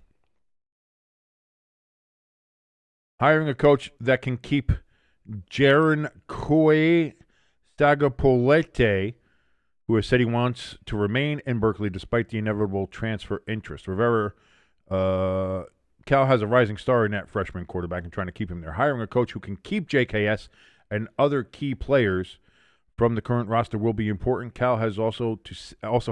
Hiring a coach that can keep Jaron Coy Stagapolete, who has said he wants to remain in Berkeley despite the inevitable transfer interest. Rivera, Cal has a rising star in that freshman quarterback and trying to keep him there. Hiring a coach who can keep JKS and other key players from the current roster will be important. Cal has also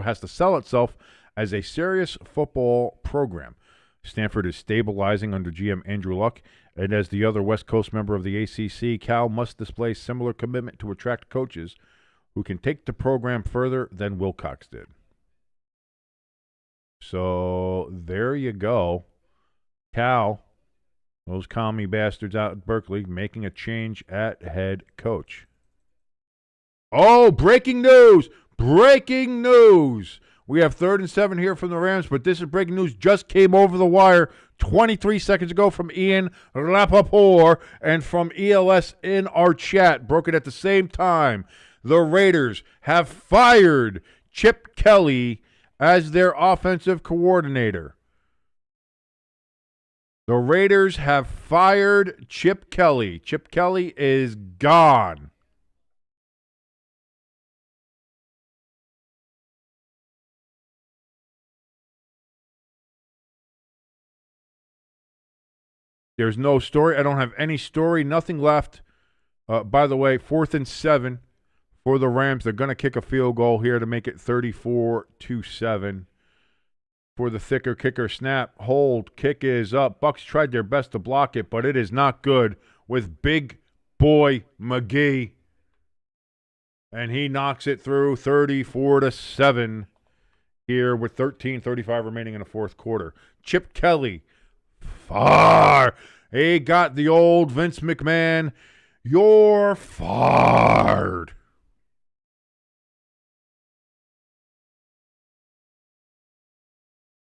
has to sell itself as a serious football program. Stanford is stabilizing under GM Andrew Luck, and as the other West Coast member of the ACC, Cal must display similar commitment to attract coaches who can take the program further than Wilcox did. So there you go. Cal, those commie bastards out at Berkeley, making a change at head coach. Oh, breaking news! Breaking news! We have 3rd and 7 here from the Rams, but this is breaking news. Just came over the wire 23 seconds ago from Ian Rapoport and from ELS in our chat. Broke it at the same time. The Raiders have fired Chip Kelly as their offensive coordinator. The Raiders have fired Chip Kelly. Chip Kelly is gone. There's no story. I don't have any story. Nothing left. By the way, 4th and 7 for the Rams. They're going to kick a field goal here to make it 34-7. For the thicker kicker snap, hold, kick is up. Bucks tried their best to block it, but it is not good with big boy McGee. And he knocks it through 34-7 here with 13:35 remaining in the fourth quarter. Chip Kelly, far. He got the old Vince McMahon, you're fired.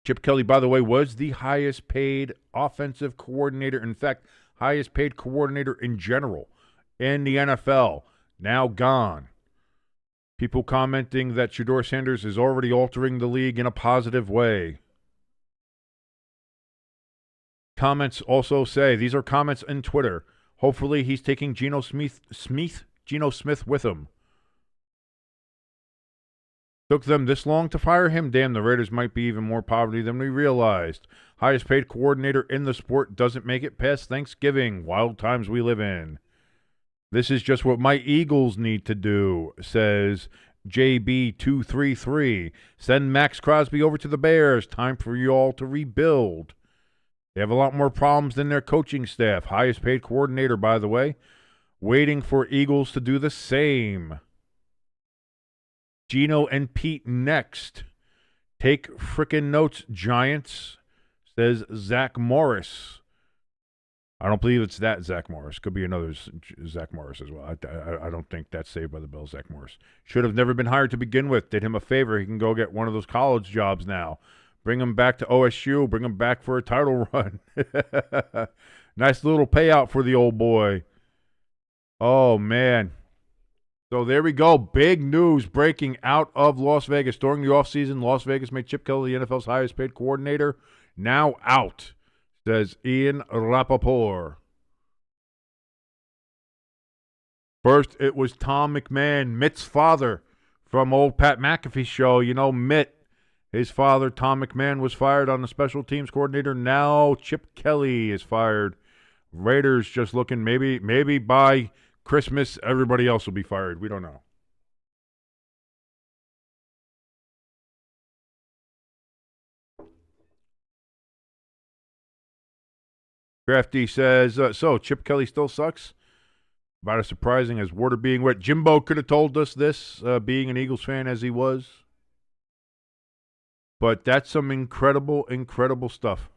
Chip Kelly, by the way, was the highest paid offensive coordinator. In fact, highest paid coordinator in general in the NFL. Now gone. People commenting that Shedeur Sanders is already altering the league in a positive way. Comments also say, these are comments in Twitter. Hopefully he's taking Geno Smith with him. Took them this long to fire him? Damn, the Raiders might be even more poverty than we realized. Highest paid coordinator in the sport doesn't make it past Thanksgiving. Wild times we live in. This is just what my Eagles need to do, says JB233. Send Max Crosby over to the Bears. Time for you all to rebuild. They have a lot more problems than their coaching staff. Highest paid coordinator, by the way. Waiting for Eagles to do the same. Gino and Pete next. Take frickin' notes, Giants, says Zach Morris. I don't believe it's that Zach Morris. Could be another Zach Morris as well. I don't think that's Saved by the Bell Zach Morris. Should have never been hired to begin with. Did him a favor. He can go get one of those college jobs now. Bring him back to OSU. Bring him back for a title run. Nice little payout for the old boy. Oh, man. So there we go. Big news breaking out of Las Vegas. During the offseason, Las Vegas made Chip Kelly the NFL's highest paid coordinator. Now out, says Ian Rappaport. First, it was Tom McMahon, Mitt's father, from old Pat McAfee show. You know, Mitt, his father, Tom McMahon, was fired on the special teams coordinator. Now Chip Kelly is fired. Raiders just looking, maybe by Christmas, everybody else will be fired. We don't know. Crafty says, so Chip Kelly still sucks? About as surprising as water being wet. Jimbo could have told us this, being an Eagles fan as he was. But that's some incredible, incredible stuff.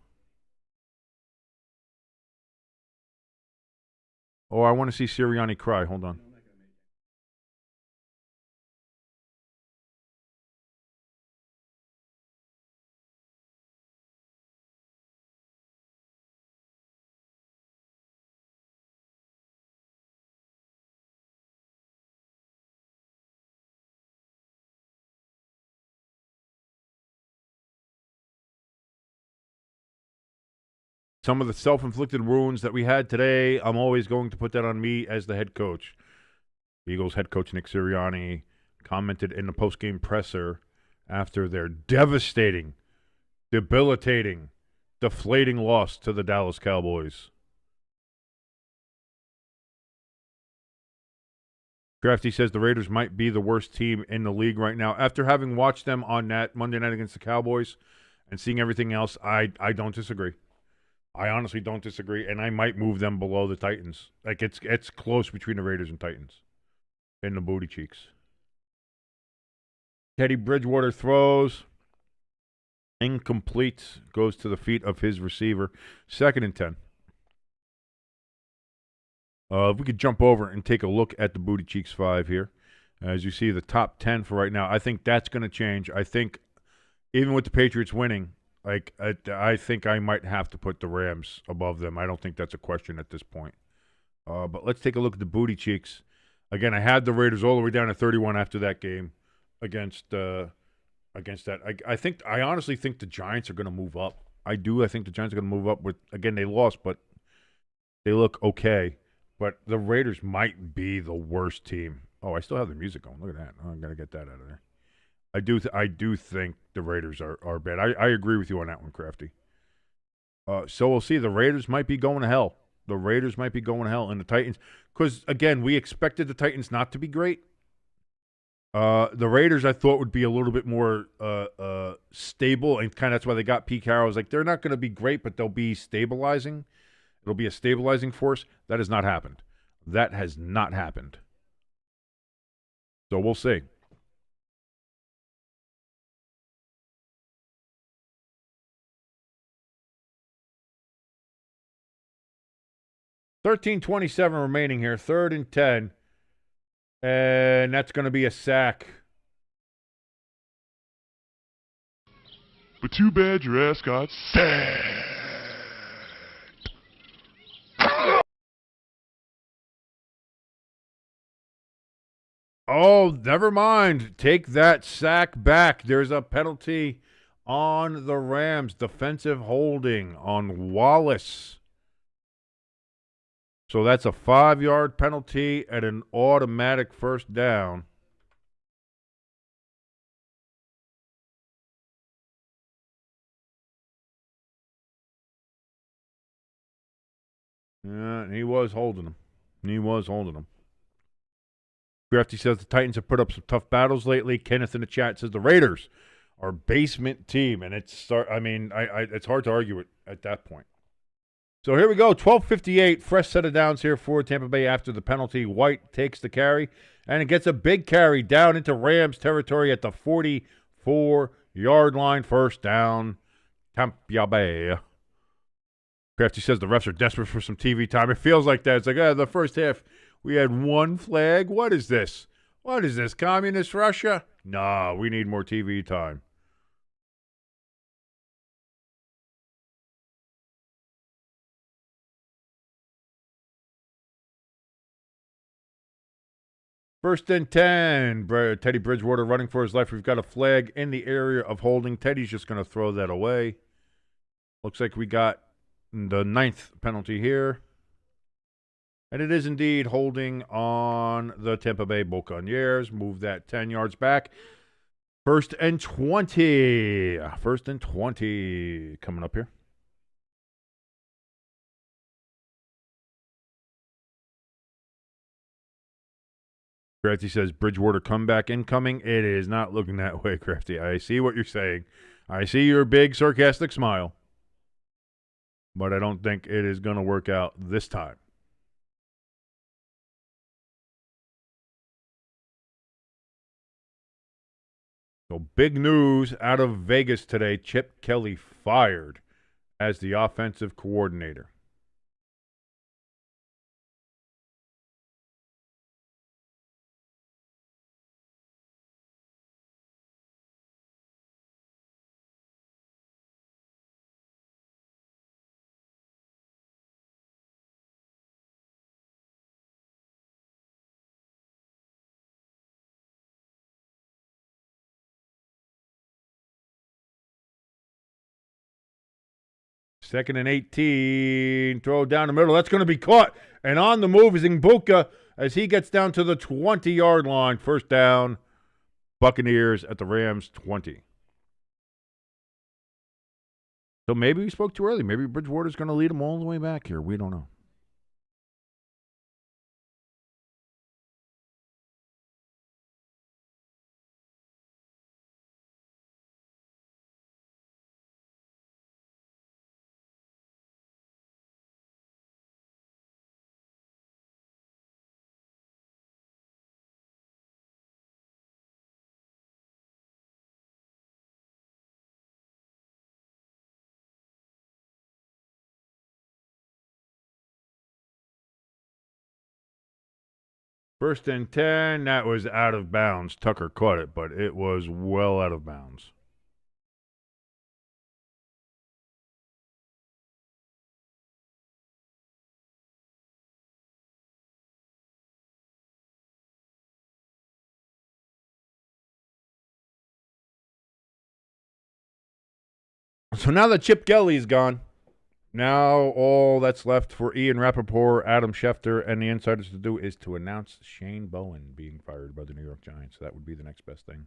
Oh, I want to see Sirianni cry. Hold on. Some of the self-inflicted wounds that we had today, I'm always going to put that on me as the head coach. Eagles head coach Nick Sirianni commented in the post-game presser after their devastating, debilitating, deflating loss to the Dallas Cowboys. Crafty says the Raiders might be the worst team in the league right now. After having watched them on that Monday night against the Cowboys and seeing everything else, I don't disagree. I honestly don't disagree, and I might move them below the Titans. Like, it's close between the Raiders and Titans in the booty cheeks. Teddy Bridgewater throws. Incomplete. Goes to the feet of his receiver. 2nd and 10. If we could jump over and take a look at the Booty Cheeks 5 here. As you see, the top 10 for right now. I think that's going to change. I think even with the Patriots winning, like I think I might have to put the Rams above them. I don't think that's a question at this point. But let's take a look at the Booty Cheeks. Again, I had the Raiders all the way down to 31 after that game against that. I honestly think the Giants are going to move up. I do. I think the Giants are going to move up. Again, they lost, but they look okay. But the Raiders might be the worst team. Oh, I still have the music going. Look at that. Oh, I'm going to get that out of there. I do think the Raiders are bad. I agree with you on that one, Crafty. So we'll see. The Raiders might be going to hell. The Raiders might be going to hell. And the Titans, because, again, we expected the Titans not to be great. The Raiders, I thought, would be a little bit more stable, and kind of that's why they got Pete Carroll. I was like, they're not going to be great, but they'll be stabilizing. It'll be a stabilizing force. That has not happened. That has not happened. So we'll see. $13:27 remaining here. 3rd and 10. And that's going to be a sack. But too bad your ass got sacked. Oh, never mind. Take that sack back. There's a penalty on the Rams. Defensive holding on Wallace. So that's a 5-yard penalty and an automatic first down. Yeah, and he was holding them. Crafty says the Titans have put up some tough battles lately. Kenneth in the chat says the Raiders are basement team, and it's hard to argue it at that point. So here we go, 12:58, fresh set of downs here for Tampa Bay after the penalty. White takes the carry, and it gets a big carry down into Rams territory at the 44-yard line. First down, Tampa Bay. Crafty says the refs are desperate for some TV time. It feels like that. It's like, the first half, we had one flag. What is this? Communist Russia? Nah, we need more TV time. First and 10. Teddy Bridgewater running for his life. We've got a flag in the area of holding. Teddy's just going to throw that away. Looks like we got the 9th penalty here. And it is indeed holding on the Tampa Bay Buccaneers. Move that 10 yards back. First and 20. Coming up here. Crafty says Bridgewater comeback incoming. It is not looking that way, Crafty. I see what you're saying. I see your big sarcastic smile. But I don't think it is going to work out this time. So big news out of Vegas today. Chip Kelly fired as the offensive coordinator. Second and 18. Throw down the middle. That's going to be caught. And on the move is Inglewood as he gets down to the 20-yard line. First down. Buccaneers at the Rams 20. So maybe we spoke too early. Maybe Bridgewater's going to lead them all the way back here. We don't know. First and 10, that was out of bounds. Tucker caught it, but it was well out of bounds. So now that Chip Kelly's gone, now all that's left for Ian Rappaport, Adam Schefter, and the insiders to do is to announce Shane Bowen being fired by the New York Giants. That would be the next best thing.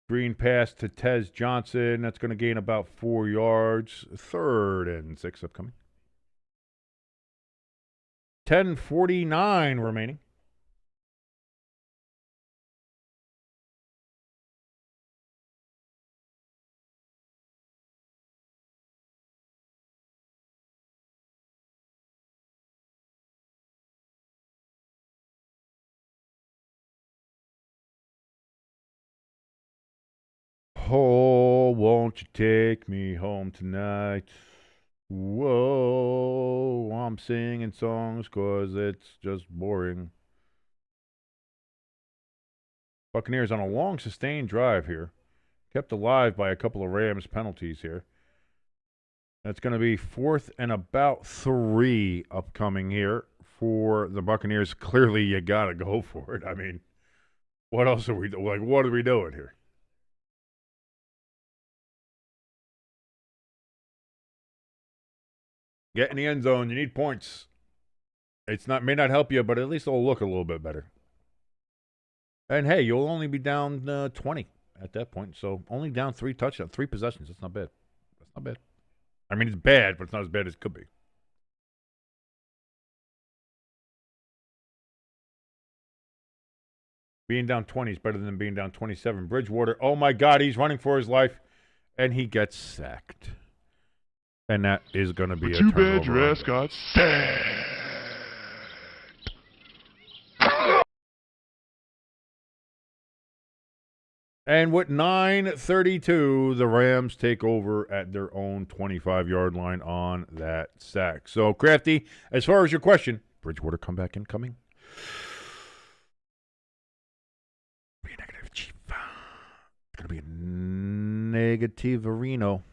Green pass to Tez Johnson. That's going to gain about 4 yards. 3rd and 6 upcoming. 10:49 remaining. Oh, won't you take me home tonight? Whoa, I'm singing songs 'cause it's just boring. Buccaneers on a long, sustained drive here. Kept alive by a couple of Rams penalties here. That's going to be 4th and about 3 upcoming here for the Buccaneers. Clearly, you got to go for it. I mean, what else are we doing? Like, what are we doing here? Get in the end zone. You need points. May not help you, but at least it'll look a little bit better. And hey, you'll only be down 20 at that point. So only down 3 touchdowns, 3 possessions. That's not bad. That's not bad. I mean, it's bad, but it's not as bad as it could be. Being down 20 is better than being down 27. Bridgewater, oh my God, he's running for his life, and he gets sacked. And that is going to be a Too turnover. bad your ass got sacked. And with 9:32, the Rams take over at their own 25-yard line on that sack. So, Crafty, as far as your question, Bridgewater comeback incoming. Be a negative, Chief. It's going to be a negative-arino.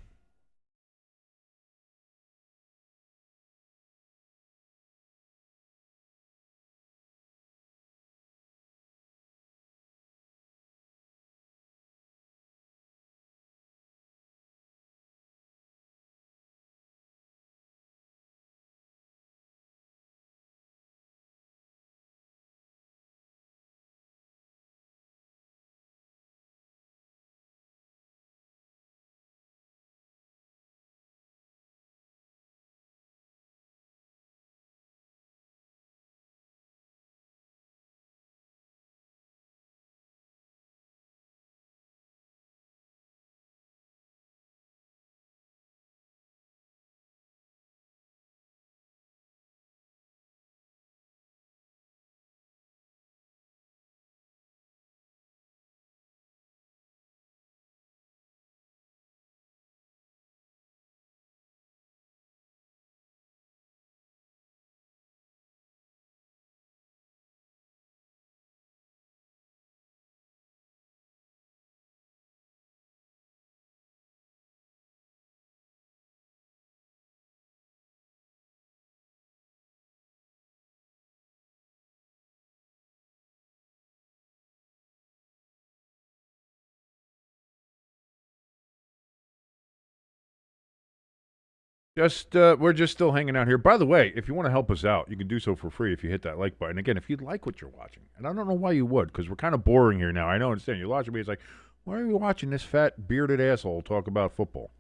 We're just still hanging out here. By the way, if you want to help us out, you can do so for free if you hit that like button. Again, if you like what you're watching, and I don't know why you would, because we're kind of boring here now. I know, understand. You're watching me. It's like, why are you watching this fat bearded asshole talk about football,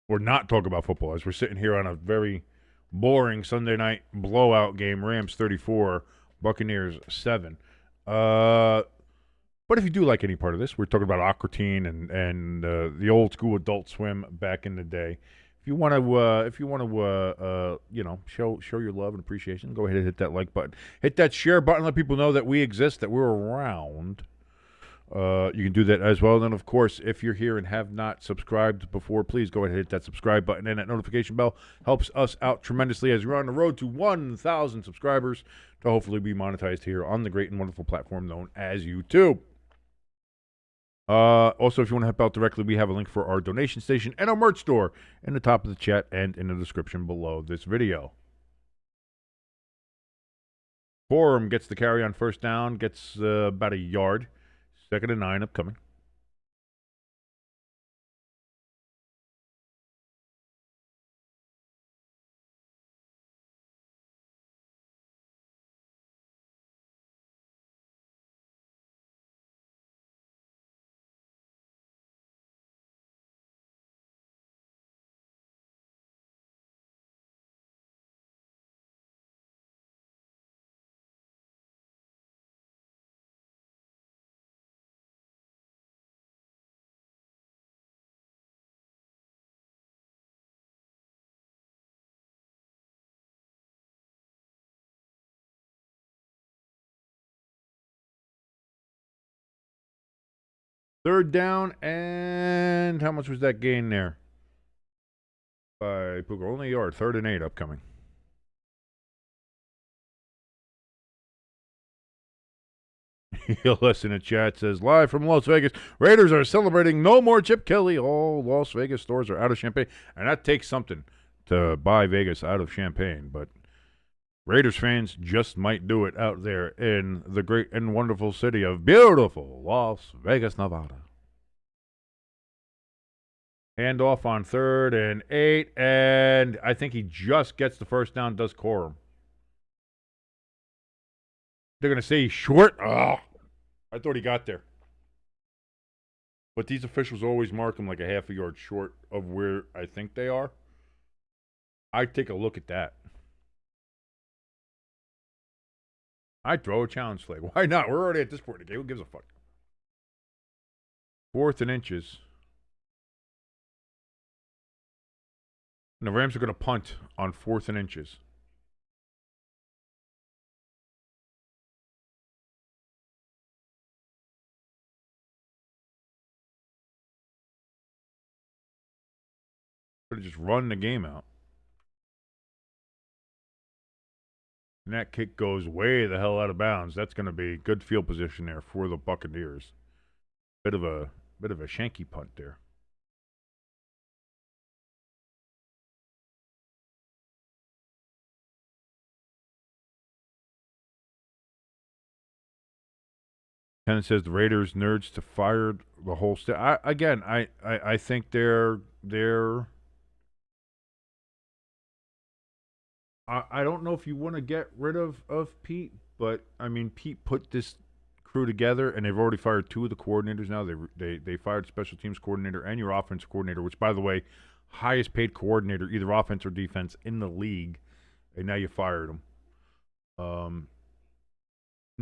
or not talk about football? As we're sitting here on a very boring Sunday night blowout game, Rams 34, Buccaneers 7. But if you do like any part of this, we're talking about Aquatine and the old school Adult Swim back in the day. If you want to, show your love and appreciation, go ahead and hit that like button. Hit that share button. Let people know that we exist, that we're around. You can do that as well. And then, of course, if you're here and have not subscribed before, please go ahead and hit that subscribe button. And that notification bell helps us out tremendously as we're on the road to 1,000 subscribers to hopefully be monetized here on the great and wonderful platform known as YouTube. Also, if you want to help out directly, we have a link for our donation station and our merch store in the top of the chat and in the description below this video. Forum gets the carry on first down, gets about a yard. 2nd and 9 upcoming. Third down, and how much was that gain there? By Puka, only a yard. 3rd and 8 upcoming. ELS in the chat says, live from Las Vegas, Raiders are celebrating no more Chip Kelly. All Las Vegas stores are out of champagne. And that takes something to buy Vegas out of champagne. But Raiders fans just might do it out there in the great and wonderful city of beautiful Las Vegas, Nevada. Handoff on 3rd and 8. And I think he just gets the first down, does Corum. They're going to say he's short. Oh, I thought he got there. But these officials always mark him like a half a yard short of where I think they are. I'd take a look at that. I'd throw a challenge flag. Why not? We're already at this point in the game. Who gives a fuck? 4th and inches. And the Rams are going to punt on 4th and inches. Could have just run the game out. And that kick goes way the hell out of bounds. That's going to be good field position there for the Buccaneers. Bit of a shanky punt there. Ken says the Raiders nerds to fire the whole staff. I think they're. I don't know if you want to get rid of Pete, but I mean Pete put this crew together, and they've already fired 2 of the coordinators now. They fired special teams coordinator and your offense coordinator, which by the way, highest paid coordinator, either offense or defense in the league, and now you fired him.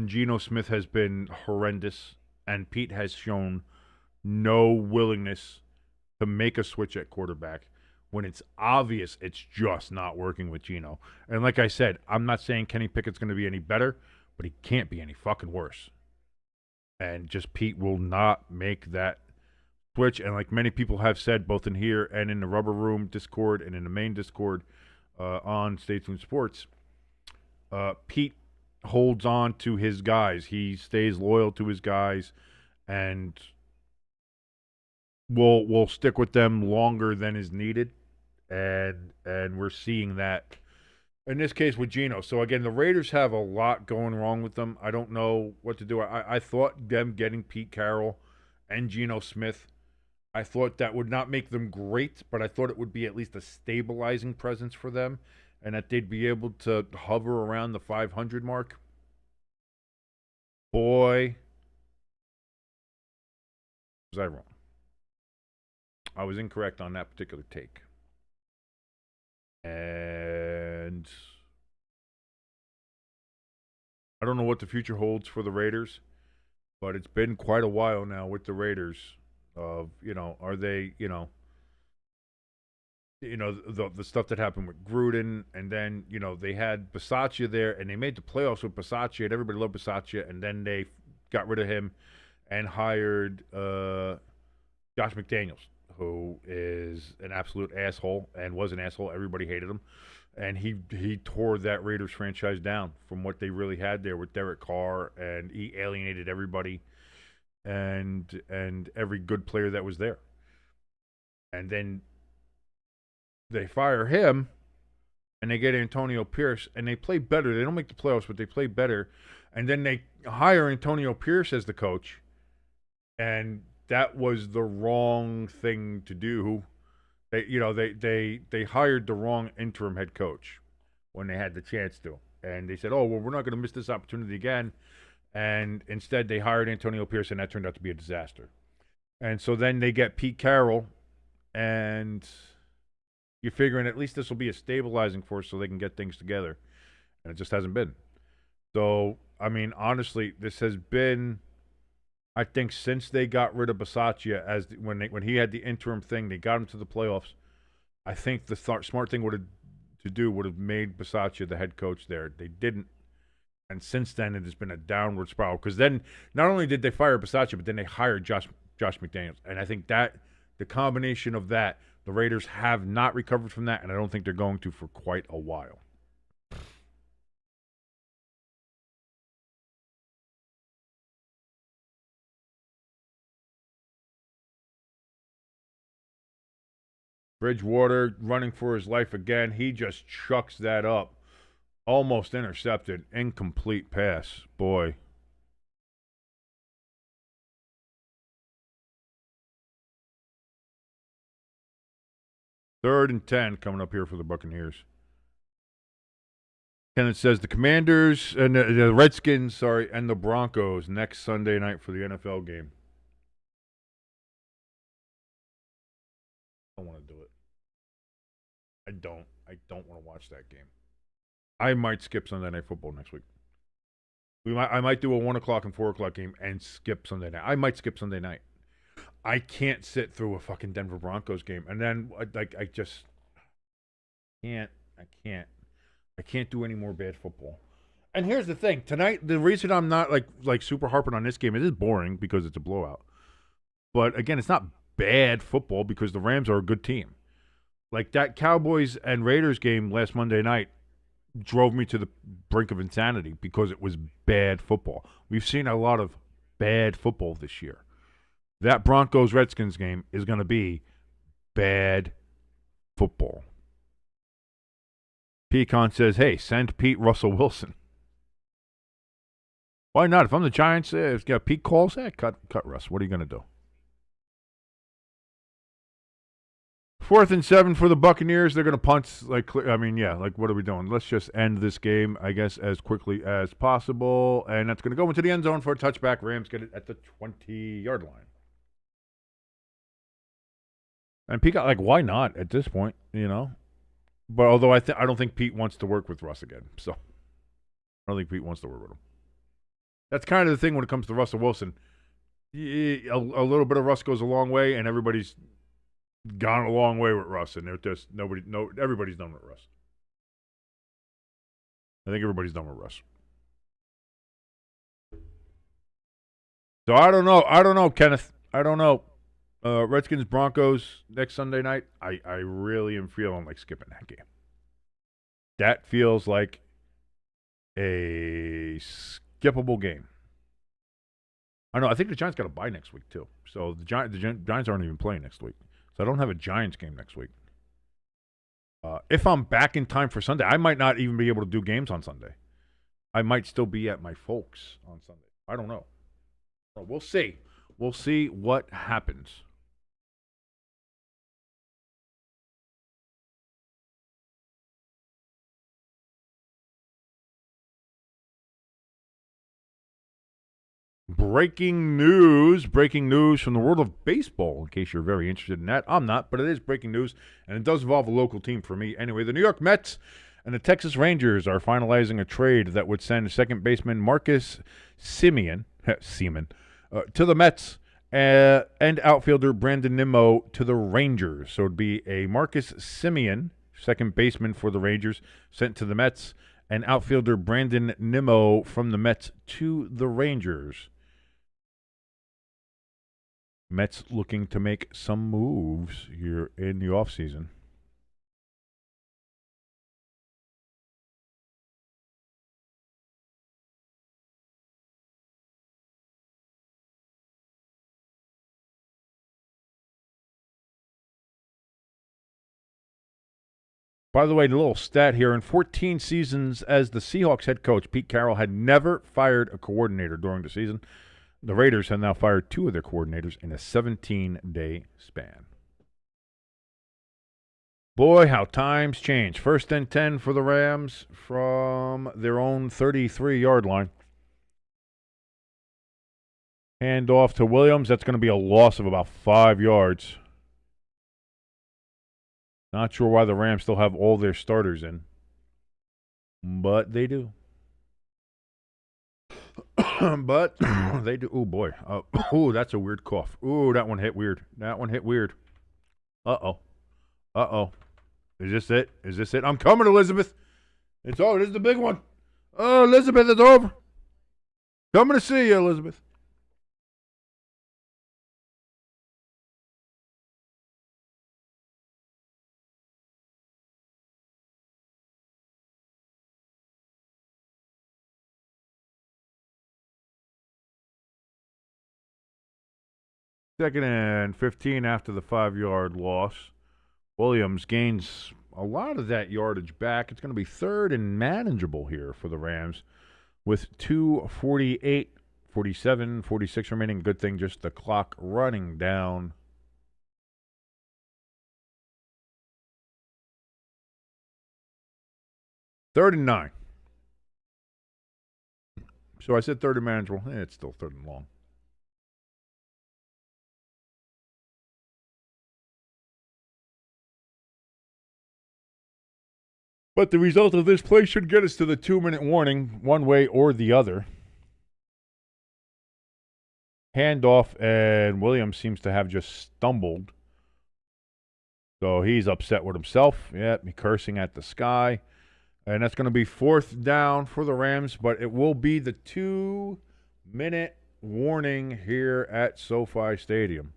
Geno Smith has been horrendous, and Pete has shown no willingness to make a switch at quarterback when it's obvious it's just not working with Geno. And like I said, I'm not saying Kenny Pickett's going to be any better, but he can't be any fucking worse. And just Pete will not make that switch. And like many people have said, both in here and in the Rubber Room Discord and in the main Discord on Stay Tuned Sports, Pete holds on to his guys. He stays loyal to his guys and will stick with them longer than is needed. And we're seeing that in this case with Geno. So again, the Raiders have a lot going wrong with them. I don't know what to do. I thought them getting Pete Carroll and Geno Smith, I thought that would not make them great, but I thought it would be at least a stabilizing presence for them, and that they'd be able to hover around the 500 mark. Boy, was I wrong. I was incorrect on that particular take. And I don't know what the future holds for the Raiders, but it's been quite a while now with the Raiders of, are they, the stuff that happened with Gruden, and then, they had Bisaccia there, and they made the playoffs with Bisaccia, and everybody loved Bisaccia, and then they got rid of him and hired Josh McDaniels, who is an absolute asshole and was an asshole. Everybody hated him. And he tore that Raiders franchise down from what they really had there with Derek Carr, and he alienated everybody and every good player that was there. And then they fire him, and they get Antonio Pierce, and they play better. They don't make the playoffs, but they play better. And then they hire Antonio Pierce as the coach, and that was the wrong thing to do. They hired the wrong interim head coach when they had the chance to, and they said, "Oh well, we're not going to miss this opportunity again." And instead, they hired Antonio Pierce, and that turned out to be a disaster. And so then they get Pete Carroll, and you're figuring at least this will be a stabilizing force so they can get things together, and it just hasn't been. So I mean, honestly, this has been. I think since they got rid of Bisaccia, when he had the interim thing, they got him to the playoffs. I think the smart thing would have made Bisaccia the head coach there. They didn't, and since then it has been a downward spiral. Because then not only did they fire Bisaccia, but then they hired Josh McDaniels, and I think that the combination of that, the Raiders have not recovered from that, and I don't think they're going to for quite a while. Bridgewater running for his life again. He just chucks that up. Almost intercepted. Incomplete pass. Boy. Third and 10 coming up here for the Buccaneers. And it says the Commanders and the Redskins, and the Broncos next Sunday night for the NFL game. I don't want to do it. I don't want to watch that game. I might skip Sunday Night Football next week. I might do a 1 o'clock and 4 o'clock game and skip Sunday night. I might skip Sunday night. I can't sit through a fucking Denver Broncos game. And then, I just can't. I can't do any more bad football. And here's the thing. Tonight, the reason I'm not, like super harping on this game, it is boring because it's a blowout. But, again, it's not bad football because the Rams are a good team. Like, that Cowboys and Raiders game last Monday night drove me to the brink of insanity because it was bad football. We've seen a lot of bad football this year. That Broncos-Redskins game is going to be bad football. Pecan says, hey, send Pete Russell Wilson. Why not? If I'm the Giants, if Pete calls, cut Russ. What are you going to do? 4th and 7 for the Buccaneers. They're going to punt. What are we doing? Let's just end this game, I guess, as quickly as possible. And that's going to go into the end zone for a touchback. Rams get it at the 20-yard line. And Pete got, why not at this point, But although I don't think Pete wants to work with Russ again. So I don't think Pete wants to work with him. That's kind of the thing when it comes to Russell Wilson. A little bit of Russ goes a long way, and everybody's gone a long way with Russ, and everybody's done with Russ. I think everybody's done with Russ. So I don't know, Kenneth. I don't know. Redskins Broncos next Sunday night. I really am feeling like skipping that game. That feels like a skippable game. I know. I think the Giants got a bye next week too. So the Giants aren't even playing next week. So I don't have a Giants game next week. If I'm back in time for Sunday, I might not even be able to do games on Sunday. I might still be at my folks on Sunday. I don't know. We'll see. We'll see what happens. Breaking news from the world of baseball, in case you're very interested in that. I'm not, but it is breaking news, and it does involve a local team for me. Anyway, the New York Mets and the Texas Rangers are finalizing a trade that would send second baseman Marcus Semien to the Mets and outfielder Brandon Nimmo to the Rangers. So it would be a Marcus Semien, second baseman for the Rangers, sent to the Mets, and outfielder Brandon Nimmo from the Mets to the Rangers. Mets looking to make some moves here in the offseason. By the way, the little stat here, in 14 seasons as the Seahawks head coach, Pete Carroll had never fired a coordinator during the season. The Raiders have now fired 2 of their coordinators in a 17-day span. Boy, how times change. 1st and 10 for the Rams from their own 33-yard line. Hand off to Williams. That's going to be a loss of about 5 yards. Not sure why the Rams still have all their starters in, but they do. But they do. Oh, boy. Oh, that's a weird cough. Oh, that one hit weird. Uh-oh. Is this it? I'm coming, Elizabeth. It's over. This is the big one. Oh, Elizabeth, it's over. Coming to see you, Elizabeth. Second and 15 after the 5-yard loss Williams gains a lot of that yardage back. It's going to be third and manageable here for the Rams with 2:48, 47, 46 remaining. Good thing just the clock running down. Third and 9. So I said third and manageable. It's still third and long. But the result of this play should get us to the 2-minute warning, one way or the other. Handoff, and Williams seems to have just stumbled. So he's upset with himself. Yeah, cursing at the sky. And that's going to be fourth down for the Rams, but it will be the 2-minute warning here at SoFi Stadium.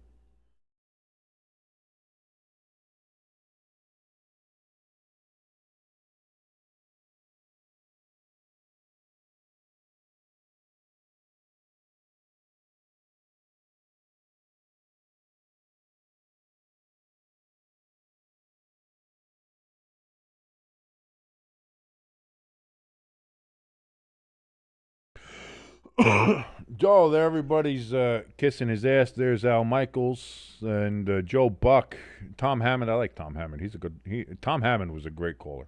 Joe, there everybody's kissing his ass. There's Al Michaels and Joe Buck. Tom Hammond, I like Tom Hammond. Tom Hammond was a great caller.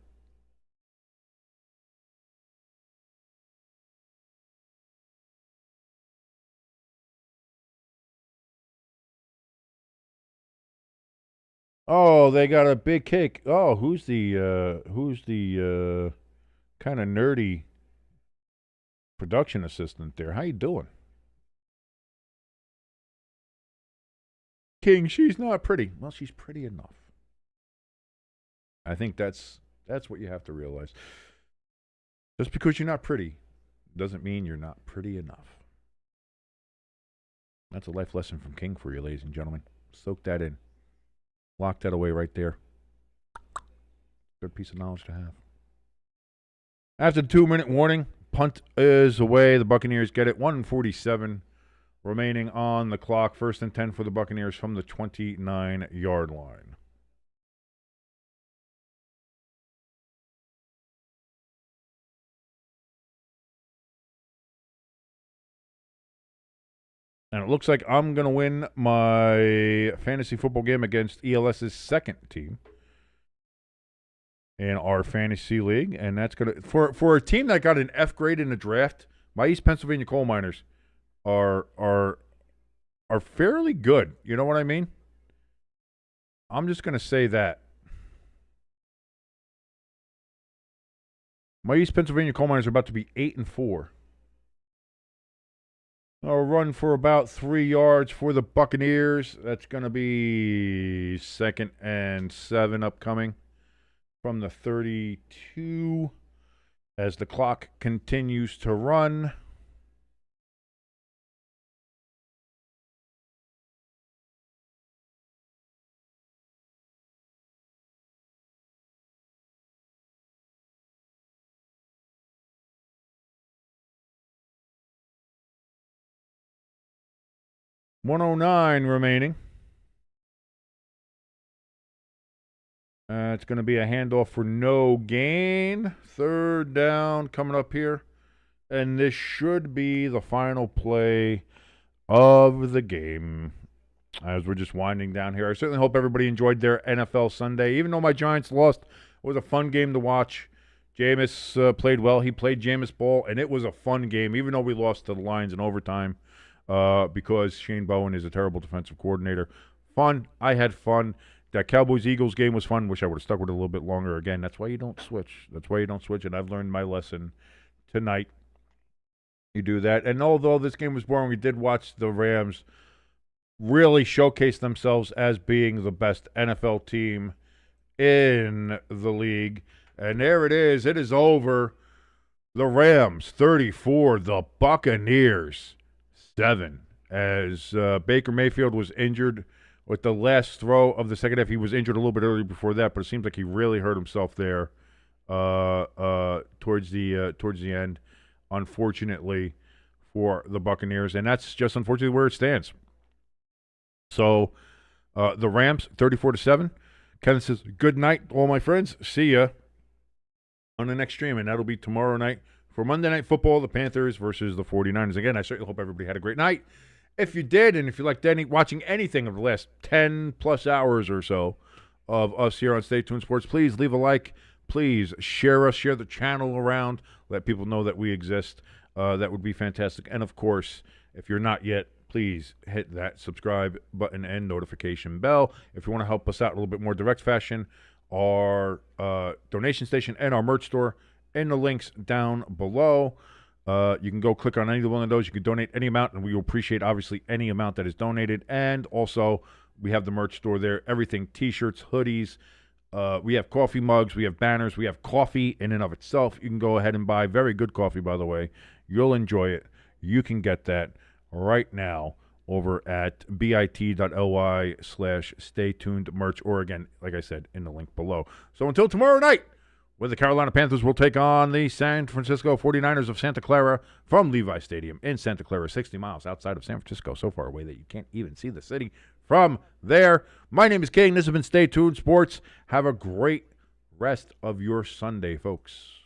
Oh, they got a big cake. Oh, who's the kind of nerdy production assistant there? How you doing? King, she's not pretty. Well, she's pretty enough. I think that's what you have to realize. Just because you're not pretty doesn't mean you're not pretty enough. That's a life lesson from King for you, ladies and gentlemen. Soak that in. Lock that away right there. Good piece of knowledge to have. After the 2-minute warning, punt is away. The Buccaneers get it. 1:47 remaining on the clock. First and 10 for the Buccaneers from the 29-yard line. And it looks like I'm going to win my fantasy football game against ELS's second team in our fantasy league. And that's going to, for a team that got an F grade in the draft, my East Pennsylvania coal miners are fairly good. You know what I mean? I'm just going to say that. My East Pennsylvania coal miners are about to be 8-4. I'll run for about 3 yards for the Buccaneers. That's going to be 2nd and 7 upcoming from the 32 as the clock continues to run. .109 remaining. It's going to be a handoff for no gain. Third down coming up here. And this should be the final play of the game as we're just winding down here. I certainly hope everybody enjoyed their NFL Sunday. Even though my Giants lost, it was a fun game to watch. Jameis played well. He played Jameis ball, and it was a fun game, even though we lost to the Lions in overtime. Because Shane Bowen is a terrible defensive coordinator. Fun. I had fun. That Cowboys-Eagles game was fun. Wish I would have stuck with it a little bit longer again. That's why you don't switch. And I've learned my lesson tonight. You do that. And although this game was boring, we did watch the Rams really showcase themselves as being the best NFL team in the league. And there it is. It is over. The Rams, 34. The Buccaneers, 7, as Baker Mayfield was injured with the last throw of the second half. He was injured a little bit earlier before that, but it seems like he really hurt himself there towards the end, unfortunately, for the Buccaneers. And that's just unfortunately where it stands. So the Rams, 34-7, Kenneth says, good night, all my friends. See ya on the next stream, and that'll be tomorrow night for Monday Night Football, the Panthers versus the 49ers. Again, I certainly hope everybody had a great night. If you did, and if you liked watching anything of the last 10-plus hours or so of us here on Stay Tuned Sports, please leave a like. Please share us, share the channel around, let people know that we exist. That would be fantastic. And, of course, if you're not yet, please hit that subscribe button and notification bell. If you want to help us out in a little bit more direct fashion, our donation station and our merch store in the links down below. You can go click on any one of those. You can donate any amount, and we will appreciate, obviously, any amount that is donated. And also, we have the merch store there. Everything, T-shirts, hoodies. We have coffee mugs. We have banners. We have coffee in and of itself. You can go ahead and buy very good coffee, by the way. You'll enjoy it. You can get that right now over at bit.ly/staytunedmerch, or again, like I said, in the link below. So until tomorrow night, where the Carolina Panthers will take on the San Francisco 49ers of Santa Clara from Levi Stadium in Santa Clara, 60 miles outside of San Francisco, so far away that you can't even see the city from there. My name is King. This has been Stay Tuned Sports. Have a great rest of your Sunday, folks.